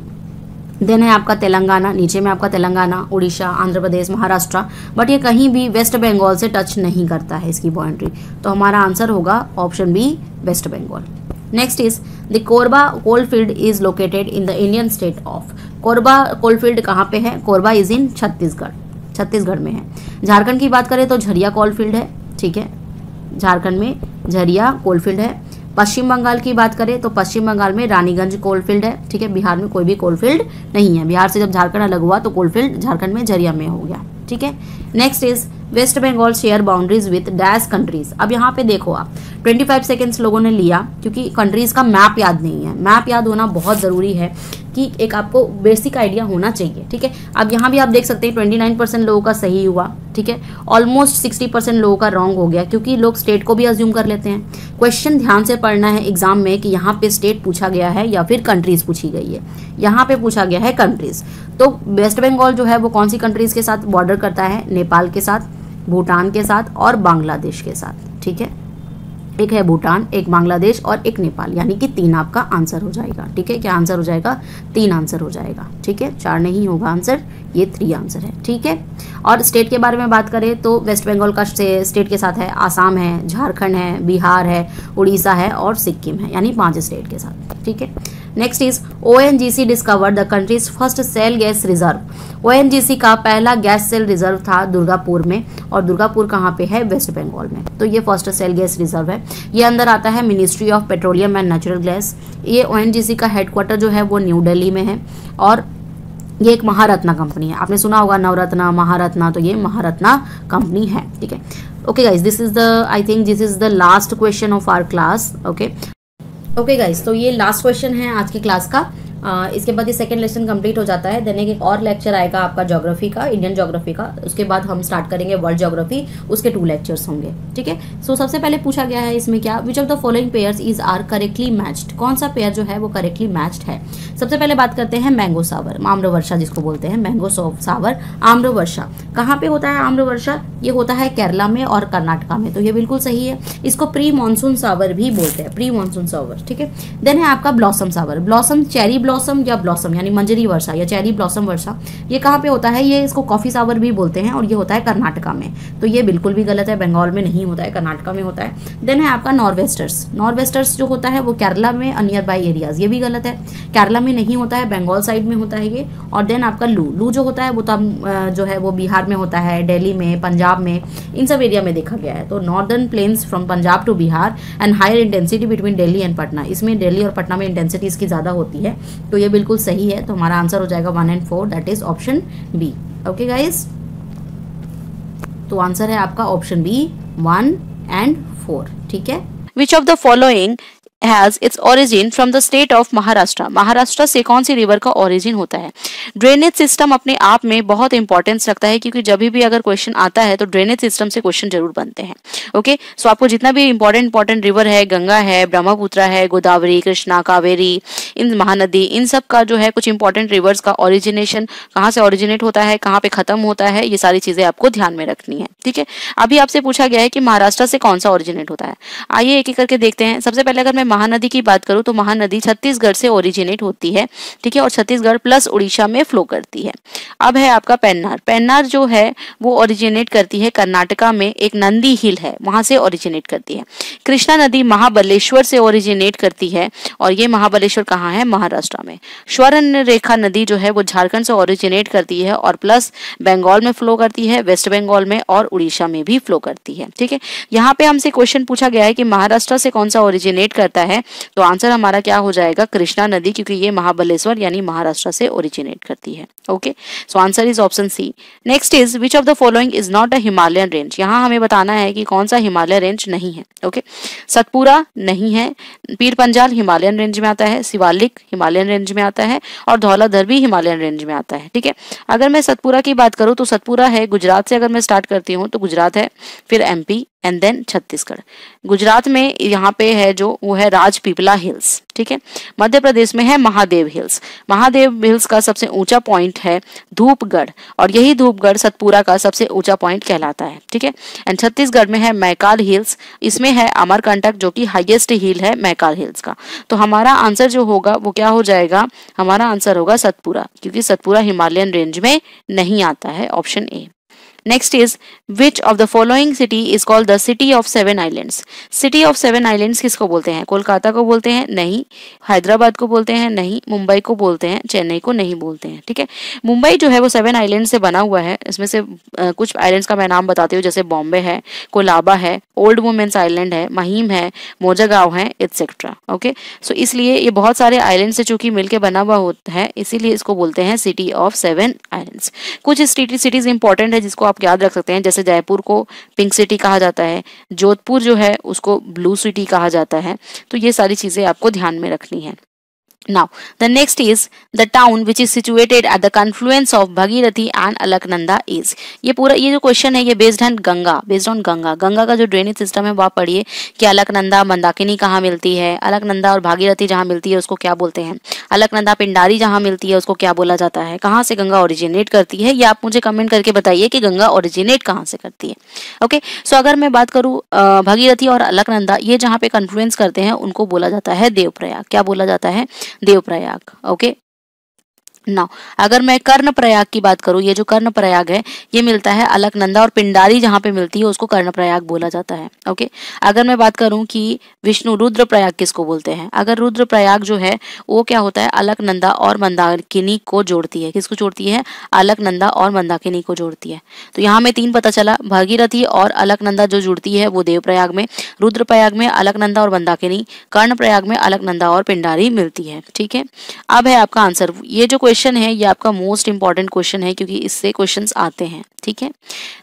देन है आपका तेलंगाना, नीचे में आपका तेलंगाना, उड़ीसा, आंध्र प्रदेश, महाराष्ट्र, बट ये कहीं भी वेस्ट बंगाल से टच नहीं करता है इसकी बाउंड्री। तो हमारा आंसर होगा option B, West Bengal. Next is the Korba coalfield is located in the Indian state of. Korba coalfield कहाँ पे है? कोरबा इज इन छत्तीसगढ़, छत्तीसगढ़ में है। झारखंड की बात करें तो झरिया कोलफील्ड है। ठीक है। झारखंड में झरिया कोलफील्ड है। पश्चिम बंगाल की बात करें तो पश्चिम बंगाल में रानीगंज कोलफील्ड है, ठीक है। बिहार में कोई भी कोलफील्ड नहीं है। बिहार से जब झारखंड अलग हुआ तो कोलफील्ड झारखंड में झरिया में हो गया, ठीक है। Next is West Bengal share boundaries with dash countries. अब यहाँ पे देखो आप 25 सेकेंड्स लोगों ने लिया क्योंकि कंट्रीज का मैप याद नहीं है। मैप याद होना बहुत ज़रूरी है कि एक आपको बेसिक आइडिया होना चाहिए, ठीक है। अब यहाँ भी आप देख सकते हैं 29% लोगों का सही हुआ, ठीक है। ऑलमोस्ट 60% लोगों का रॉन्ग हो गया क्योंकि लोग स्टेट को भी अज्यूम कर लेते हैं। क्वेश्चन ध्यान से पढ़ना है एग्जाम में कि यहाँ पे स्टेट पूछा गया है या फिर कंट्रीज पूछी गई है। यहाँ पे पूछा गया है कंट्रीज। तो वेस्ट बंगाल जो है वो कौन सी कंट्रीज के साथ बॉर्डर करता है? नेपाल के साथ, भूटान के साथ और बांग्लादेश के साथ, ठीक है। एक है भूटान, एक बांग्लादेश और एक नेपाल, यानी कि 3 आपका आंसर हो जाएगा, ठीक है। क्या आंसर हो जाएगा? 3 आंसर हो जाएगा, ठीक है। 4 नहीं होगा आंसर, ये 3 आंसर है, ठीक है। और स्टेट के बारे में बात करें तो वेस्ट बंगाल का स्टेट के साथ है आसाम है, झारखंड है, बिहार है, उड़ीसा है और सिक्किम है, यानी 5 स्टेट के साथ, ठीक है। Next is ONGC discover the countries first shale gas reserve. ONGC का पहला गैस सेल रिजर्व था दुर्गापुर में, और दुर्गापुर कहाँ पे है? वेस्ट बंगाल में। तो ये फर्स्ट सेल गैस रिजर्व है। ये अंदर आता है ministry of petroleum and natural gas. ये ONGC का हेडक्वार्टर जो है वो न्यू दिल्ली में है, और ये एक महारत्ना कंपनी है। आपने सुना होगा नवरत्ना, महारत्ना, तो ये महारत्ना कंपनी है, ठीक है। Okay guys, this is the, I think this is the last question of our class. Okay guys, तो ये लास्ट क्वेश्चन है आज की क्लास का। इसके बाद ये सेकंड लेसन कंप्लीट हो जाता है। देन एक और लेक्चर आएगा आपका ज्योग्राफी का, इंडियन ज्योग्राफी का। उसके बाद हम स्टार्ट करेंगे वर्ल्ड ज्योग्राफी, उसके 2 लेक्चर्स होंगे, ठीक है। सो सबसे पहले पूछा गया है इसमें क्या, which of the following pairs is are correctly matched. कौन सा पेयर जो है वो करेक्टली मैच्ड है? सबसे पहले बात करते हैं मैंगो सावर, आम्रवर्षा जिसको बोलते हैं, मैंगो सावर आम्रवर्षा। कहाँ पे होता है आम्रवर्षा? ये होता है केरला में और कर्नाटका में, तो ये बिल्कुल सही है। इसको प्री मानसून सावर भी बोलते हैं, प्री मानसून सावर, ठीक है। देन है आपका ब्लॉसम सावर। ब्लॉसम चेरी ब्लॉसम या ब्लॉसम यानी मंजरी वर्षा या चेरी ब्लॉसम वर्षा, ये कहाँ पे होता है? ये इसको कॉफी सावर भी बोलते हैं, और ये होता है कर्नाटका में। तो ये बिल्कुल भी गलत है, बंगाल में नहीं होता है, कर्नाटका में होता है। देन है आपका नॉर्वेस्टर्स। नॉर्वेस्टर्स जो होता है वो केरला में नियर बाई एरियाज, ये भी गलत है, केरला में नहीं होता है, बंगाल साइड में होता है ये। और देन आपका लू जो होता है वो तब जो है वो बिहार में होता है, दिल्ली में, पंजाब में, इन सब एरिया में देखा गया है। तो northern plains from Punjab to Bihar and higher intensity between Delhi and Patna, इसमें दिल्ली और पटना में इंटेंसिटी इसकी ज़्यादा होती है, तो ये बिल्कुल सही है। तो हमारा आंसर हो जाएगा 1 and 4, that is option B. Okay guys, तो आंसर है आपका ऑप्शन बी 1 and 4, ठीक है। Which of the following has its origin from the state of Maharashtra. Maharashtra से कौन सी रिवर का ओरिजिन होता है? ड्रेनेज सिस्टम अपने आप में बहुत इंपॉर्टेंस रखता है, क्योंकि जब भी अगर क्वेश्चन आता है तो ड्रेनेज सिस्टम से क्वेश्चन जरूर बनते हैं। ओके, सो आपको जितना भी इंपॉर्टेंट रिवर है, गंगा है, ब्रह्मपुत्र है, गोदावरी, कृष्णा, कावेरी, इन महानदी, इन सब का जो है कुछ इंपॉर्टेंट रिवर्स का ओरिजिनेशन कहाँ से ओरिजिनेट होता है, कहाँ पे खत्म होता है, ये सारी चीजें आपको ध्यान में रखनी है, ठीक है। अभी आपसे पूछा गया है कि महाराष्ट्र से कौन सा ओरिजिनेट होता है। आइए एक एक करके देखते हैं। सबसे पहले अगर मैं महानदी की बात करूं तो महानदी छत्तीसगढ़ से ओरिजिनेट होती है, ठीक है, और छत्तीसगढ़ प्लस उड़ीसा में फ्लो करती है। अब है आपका पेन्नार। पेन्नार जो है वो ओरिजिनेट करती है कर्नाटका में, एक नंदी हिल है वहां से ओरिजिनेट करती है। कृष्णा नदी महाबलेश्वर से ओरिजिनेट करती है, और ये महाबलेश्वर कहाँ है? महाराष्ट्र में। स्वर्ण रेखा नदी जो है वो झारखंड से ओरिजिनेट करती है और प्लस बंगाल में फ्लो करती है, वेस्ट बंगाल में और उड़ीसा में भी फ्लो करती है, ठीक है। यहाँ पे हमसे क्वेश्चन पूछा गया है कि महाराष्ट्र से कौन सा ओरिजिनेट करता है, तो आंसर हमारा क्या हो जाएगा? कृष्णा नदी, क्योंकि ये महाबलेश्वर यानी महाराष्ट्र से ओरिजिनेट करती है। Okay, so answer is option C. Next is which of the following is not a Himalayan range. यहाँ हमें बताना है कि कौन सा हिमालय रेंज नहीं है। ओके, सतपुरा नहीं है, पीर पंजाल हिमालयन रेंज में आता है, शिवालिक हिमालयन रेंज में आता है, और धौलाधर भी हिमालयन रेंज में आता है, ठीक है। अगर मैं सतपुरा की बात करूँ तो सतपुरा है गुजरात से, अगर मैं स्टार्ट करती हूँ तो गुजरात है, फिर MP and then Chhattisgarh. Gujarat में यहाँ पे है जो वो है राजपीपला हिल्स, ठीक है। मध्य प्रदेश में है महादेव हिल्स। महादेव हिल्स का सबसे ऊंचा पॉइंट है धूपगढ़, और यही धूपगढ़ सतपुरा का सबसे ऊंचा पॉइंट कहलाता है, ठीक है। एंड छत्तीसगढ़ में है मैकाल हिल्स, इसमें है अमरकंटक जो कि हाईएस्ट हिल है मैकाल हिल्स का। तो हमारा आंसर जो होगा वो क्या हो जाएगा? हमारा आंसर होगा सतपुरा, क्योंकि सतपुरा हिमालयन रेंज में नहीं आता है, option A. Next is which of the following city is called the city of seven islands. City of seven islands किसको बोलते हैं? कोलकाता को बोलते हैं? नहीं। हैदराबाद को बोलते हैं? नहीं। मुंबई को बोलते हैं? चेन्नई को नहीं बोलते हैं। ठीक है, मुंबई जो है वो सेवन आइलैंड से बना हुआ है। इसमें से कुछ आइलैंड्स का मैं नाम बताती हूँ, जैसे बॉम्बे है, कोलाबा है, ओल्ड वुमेन्स आइलैंड है, महिम है, मोजागांव है, एटसेट्रा। ओके, सो इसलिए ये बहुत सारे आइलैंड से चूंकि मिलकर बना हुआ होता है, इसीलिए इसको बोलते हैं सिटी ऑफ सेवन आइलैंड्स। कुछ सिटीज इंपॉर्टेंट है जिसको आप याद रख सकते हैं, जैसे जयपुर को पिंक सिटी कहा जाता है, जोधपुर जो है उसको ब्लू सिटी कहा जाता है। तो ये सारी चीजें आपको ध्यान में रखनी है। Now, the next is the town which is situated at the confluence of Bhagirathi and Alaknanda is। ये पूरा ये जो क्वेश्चन है ये बेस्ड ऑन गंगा। गंगा का जो ड्रेनेज सिस्टम है वो आप पढ़िए कि अलकनंदा मंदाकिनी कहाँ मिलती है, अलकनंदा और भागीरथी जहाँ मिलती है उसको क्या बोलते हैं, अलकनंदा पिंडारी जहाँ मिलती है उसको क्या बोला जाता है, कहाँ से गंगा ओरिजिनेट करती है, ये आप मुझे कमेंट करके बताइए कि गंगा ओरिजिनेट कहाँ से करती है। ओके, सो अगर मैं बात करूँ भागीरथी और अलकनंदा ये जहाँ पे कन्फ्लुएंस करते हैं उनको बोला जाता है देवप्रयाग। क्या बोला जाता है? देवप्रयाग। ओके, नाउ अगर मैं कर्णप्रयाग की बात करूं, ये जो कर्णप्रयाग है ये मिलता है अलकनंदा और पिंडारी जहां पे मिलती है उसको कर्णप्रयाग बोला जाता है। ओके, अगर मैं बात करूं कि विष्णु रुद्रप्रयाग किसको बोलते हैं, अगर रुद्रप्रयाग जो है वो क्या होता है, अलकनंदा और मंदाकिनी को जोड़ती है। किसको जोड़ती है? अलकनंदा और मंदाकिनी को जोड़ती है। तो यहाँ में 3 पता चला, भागीरथी और अलकनंदा जो जुड़ती है वो देवप्रयाग में, रुद्रप्रयाग में अलकनंदा और मंदाकिनी, कर्णप्रयाग में अलकनंदा और पिंडारी मिलती है। ठीक है, अब है आपका आंसर। ये जो क्वेश्चन है ये आपका मोस्ट इंपॉर्टेंट क्वेश्चन है क्योंकि इससे क्वेश्चंस आते हैं। ठीक है,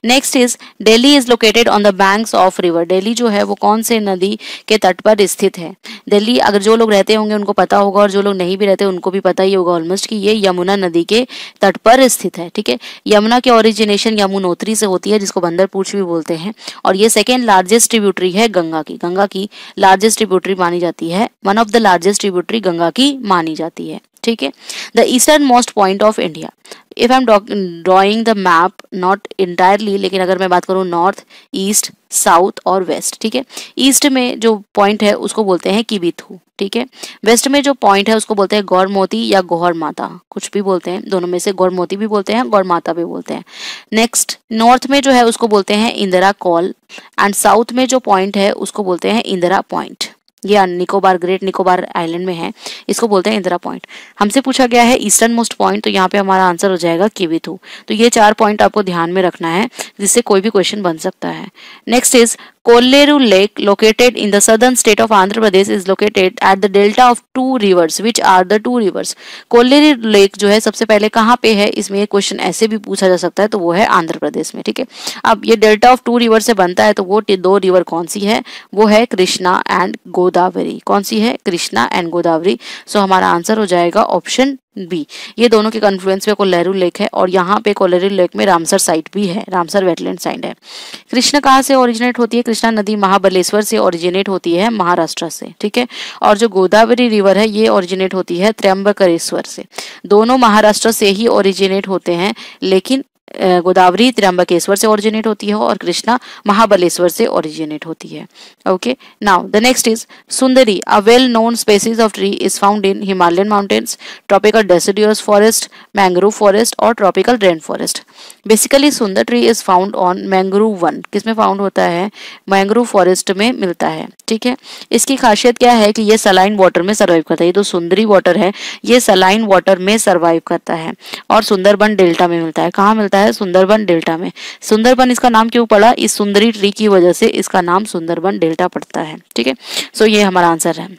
next is Delhi is located on the banks of river. Delhi जो है वो कौन से नदी के तट पर स्थित है? दिल्ली अगर जो लोग रहते होंगे उनको पता होगा और जो लोग नहीं भी रहते उनको भी पता ही होगा ऑलमोस्ट कि ये यमुना नदी के तट पर स्थित है। ठीक है, यमुना के ओरिजिनेशन यमुनोत्री से होती है जिसको बंदरपूछ भी बोलते हैं, और ये सेकेंड लार्जेस्ट ट्रिब्यूटरी है गंगा की। गंगा की लार्जेस्ट ट्रिब्यूटरी मानी जाती है, one of the largest tributary Ganga की मानी जाती है। ठीक है, the eastern most point of India. If I am drawing the map not entirely, लेकिन अगर मैं बात करूँ नॉर्थ, ईस्ट, साउथ और वेस्ट। ठीक है, ईस्ट में जो पॉइंट है उसको बोलते हैं किबिथू। ठीक है, वेस्ट में जो पॉइंट है उसको बोलते हैं गौरमोती या गौर माता, कुछ भी बोलते हैं, दोनों में से गौरमोती भी बोलते हैं, गौर माता भी बोलते हैं। नेक्स्ट, नॉर्थ में जो है उसको बोलते हैं इंदिरा कॉल, एंड साउथ में जो पॉइंट है उसको बोलते हैं इंदिरा पॉइंट। ये निकोबार, ग्रेट निकोबार आइलैंड में है, इसको बोलते हैं इंदिरा पॉइंट। हमसे पूछा गया है ईस्टर्न मोस्ट पॉइंट, तो यहाँ पे हमारा आंसर हो जाएगा किबिथू। तो ये 4 पॉइंट आपको ध्यान में रखना है जिससे कोई भी क्वेश्चन बन सकता है। Next is Kolleru lake located in the southern state of Andhra Pradesh is located at the delta of 2 rivers, which are the 2 rivers. Kolleru lake जो है सबसे पहले कहाँ पे है, इसमें एक क्वेश्चन ऐसे भी पूछा जा सकता है, तो वो है आंध्र प्रदेश में। ठीक है, अब ये डेल्टा ऑफ 2 रिवर से बनता है, तो वो 2 रिवर कौन सी है? वो है कृष्णा एंड गोदावरी। कौन सी है? कृष्णा एंड गोदावरी। सो हमारा आंसर हो जाएगा ऑप्शन बी। ये दोनों के कन्फ्लुएंस पे कोल्लेरू लेक है, और यहाँ पे कोल्लेरू लेक में रामसर साइट भी है, रामसर वेटलैंड साइट है। कृष्णा कहाँ से ओरिजिनेट होती है? कृष्णा नदी महाबलेश्वर से ओरिजिनेट होती है, महाराष्ट्र से। ठीक है, और जो गोदावरी रिवर है ये ओरिजिनेट होती है त्र्यंबकेश्वर से। दोनों महाराष्ट्र से ही ओरिजिनेट होते हैं, लेकिन गोदावरी त्र्यंबकेश्वर से ओरिजिनेट होती है और कृष्णा महाबलेश्वर से ओरिजिनेट होती है। Okay, now the next is Sundari, a well known species of tree is found in Himalayan mountains, tropical deciduous forest, mangrove forest और tropical rain forest. Basically Sundar tree is found on mangrove वन। किसमें found होता है? Mangrove forest में मिलता है। ठीक है, इसकी खासियत क्या है कि ये सलाइन वाटर में सर्वाइव करता है। ये तो सुंदरी वाटर है, ये सलाइन वाटर में सर्वाइव करता है और सुंदरबन डेल्टा में मिलता है। कहाँ मिलता है? सुंदरबन डेल्टा में। सुंदरबन इसका नाम क्यों पड़ा? इस सुंदरी ट्री की वजह से इसका नाम सुंदरबन डेल्टा पड़ता है। ठीक है, सो ये हमारा आंसर है।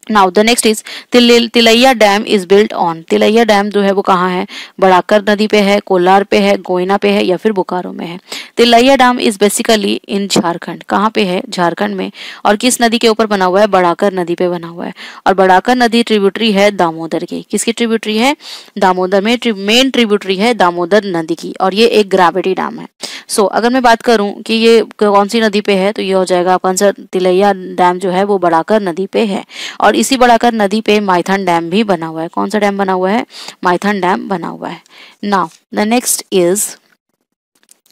Now the next is Tilaiya dam is built on. Tilaiya dam जो है वो कहाँ है? बड़ाकर नदी पे है, कोलार पे है, गोयना पे है या फिर बोकारो में है। तिलैया डैम इज बेसिकली इन झारखंड। कहाँ पे है? झारखंड में। और किस नदी के ऊपर बना हुआ है? बड़ाकर नदी पे बना हुआ है। और बड़ाकर नदी ट्रिब्यूटरी है दामोदर की। किसकी ट्रिब्यूटरी है? दामोदर में मेन ट्रिब्यूटरी है दामोदर नदी की, और ये एक ग्रेविटी डैम है। सो अगर मैं बात करूं कि ये कौन सी नदी पे है, तो ये हो जाएगा आपका आंसर तिलैया डैम जो है वो बड़ाकर नदी पे है। और इसी बड़ाकर नदी पे माइथन डैम भी बना हुआ है। कौन सा डैम बना हुआ है? माइथन डैम बना हुआ है। Now the next is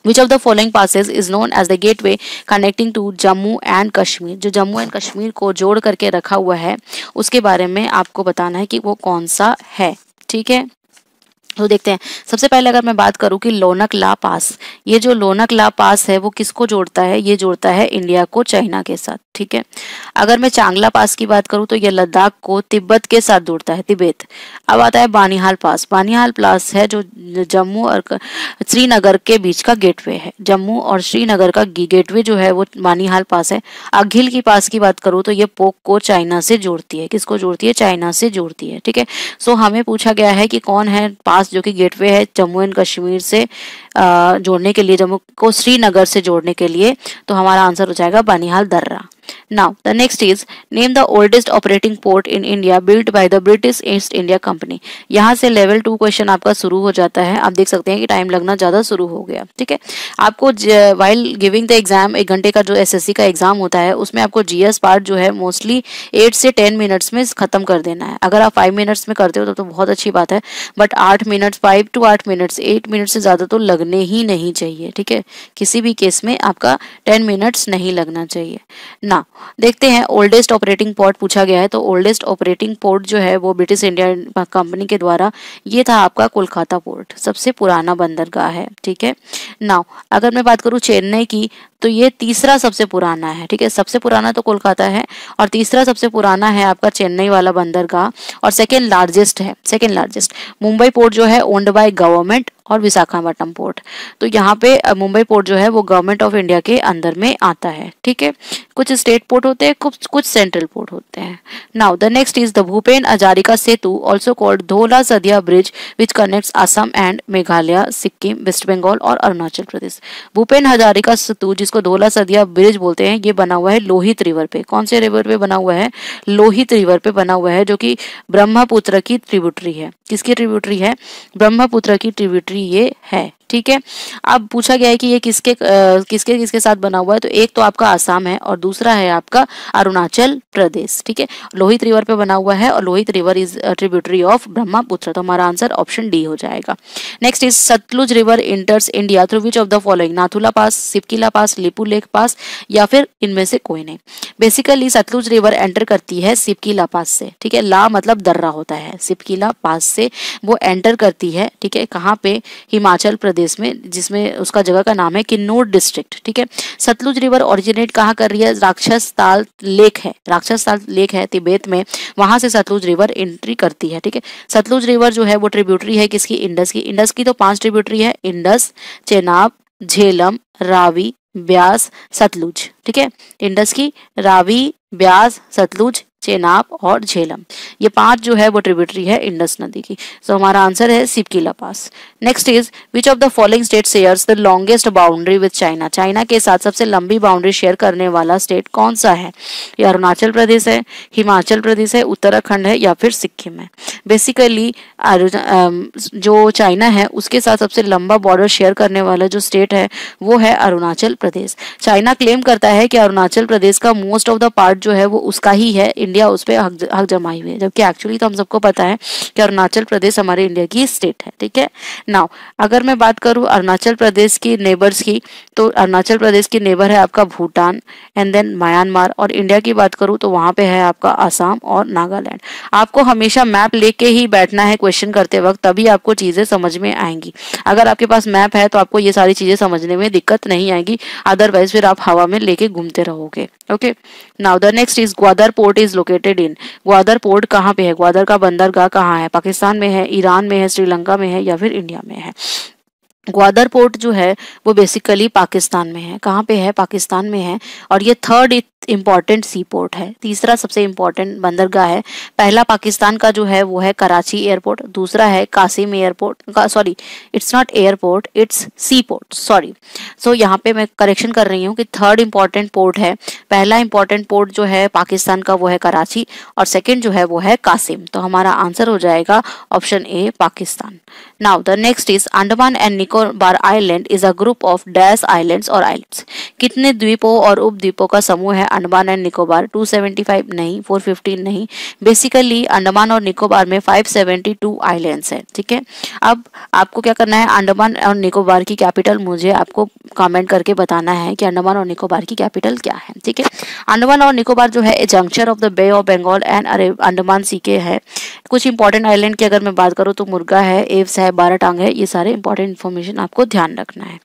Which of the following passes is known as the gateway connecting to Jammu and Kashmir. जो जम्मू एंड कश्मीर को जोड़ करके रखा हुआ है उसके बारे में आपको बताना है कि वो कौन सा है। ठीक है, तो देखते हैं। सबसे पहले अगर मैं बात करूं कि लोनक ला पास, ये जो लोनक ला पास है वो किसको जोड़ता है? ये जोड़ता है इंडिया को चाइना के साथ, ठीक है। अगर मैं चांगला पास की बात करूं तो ये लद्दाख को तिब्बत के साथ जोड़ता है, तिब्बत। अब आता है बानिहाल पास। बानिहाल पास है जो जम्मू और श्रीनगर के बीच का गेटवे है। जम्मू और श्रीनगर का गेटवे जो है वो बानिहाल पास है। अघिल की पास की बात करूं तो ये पोक को चाइना से जोड़ती है। किसको जोड़ती है? चाइना से जोड़ती है, ठीक है। सो हमें पूछा गया है कि कौन है पास जो कि गेटवे है जम्मू एंड कश्मीर से जोड़ने के लिए, जम्मू को श्रीनगर से जोड़ने के लिए। तो हमारा आंसर हो जाएगा बानिहाल दर्रा। Now, the next is name the oldest operating port in India built by the British East India Company। यहाँ से लेवल 2 क्वेश्चन आपका शुरू हो जाता है। आप देख सकते हैं कि टाइम लगना ज़्यादा शुरू हो गया, ठीक है। आपको वाइल गिविंग द एग्जाम, 1 घंटे का जो एसएससी का एग्जाम होता है उसमें आपको जीएस पार्ट जो है मोस्टली 8 से 10 मिनट्स में खत्म कर देना है। अगर आप 5 मिनट्स में करते हो तो बहुत अच्छी बात है, but 8 minutes, 5 to 8 minutes, 8 minute से ज़्यादा तो लगने ही नहीं चाहिए, ठीक है। किसी भी केस में आपका 10 मिनट्स नहीं लगना चाहिए ना। देखते हैं ओल्डेस्ट ऑपरेटिंग पोर्ट पूछा गया है। तो ओल्डेस्ट ऑपरेटिंग पोर्ट जो है वो ब्रिटिश इंडिया कंपनी के द्वारा, ये था आपका कोलकाता पोर्ट, सबसे पुराना बंदरगाह है, ठीक है। नाउ अगर मैं बात करूं चेन्नई की तो ये तीसरा सबसे पुराना है, ठीक है। सबसे पुराना तो कोलकाता है और तीसरा सबसे पुराना है आपका चेन्नई वाला बंदरगाह, और सेकेंड लार्जेस्ट है, सेकेंड लार्जेस्ट। मुंबई पोर्ट जो है ओन्ड बाय गवर्नमेंट, और विशाखापट्टनम पोर्ट, तो यहाँ पे मुंबई पोर्ट जो है वो गवर्नमेंट ऑफ इंडिया के अंदर में आता है, ठीक है। कुछ स्टेट पोर्ट होते हैं, कुछ सेंट्रल पोर्ट होते हैं। Now the next is the Bhupen Hazarika Setu, also called Dhola Sadiya bridge, which connects Assam and Meghalaya, Sikkim, waste Bengal और अरुणाचल प्रदेश। भूपेन हजारिका सेतु, जिसको धोला सदिया ब्रिज बोलते हैं, ये बना हुआ है लोहित रिवर पे। कौन से रिवर पे बना हुआ है? लोहित रिवर पे बना हुआ है, जो कि ब्रह्मपुत्र की ट्रिब्यूटरी है। किसकी ट्रिब्यूटरी है? ब्रह्मपुत्र की ट्रिब्यूटरी ये है, ठीक है। अब पूछा गया है कि ये किसके किसके साथ बना हुआ है, तो एक तो आपका आसाम है और दूसरा है आपका अरुणाचल प्रदेश, ठीक है। लोहित रिवर पे बना हुआ है और Lohit river is tributary of Brahmaputra, तो हमारा आंसर ऑप्शन डी हो जाएगा। Next is Sutlej river enters India through which of the following? Nathu La pass, Shipki La pass, Lipu Lekh pass, या फिर इनमें से कोई नहीं। बेसिकली सतलुज रिवर एंटर करती है सिपकिला पास से, ठीक है। ला मतलब दर्रा होता है, सिपकिला पास से वो एंटर करती है, ठीक है। कहाँ पे? हिमाचल प्रदेश में, जिसमें उसका जगह का नाम है किन्नौर डिस्ट्रिक्ट, ठीक है। सतलुज रिवर ओरिजिनेट कहाँ कर रही है? राक्षस ताल लेक है, राक्षस ताल लेक है तिब्बत में, वहां से सतलुज रिवर एंट्री करती है, ठीक है। सतलुज रिवर जो है वो ट्रिब्यूटरी है किसकी? इंडस की। इंडस की तो 5 ट्रिब्यूटरी है, इंडस, चेनाब, झेलम, रावी, ब्यास, सतलुज, ठीक है। इंडस की, रावी, ब्यास, सतलुज, चेनाब और झेलम, ये 5 जो है वो ट्रिब्यूटरी है इंडस नदी की। तो हमारा आंसर है Shipki La pass. Next is which of the following state shares the longest boundary with China? China के साथ सबसे लंबी बाउंड्री शेयर करने वाला स्टेट कौन सा है? ये अरुणाचल प्रदेश है, हिमाचल प्रदेश है, उत्तराखंड है, या फिर सिक्किम है। बेसिकली जो चाइना है उसके साथ सबसे लंबा बॉर्डर शेयर करने वाला जो स्टेट है वो है अरुणाचल प्रदेश। चाइना क्लेम करता है कि अरुणाचल प्रदेश का मोस्ट ऑफ द पार्ट जो है वो उसका ही है, इंडिया उस पर हक जमाई हुई है, जबकि एक्चुअली तो हम सबको पता है कि अरुणाचल प्रदेश हमारे इंडिया की स्टेट है, ठीक है। नाउ अगर मैं बात करूं अरुणाचल प्रदेश की नेबर्स की, तो अरुणाचल प्रदेश की नेबर है आपका भूटान एंड देन म्यांमार, और इंडिया की बात करूं तो वहां पे है आपका आसाम और नागालैंड। आपको हमेशा मैप लेके ही बैठना है क्वेश्चन करते वक्त, तभी आपको चीजें समझ में आएंगी। अगर आपके पास मैप है तो आपको ये सारी चीजें समझने में दिक्कत नहीं आएगी, अदरवाइज फिर आप हवा में लेके घूमते रहोगे। Okay, now the next is Gwadar port is located in. Gwadar port कहाँ पे है? ग्वादर का बंदरगाह कहाँ है? पाकिस्तान में है, ईरान में है, श्रीलंका में है, या फिर इंडिया में है? ग्वादर पोर्ट जो है वो बेसिकली पाकिस्तान में है। कहाँ पे है? पाकिस्तान में है, और ये 3rd इंपॉर्टेंट सी पोर्ट है, तीसरा सबसे इंपॉर्टेंट बंदरगाह है। पहला पाकिस्तान का जो है वो है कराची एयरपोर्ट, दूसरा है Qasim airport, sorry it's not airport, it's sea port, sorry. So यहाँ पे मैं करेक्शन कर रही हूँ कि 3rd इंपॉर्टेंट पोर्ट है। पहला इंपॉर्टेंट पोर्ट जो है पाकिस्तान का वो है कराची, और सेकेंड जो है वो है कासिम। तो हमारा आंसर हो जाएगा option A Pakistan. Now the next is Andaman and Nicobar island is a group of dash islands और आइलैंड्स। कितने द्वीपों और उपद्वीपों का समूह है अंडमान एंड निकोबार? 275 नहीं, 415 नहीं। बेसिकली अंडमान और निकोबार में 572 आइलैंड्स हैं, ठीक है। अब आपको क्या करना है, अंडमान और निकोबार की कैपिटल मुझे आपको कमेंट करके बताना है कि अंडमान और निकोबार की कैपिटल क्या है, ठीक है। अंडमान और निकोबार जो है a junction of the bay of Bengal and Andaman sea के है। कुछ इंपॉर्टेंट आइलैंड की अगर मैं बात करूँ तो मुर्गा है, एव्स है, 12 टांग है, ये सारे इंपॉर्टेंट इन्फॉर्मेशन आपको ध्यान रखना है।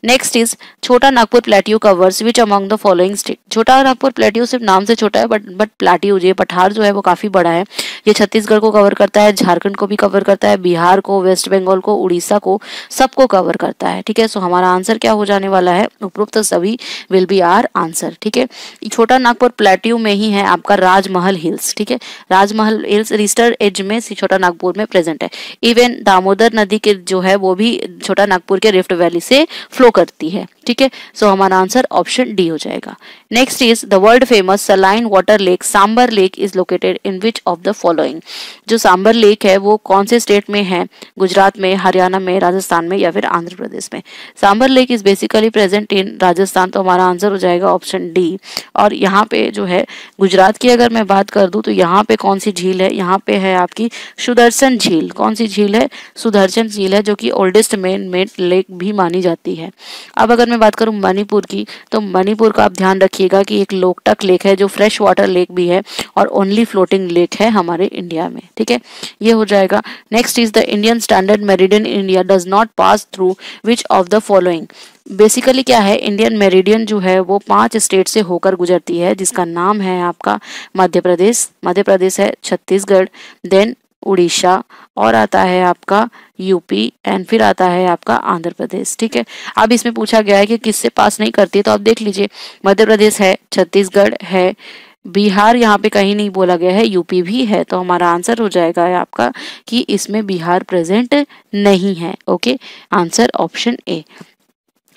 नेक्स्ट इज छोटा Nagpur plateau covers which among the following state. छोटा नागपुर प्लेट्यू सिर्फ नाम से छोटा है बट प्लेट्यू ये पठार जो है वो काफी बड़ा है। ये छत्तीसगढ़ को कवर करता है, झारखंड को भी कवर करता है, बिहार को, वेस्ट बंगाल को, उड़ीसा को, सबको कवर करता है, ठीक है। सो हमारा आंसर क्या हो जाने वाला है, उपरोक्त सभी विल बी आर आंसर, ठीक है। छोटा नागपुर प्लेट्यू में ही है आपका राजमहल हिल्स, ठीक है। राजमहल हिल्स ईस्टर्न एज में छोटा नागपुर में प्रेजेंट है। इवन दामोदर नदी के जो है वो भी छोटा नागपुर के रिफ्ट वैली से फ्लो करती है, ठीक है। सो हमारा आंसर ऑप्शन डी हो जाएगा। Next is the world famous saline water lake Sambhar lake is located in which of the following. जो सांबर लेक है वो कौन से स्टेट में है? गुजरात में, हरियाणा में, राजस्थान में या फिर आंध्र प्रदेश में? Sambhar lake is basically present in Rajasthan, तो हमारा आंसर हो जाएगा ऑप्शन डी। और यहाँ पे जो है गुजरात की अगर मैं बात कर दूं तो यहाँ पे कौन सी झील है? यहाँ पे है आपकी सुदर्शन झील। कौन सी झील है? सुदर्शन झील है, जो कि ओल्डेस्ट मैन मेड लेक भी मानी जाती है। अब अगर मैं बात करूं मणिपुर की, तो मणिपुर का आप ध्यान रखिएगा कि एक लोकटक लेक है जो फ्रेश वाटर लेक भी है और ओनली फ्लोटिंग लेक है हमारे इंडिया में, ठीक है। ये हो जाएगा। Next is the Indian standard meridian India does not pass through which of the following. Basically क्या है, इंडियन मेरिडियन जो है वो 5 स्टेट से होकर गुजरती है, जिसका नाम है आपका मध्य प्रदेश है, छत्तीसगढ़, देन उड़ीसा, और आता है आपका यूपी, एंड फिर आता है आपका आंध्र प्रदेश, ठीक है। अब इसमें पूछा गया है कि किससे पास नहीं करती है, तो आप देख लीजिए मध्य प्रदेश है, छत्तीसगढ़ है, बिहार यहाँ पे कहीं नहीं बोला गया है, यूपी भी है, तो हमारा आंसर हो जाएगा आपका कि इसमें बिहार प्रेजेंट नहीं है, okay. Answer option A.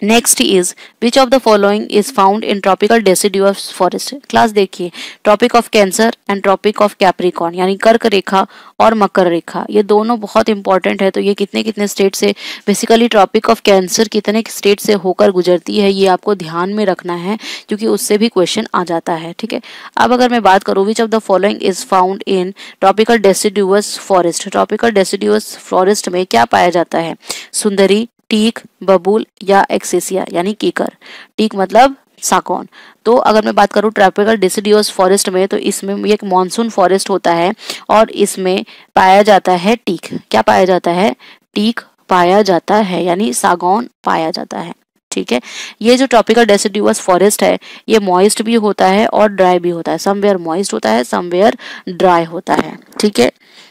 Next is which of the following is found in tropical deciduous forest. Class देखिए, tropic of cancer and tropic of Capricorn यानी कर्क रेखा और मकर रेखा, ये दोनों बहुत इंपॉर्टेंट है। तो ये कितने कितने स्टेट से, बेसिकली ट्रॉपिक ऑफ कैंसर कितने स्टेट से होकर गुजरती है, ये आपको ध्यान में रखना है क्योंकि उससे भी क्वेश्चन आ जाता है, ठीक है। अब अगर मैं बात करूँ विच of the following is found in tropical deciduous forest. Tropical deciduous forest में क्या पाया जाता है? सुंदरी, टीक, बबूल या एक्सेसिया यानी कीकर। टीक मतलब सागौन। तो अगर मैं बात करूं ट्रॉपिकल डेसिडुअस फॉरेस्ट में, तो इसमें एक मॉनसून फॉरेस्ट होता है और इसमें पाया जाता है टीक। क्या पाया जाता है? टीक पाया जाता है, यानी सागौन पाया जाता है, ठीक है। ये जो ट्रॉपिकल डेसिडुअस फॉरेस्ट है ये मॉइस्ट भी होता है और ड्राई भी होता है। समवेयर मॉइस्ट होता है, समवेयर ड्राई होता है, ठीक है।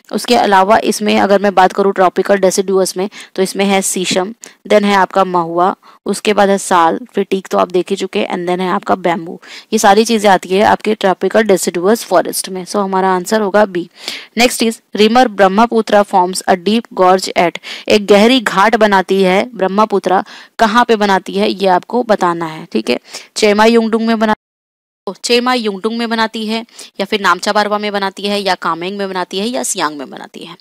उसके अलावा इसमें अगर मैं बात करूँ ट्रॉपिकल डेसिडुअस में, तो इसमें है शीशम, देन है आपका महुआ, उसके बाद है साल, फिर टीक तो आप देख ही चुके, एंड देन है आपका बैम्बू। ये सारी चीजें आती है आपके ट्रॉपिकल डेसिडुअस फॉरेस्ट में। सो हमारा आंसर होगा B. Next is river Brahmaputra forms a deep gorge at. एक गहरी घाट बनाती है ब्रह्मपुत्रा, कहाँ पे बनाती है ये आपको बताना है, ठीक है। चेमायुंगडुंग में चेमायुंगडुंग में बनाती है, या फिर नामचा बारवा में बनाती है, या कामेंग में बनाती है, या सियांग में बनाती है।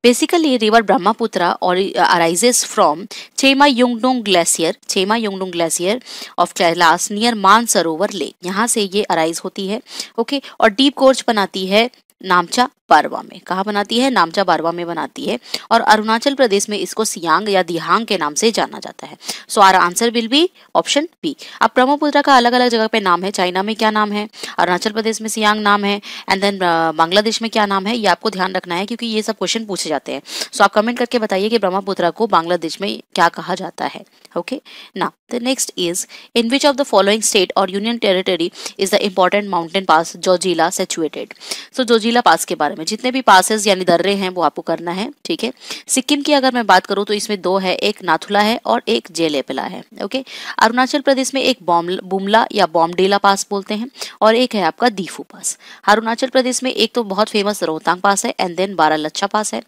बेसिकली रिवर ब्रह्मपुत्रा और arises from Chemayungdung glacier of Kailash near Mansarovar lake, यहाँ से ये अराइज होती है, ओके। और डीप गोर्ज बनाती है नामचा बारवा में। कहाँ बनाती है? नामचा बारवा में बनाती है, और अरुणाचल प्रदेश में इसको सियांग या दिहांग के नाम से जाना जाता है। So our answer will be option B. अब ब्रह्मपुत्रा का अलग अलग जगह पे नाम है, चाइना में क्या नाम है, अरुणाचल प्रदेश में सियांग नाम है, एंड देन बांग्लादेश में क्या नाम है, ये आपको ध्यान रखना है क्योंकि ये सब क्वेश्चन पूछे जाते हैं। सो आप कमेंट करके बताइए कि ब्रह्मपुत्रा को बांग्लादेश में क्या कहा जाता है, okay. Now the next is in which of the following state और union territory is the important mountain pass Zojila situated. So Zojila pass के बारे में जितने भी पासेस यानी दर्रे हैं वो आपको करना है, ठीक है। सिक्किम की अगर मैं बात करूं तो इसमें 2 है, एक नाथुला है और एक जेलेपला है, ओके। अरुणाचल प्रदेश में एक बुमला या बॉमडीला पास बोलते हैं, और एक है आपका दीफू पास। अरुणाचल प्रदेश में एक तो बहुत फेमस रोहतांग पास है, एंड देन बारालच्छा पास है।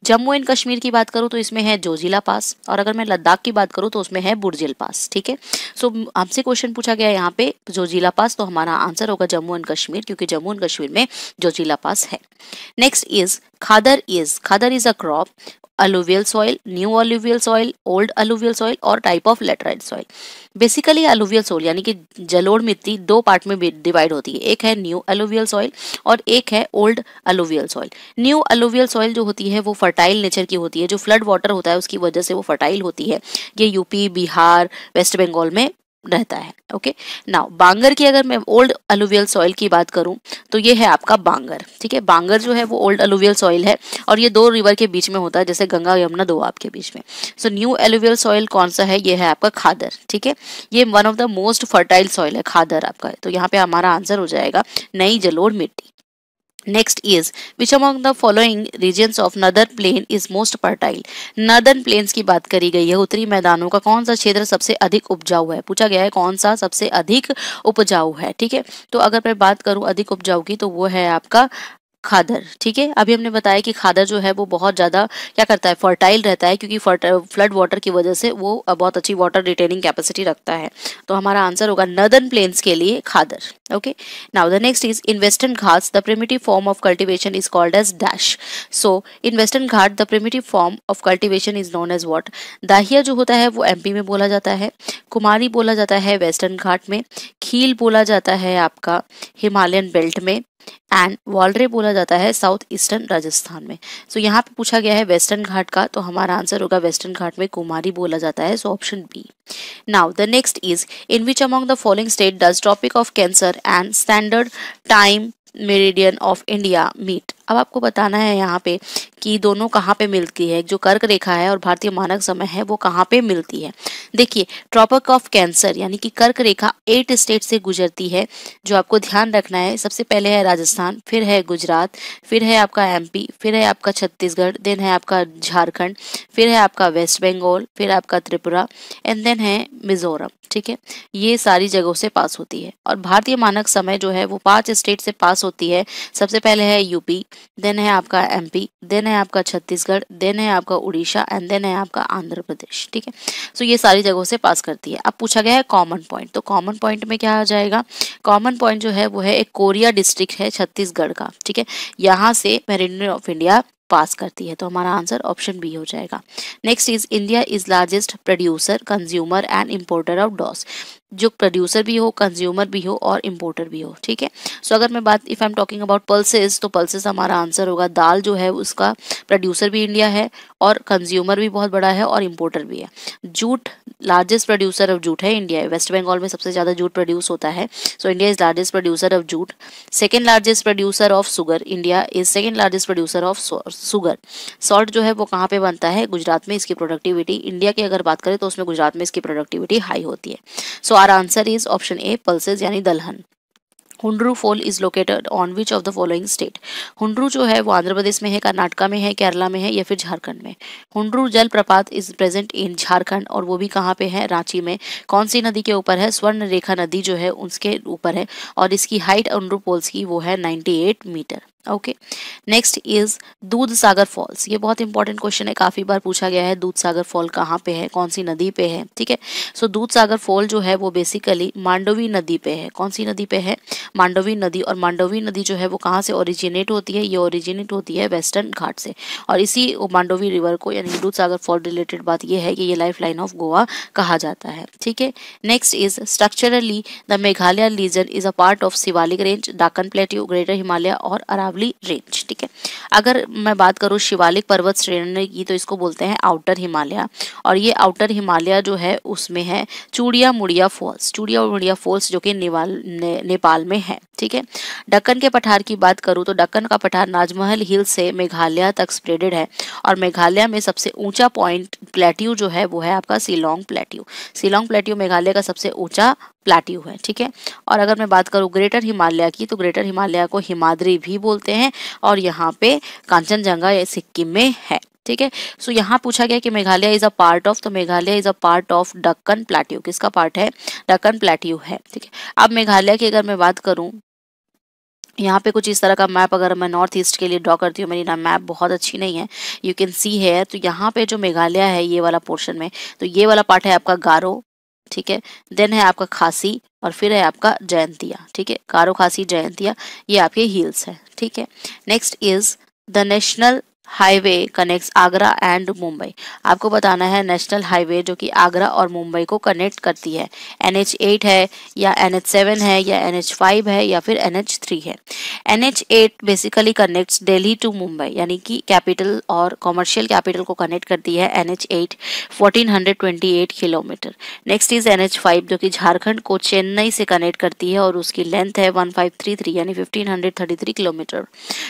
जम्मू एंड कश्मीर की बात करूं तो इसमें है जोजिला पास, और अगर मैं लद्दाख की बात करूं तो उसमें है बुर्जिल पास, ठीक है। सो हमसे क्वेश्चन पूछा गया यहाँ पे जोजिला पास, तो हमारा आंसर होगा जम्मू एंड कश्मीर, क्योंकि जम्मू एंड कश्मीर में जोजिला पास है। Next is khadar is a crop alluvial soil, new alluvial soil, old alluvial soil और type of laterite soil. Basically alluvial soil यानी कि जलोढ़ मिट्टी दो पार्ट में डिवाइड होती है, एक है न्यू alluvial soil और एक है old alluvial soil. New alluvial soil जो होती है वो फर्टाइल नेचर की होती है, जो फ्लड वाटर होता है उसकी वजह से वो फर्टाइल होती है. ये यूपी, बिहार, वेस्ट बंगाल में रहता है. ओके, नाउ बांगर की अगर मैं ओल्ड अलुवियल सॉइल की बात करूं तो ये है आपका बांगर. ठीक है, बांगर जो है वो ओल्ड अलुवियल सॉइल है और ये दो रिवर के बीच में होता है, जैसे गंगा यमुना दो आपके बीच में. सो न्यू अलुवियल सॉइल कौन सा है? ये है आपका खादर. ठीक है, ये one of the most fertile soil है खादर आपका. तो यहाँ पे हमारा आंसर हो जाएगा नई जलोढ़ मिट्टी. Next is which among the following regions of northern plain is most fertile? Northern plains की बात करी गई है. उत्तरी मैदानों का कौन सा क्षेत्र सबसे अधिक उपजाऊ है? पूछा गया है कौन सा सबसे अधिक उपजाऊ है. ठीक है, तो अगर मैं बात करूं अधिक उपजाऊ की तो वो है आपका खादर. ठीक है, अभी हमने बताया कि खादर जो है वो बहुत ज़्यादा क्या करता है, फर्टाइल रहता है, क्योंकि फ्लड वाटर की वजह से वो बहुत अच्छी वाटर रिटेनिंग कैपेसिटी रखता है. तो हमारा आंसर होगा नर्दर्न प्लेन्स के लिए खादर. Okay, now the next is in Western Ghats the primitive form of cultivation is called as dash. So in Western Ghat the primitive form of cultivation is known as what? दाहिया जो होता है वो MP में बोला जाता है, कुमारी बोला जाता है वेस्टर्न घाट में, खील बोला जाता है आपका हिमालयन बेल्ट में एंड वालरे बोला जाता है साउथ ईस्टर्न राजस्थान में. सो यहाँ पे पूछा गया है वेस्टर्न घाट का, तो हमारा आंसर होगा वेस्टर्न घाट में कुमारी बोला जाता है. So option B. Now the next is in which among the following state does tropic of cancer and standard time meridian of India meet? अब आपको बताना है यहाँ पे कि दोनों कहाँ पे मिलती है. जो कर्क रेखा है और भारतीय मानक समय है वो कहाँ पे मिलती है. देखिए, ट्रॉपिक ऑफ कैंसर यानी कि कर्क रेखा 8 स्टेट से गुजरती है. जो आपको ध्यान रखना है, सबसे पहले है राजस्थान, फिर है गुजरात, फिर है आपका एमपी, फिर है आपका छत्तीसगढ़, देन है आपका झारखंड, फिर है आपका वेस्ट बंगाल, फिर आपका त्रिपुरा एंड देन है मिजोरम. ठीक है, ये सारी जगहों से पास होती है और भारतीय मानक समय जो है वो 5 स्टेट से पास होती है. सबसे पहले है यूपी, देन है आपका एमपी, देन है आपका छत्तीसगढ़, देन है आपका उड़ीसा एंड देन है आपका आंध्र प्रदेश. ठीक है, सो ये सारी जगहों से पास करती है. अब पूछा गया है कॉमन पॉइंट, तो कॉमन पॉइंट में क्या आ जाएगा? कॉमन पॉइंट जो है वो है एक कोरिया डिस्ट्रिक्ट है छत्तीसगढ़ का. ठीक है, यहाँ से मेरिडियन ऑफ इंडिया पास करती है. तो हमारा आंसर ऑप्शन बी हो जाएगा. Next is India is largest producer, consumer and importer of डॉस. जो प्रोड्यूसर भी हो, कंज्यूमर भी हो और इंपोर्टर भी हो. ठीक है, सो अगर मैं बात if I am talking about pulses, तो पल्सेस हमारा आंसर होगा. दाल जो है उसका प्रोड्यूसर भी इंडिया है और कंज्यूमर भी बहुत बड़ा है और इंपोर्टर भी है. Jute, largest producer of jute है इंडिया. वेस्ट बंगाल में सबसे ज्यादा जूट प्रोड्यूस होता है. So India is largest producer of jute. Second largest producer of sugar, India is second largest producer of sugar. Salt जो है वो कहाँ पे बनता है? गुजरात में. इसकी प्रोडक्टिविटी इंडिया की अगर बात करें तो उसमें गुजरात में इसकी प्रोडक्टिविटी हाई होती है. So our answer is option A pulses यानी दलहन. Hundru fall is located on which of the following state? Hundru जो है वो आंध्र प्रदेश में है, कर्नाटका में है, केरला में है या फिर झारखंड में? हुंड्रू जलप्रपात इज प्रेजेंट इन झारखंड और वो भी कहाँ पे है? रांची में. कौन सी नदी के ऊपर है? स्वर्ण रेखा नदी जो है उसके ऊपर है और इसकी हाइट हुंड्रू फॉल्स की वो है 98 मीटर. ओके, नेक्स्ट इज दूध सागर फॉल्स. ये बहुत इंपॉर्टेंट क्वेश्चन है, काफी बार पूछा गया है. दूध सागर फॉल कहाँ पे है, कौन सी नदी पे है? ठीक है, सो दूध सागर फॉल जो है वो बेसिकली मांडवी नदी पे है. कौन सी नदी पे है? मांडवी नदी. और मांडवी नदी जो है वो कहाँ से ओरिजिनेट होती है? ये ओरिजिनेट होती है वेस्टर्न घाट से. और इसी मांडवी रिवर को यानी दूध सागर फॉल रिलेटेड बात ये है कि ये लाइफ लाइन ऑफ गोवा कहा जाता है. ठीक है, next is structurally the Meghalaya region is a part of Shivalik range, Deccan plateau, greater Himalaya और अरावली रेंज. ठीक है, अगर मैं बात करूँ शिवालिक पर्वत श्रेणी की तो इसको बोलते हैं आउटर हिमालय. और ये आउटर हिमालय जो है उसमें है चूड़िया मुड़िया फॉल्स. चूड़िया मुड़िया फॉल्स जो कि नेपाल में है. ठीक है, दक्कन के पठार की बात करूँ तो दक्कन का पठार नाजमहल हिल से मेघालय तक स्प्रेडेड है और मेघालय में सबसे ऊंचा पॉइंट प्लेट्यू जो है वो है आपका शिलोंग प्लेट्यू. शिलोंग प्लेट्यू मेघालय का सबसे ऊंचा प्लेट्यू है. ठीक है, और अगर मैं बात करूँ ग्रेटर हिमालय की तो ग्रेटर हिमालय को हिमाद्री भी बोलते हैं और यहाँ पे कांचनजंगा सिक्किम में है. ठीक है, सो यहाँ पूछा गया कि Meghalaya is a part of, तो Meghalaya is a part of Deccan plateau. किसका पार्ट है? दक्कन प्लेट्यू है. ठीक है, अब मेघालय की अगर मैं बात करूँ, यहाँ पे कुछ इस तरह का मैप अगर मैं नॉर्थ ईस्ट के लिए ड्रॉ करती हूँ, मेरी ना मैप बहुत अच्छी नहीं है, यू कैन सी है. तो यहाँ पे जो मेघालय है ये वाला पोर्शन में, तो ये वाला पार्ट है आपका गारो. ठीक है, देन है आपका खासी और फिर है आपका जयंतिया. ठीक है, गारो, खासी, जयंतिया ये आपके हिल्स है. ठीक है, next is the national highway connects Agra and Mumbai? आपको बताना है नेशनल हाईवे जो कि आगरा और मुंबई को कनेक्ट करती है, NH8 है या NH7 है या NH5 है या फिर NH3 है। NH8 basically connects Delhi to Mumbai, यानी कि कैपिटल और कॉमर्शियल कैपिटल को कनेक्ट करती है। NH8 1428 kilometre. Next is NH5 जो कि झारखंड को चेन्नई से कनेक्ट करती है और उसकी लेंथ है 1533 यानी 1533 किलोमीटर।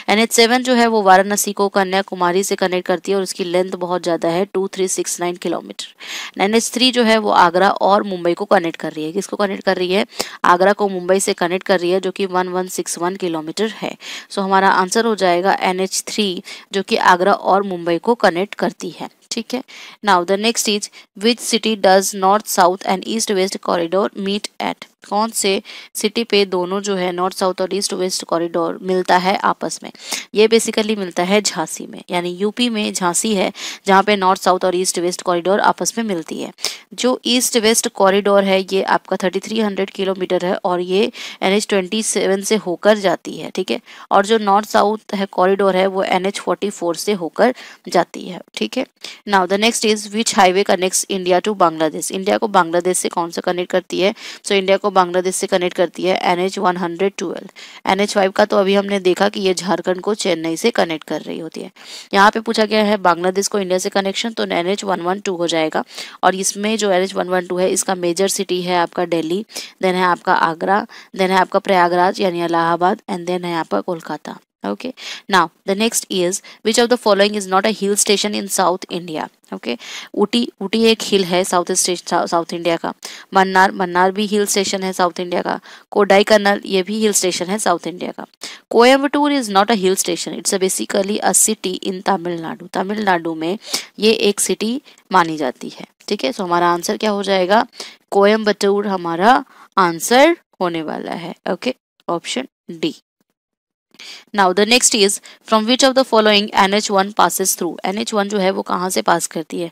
NH7 जो है वो वाराणसी को कन्याकुमारी से कनेक्ट करती है और उसकी लेंथ बहुत ज़्यादा है 2369 किलोमीटर। NH3 जो है वो आगरा और मुंबई को कनेक्ट कर रही है। किसको कनेक्ट कर रही है? आगरा को मुंबई से कनेक्ट कर रही है, जो कि 1161 किलोमीटर है। सो हमारा आंसर हो जाएगा NH3 जो कि आगरा और मुंबई को कनेक्ट करती है। ठीक है। Now the next is which city does north south and east west corridor meet at? कौन से सिटी पे दोनों जो है नॉर्थ साउथ और ईस्ट वेस्ट कॉरिडोर मिलता है आपस में? ये बेसिकली मिलता है झांसी में, यानी यूपी में झांसी है जहाँ पे नॉर्थ साउथ और ईस्ट वेस्ट कॉरिडोर आपस में मिलती है। जो ईस्ट वेस्ट कॉरिडोर है ये आपका 3300 किलोमीटर है और ये NH27 से होकर जाती है। ठीक है। और जो नॉर्थ साउथ है कॉरिडोर है वो NH44 से होकर जाती है। ठीक है। Now the next is which highway connects India to Bangladesh? India को बांग्लादेश से कौन सा कनेक्ट करती है? सो इंडिया को बांग्लादेश से कनेक्ट करती है NH112। NH5 का तो अभी हमने देखा कि ये झारखंड को चेन्नई से कनेक्ट कर रही होती है। यहाँ पे पूछा गया है बांग्लादेश को इंडिया से कनेक्शन, तो NH112 हो जाएगा। और इसमें जो NH112 है इसका मेजर सिटी है आपका दिल्ली, देन है आपका आगरा, देन है आपका प्रयागराज यानी इलाहाबाद, एंड देन है आपका Kolkata. Okay, now the next is which of the following is not a hill station in South India? Okay, Ooty एक हिल है साउथ इंडिया का। मन्नार भी हिल स्टेशन है साउथ इंडिया का। कोडाई कनाल ये भी हिल स्टेशन है साउथ इंडिया का। Coimbatore is not a hill station, it's basically a city in Tamil Nadu. Tamil Nadu में ये एक सिटी मानी जाती है। ठीक है। सो हमारा आंसर क्या हो जाएगा? कोयम्बटूर हमारा आंसर होने वाला है। Okay, option D. Now the next is from which of the following NH1 passes through? NH1 जो है वो कहाँ से पास करती है?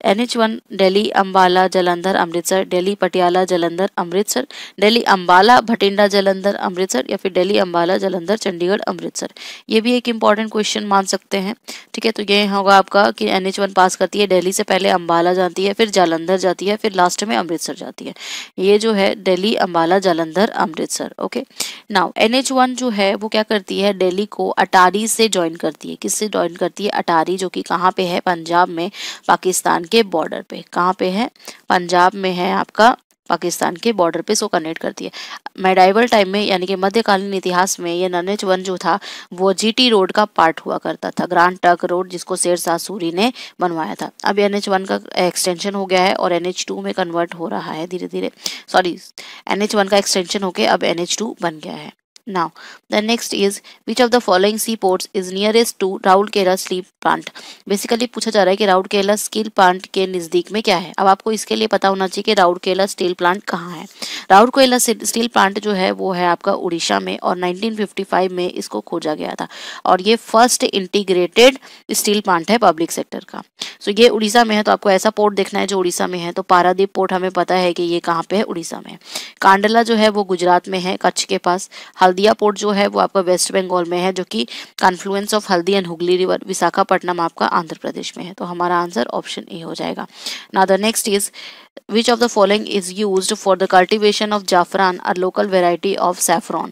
NH1 दिल्ली अंबाला जलंधर अमृतसर, दिल्ली पटियाला जलंधर अमृतसर, दिल्ली अंबाला भटिंडा जलंधर अमृतसर, या फिर दिल्ली अंबाला जलंधर चंडीगढ़ अमृतसर। ये भी एक इंपॉर्टेंट क्वेश्चन मान सकते हैं। ठीक है। तो ये होगा आपका कि NH1 पास करती है दिल्ली से, पहले अंबाला जाती है, फिर जालंधर जाती है, फिर लास्ट में अमृतसर जाती है। ये जो है Delhi Ambala Jalandhar Amritsar. Okay. Now NH1 जो है वो क्या करती है? दिल्ली को अटारी से ज्वाइन करती है। किससे ज्वाइन करती है? अटारी, जो कि कहाँ पे है? पंजाब में, पाकिस्तान के बॉर्डर पे। कहाँ पे है? पंजाब में है आपका, पाकिस्तान के बॉर्डर पे इसको कनेक्ट करती है। मेडाइवल टाइम में यानी कि मध्यकालीन इतिहास में ये NH1 जो था वो GT रोड का पार्ट हुआ करता था, ग्रांड ट्रंक रोड, जिसको शेरशाह सूरी ने बनवाया था। अब NH1 का एक्सटेंशन हो गया है और NH2 में कन्वर्ट हो रहा है धीरे धीरे। सॉरी, NH1 का एक्सटेंशन होके अब NH2 बन गया है। Now, the next is which of the following seaports is nearest to Rourkela steel plant? Basically पूछा जा रहा है कि राउरकेला स्टील प्लांट के नजदीक में क्या है। अब आपको इसके लिए पता होना चाहिए कि राउरकेला स्टील प्लांट कहाँ है। राउरकेला स्टील प्लांट जो है वो है आपका उड़ीसा में और 1955 में इसको खोजा गया था और ये फर्स्ट इंटीग्रेटेड स्टील प्लांट है पब्लिक सेक्टर का। सो ये उड़ीसा में है, तो आपको ऐसा पोर्ट देखना है जो उड़ीसा में है। तो पारादीप पोर्ट हमें पता है कि ये कहाँ पे है, उड़ीसा में। कांडला जो है वो गुजरात में है, कच्छ के पास। हल्दिया पोर्ट जो है वो आपका वेस्ट बंगाल में है, जो कि कॉन्फ्लुएंस ऑफ हल्दी एंड हुगली रिवर। विशाखापट्टनम आपका आंध्र प्रदेश में है। तो हमारा आंसर ऑप्शन ए हो जाएगा। Now the next is which of the following is used for the cultivation of जाफरान, a local variety of saffron?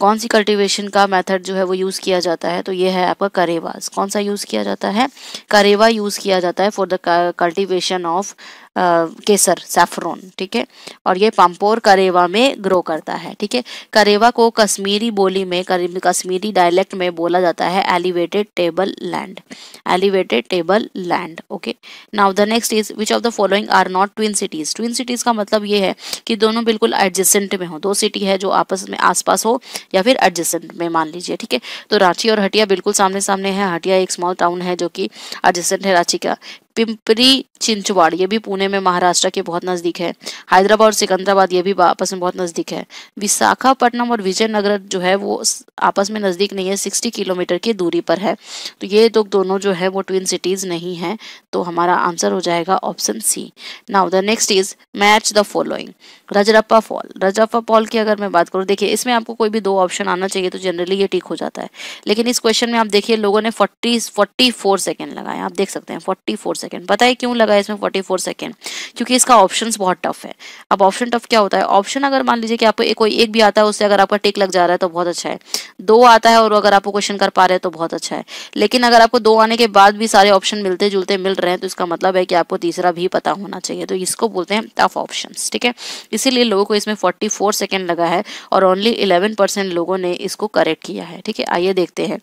कौन सी कल्टीवेशन का मेथड जो है वो यूज किया जाता है? तो ये है आपका करेवास। कौन सा यूज किया जाता है? करेवा यूज किया जाता है for the cultivation of Kesar, saffron. ठीक है। और ये पंपोर करेवा में ग्रो करता है। ठीक है। करेवा को कश्मीरी बोली में, कश्मीरी डायलेक्ट में बोला जाता है elevated table land, elevated table land. Okay. Now the next is which of the following are not twin cities? Twin cities का मतलब ये है कि दोनों बिल्कुल एडजेसेंट में हो, दो सिटी है जो आपस में आसपास हो या फिर एडजेसेंट में मान लीजिए। ठीक है। तो रांची और हटिया बिल्कुल सामने सामने है। हटिया एक स्मॉल टाउन है जो कि एडजेसेंट है रांची का। पिंपरी चिंचवाड़, ये भी पुणे में महाराष्ट्र के बहुत नजदीक है। हैदराबाद और सिकंदराबाद, ये भी आपस में बहुत नजदीक है। विशाखापट्टनम और विजयनगर जो है वो आपस में नजदीक नहीं है, 60 किलोमीटर की दूरी पर है। तो ये दोनों जो है वो ट्विन सिटीज नहीं है, तो हमारा आंसर हो जाएगा option C. Now the next is match the following. Rajrappa fall, Rajrappa fall की अगर मैं बात करूँ, देखिए इसमें आपको कोई भी 2 ऑप्शन आना चाहिए तो जनरली ये ठीक हो जाता है, लेकिन इस क्वेश्चन में आप देखिए लोगों ने 44 सेकेंड लगाए, आप देख सकते हैं 44 सेकेंड। पता है क्यों लगा इसमें 44 सेकेंड? क्योंकि इसका ऑप्शंस बहुत टफ है। अब ऑप्शन टफ क्या होता है? ऑप्शन अगर मान लीजिए कि आपको कोई एक भी आता है, उससे अगर आपका टिक लग जा रहा है तो बहुत अच्छा है। 2 आता है और अगर आपको क्वेश्चन कर पा रहे हैं तो बहुत अच्छा है, लेकिन अगर आपको 2 आने के बाद भी सारे ऑप्शन मिलते जुलते मिल रहे हैं तो इसका मतलब है कि आपको तीसरा भी पता होना चाहिए, तो इसको बोलते हैं टफ ऑप्शंस, ठीक है। इसीलिए लोगों को इसमें 44 सेकेंड लगा है और ओनली 11% लोगों ने इसको करेक्ट किया है, ठीक है। आइए देखते हैं।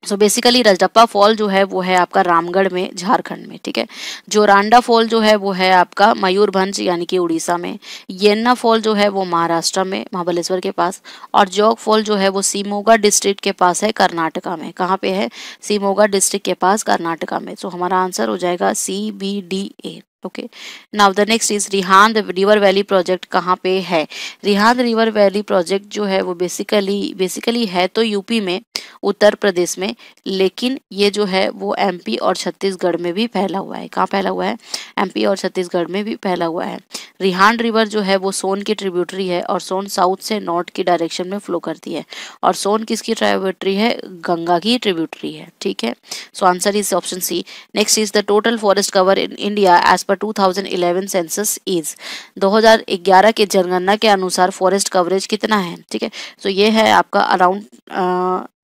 सो बेसिकली रजरप्पा फॉल जो है वो है आपका रामगढ़ में, झारखंड में, ठीक है। जोरांडा फॉल जो है वो है आपका मयूरभंज यानी कि उड़ीसा में। येन्ना फॉल जो है वो महाराष्ट्र में, महाबलेश्वर के पास। और जोग फॉल जो है वो शिमोगा डिस्ट्रिक्ट के पास है, कर्नाटका में। कहाँ पे है? शिमोगा डिस्ट्रिक्ट के पास, कर्नाटका में। सो हमारा आंसर हो जाएगा CBDA। Okay, now the next is Rihand river valley project कहाँ पे है? रिहांद रिवर वैली प्रोजेक्ट जो है वो बेसिकली है तो यूपी में, उत्तर प्रदेश में, लेकिन ये जो है वो MP और छत्तीसगढ़ में भी फैला हुआ है। कहाँ फैला हुआ है? MP और छत्तीसगढ़ में भी फैला हुआ है। रिहांद रिवर जो है वो सोन की ट्रिब्यूटरी है और सोन साउथ से नॉर्थ की डायरेक्शन में फ्लो करती है। और सोन किसकी ट्रिब्यूटरी है? गंगा की ट्रिब्यूटरी है, ठीक है। So answer is option C. Next is the total forest cover in India as per 2011 census is. 2011 के जनगणना के अनुसार फॉरेस्ट कवरेज कितना है, ठीक है। सो ये है आपका अराउंड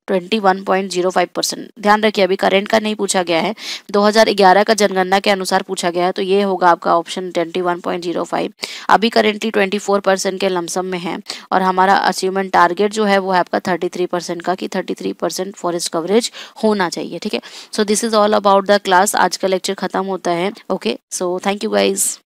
21.05%। ध्यान रखिए अभी करेंट का नहीं पूछा गया है, 2011 का जनगणना के अनुसार पूछा गया है, तो ये होगा आपका ऑप्शन 21.05। अभी करेंटली 24% के लमसम में है और हमारा अचीवमेंट टारगेट जो है वो है आपका 33% का, कि 33% फॉरेस्ट कवरेज होना चाहिए, ठीक है। So this is all about the class. आज का लेक्चर खत्म होता है। Okay, so thank you guys.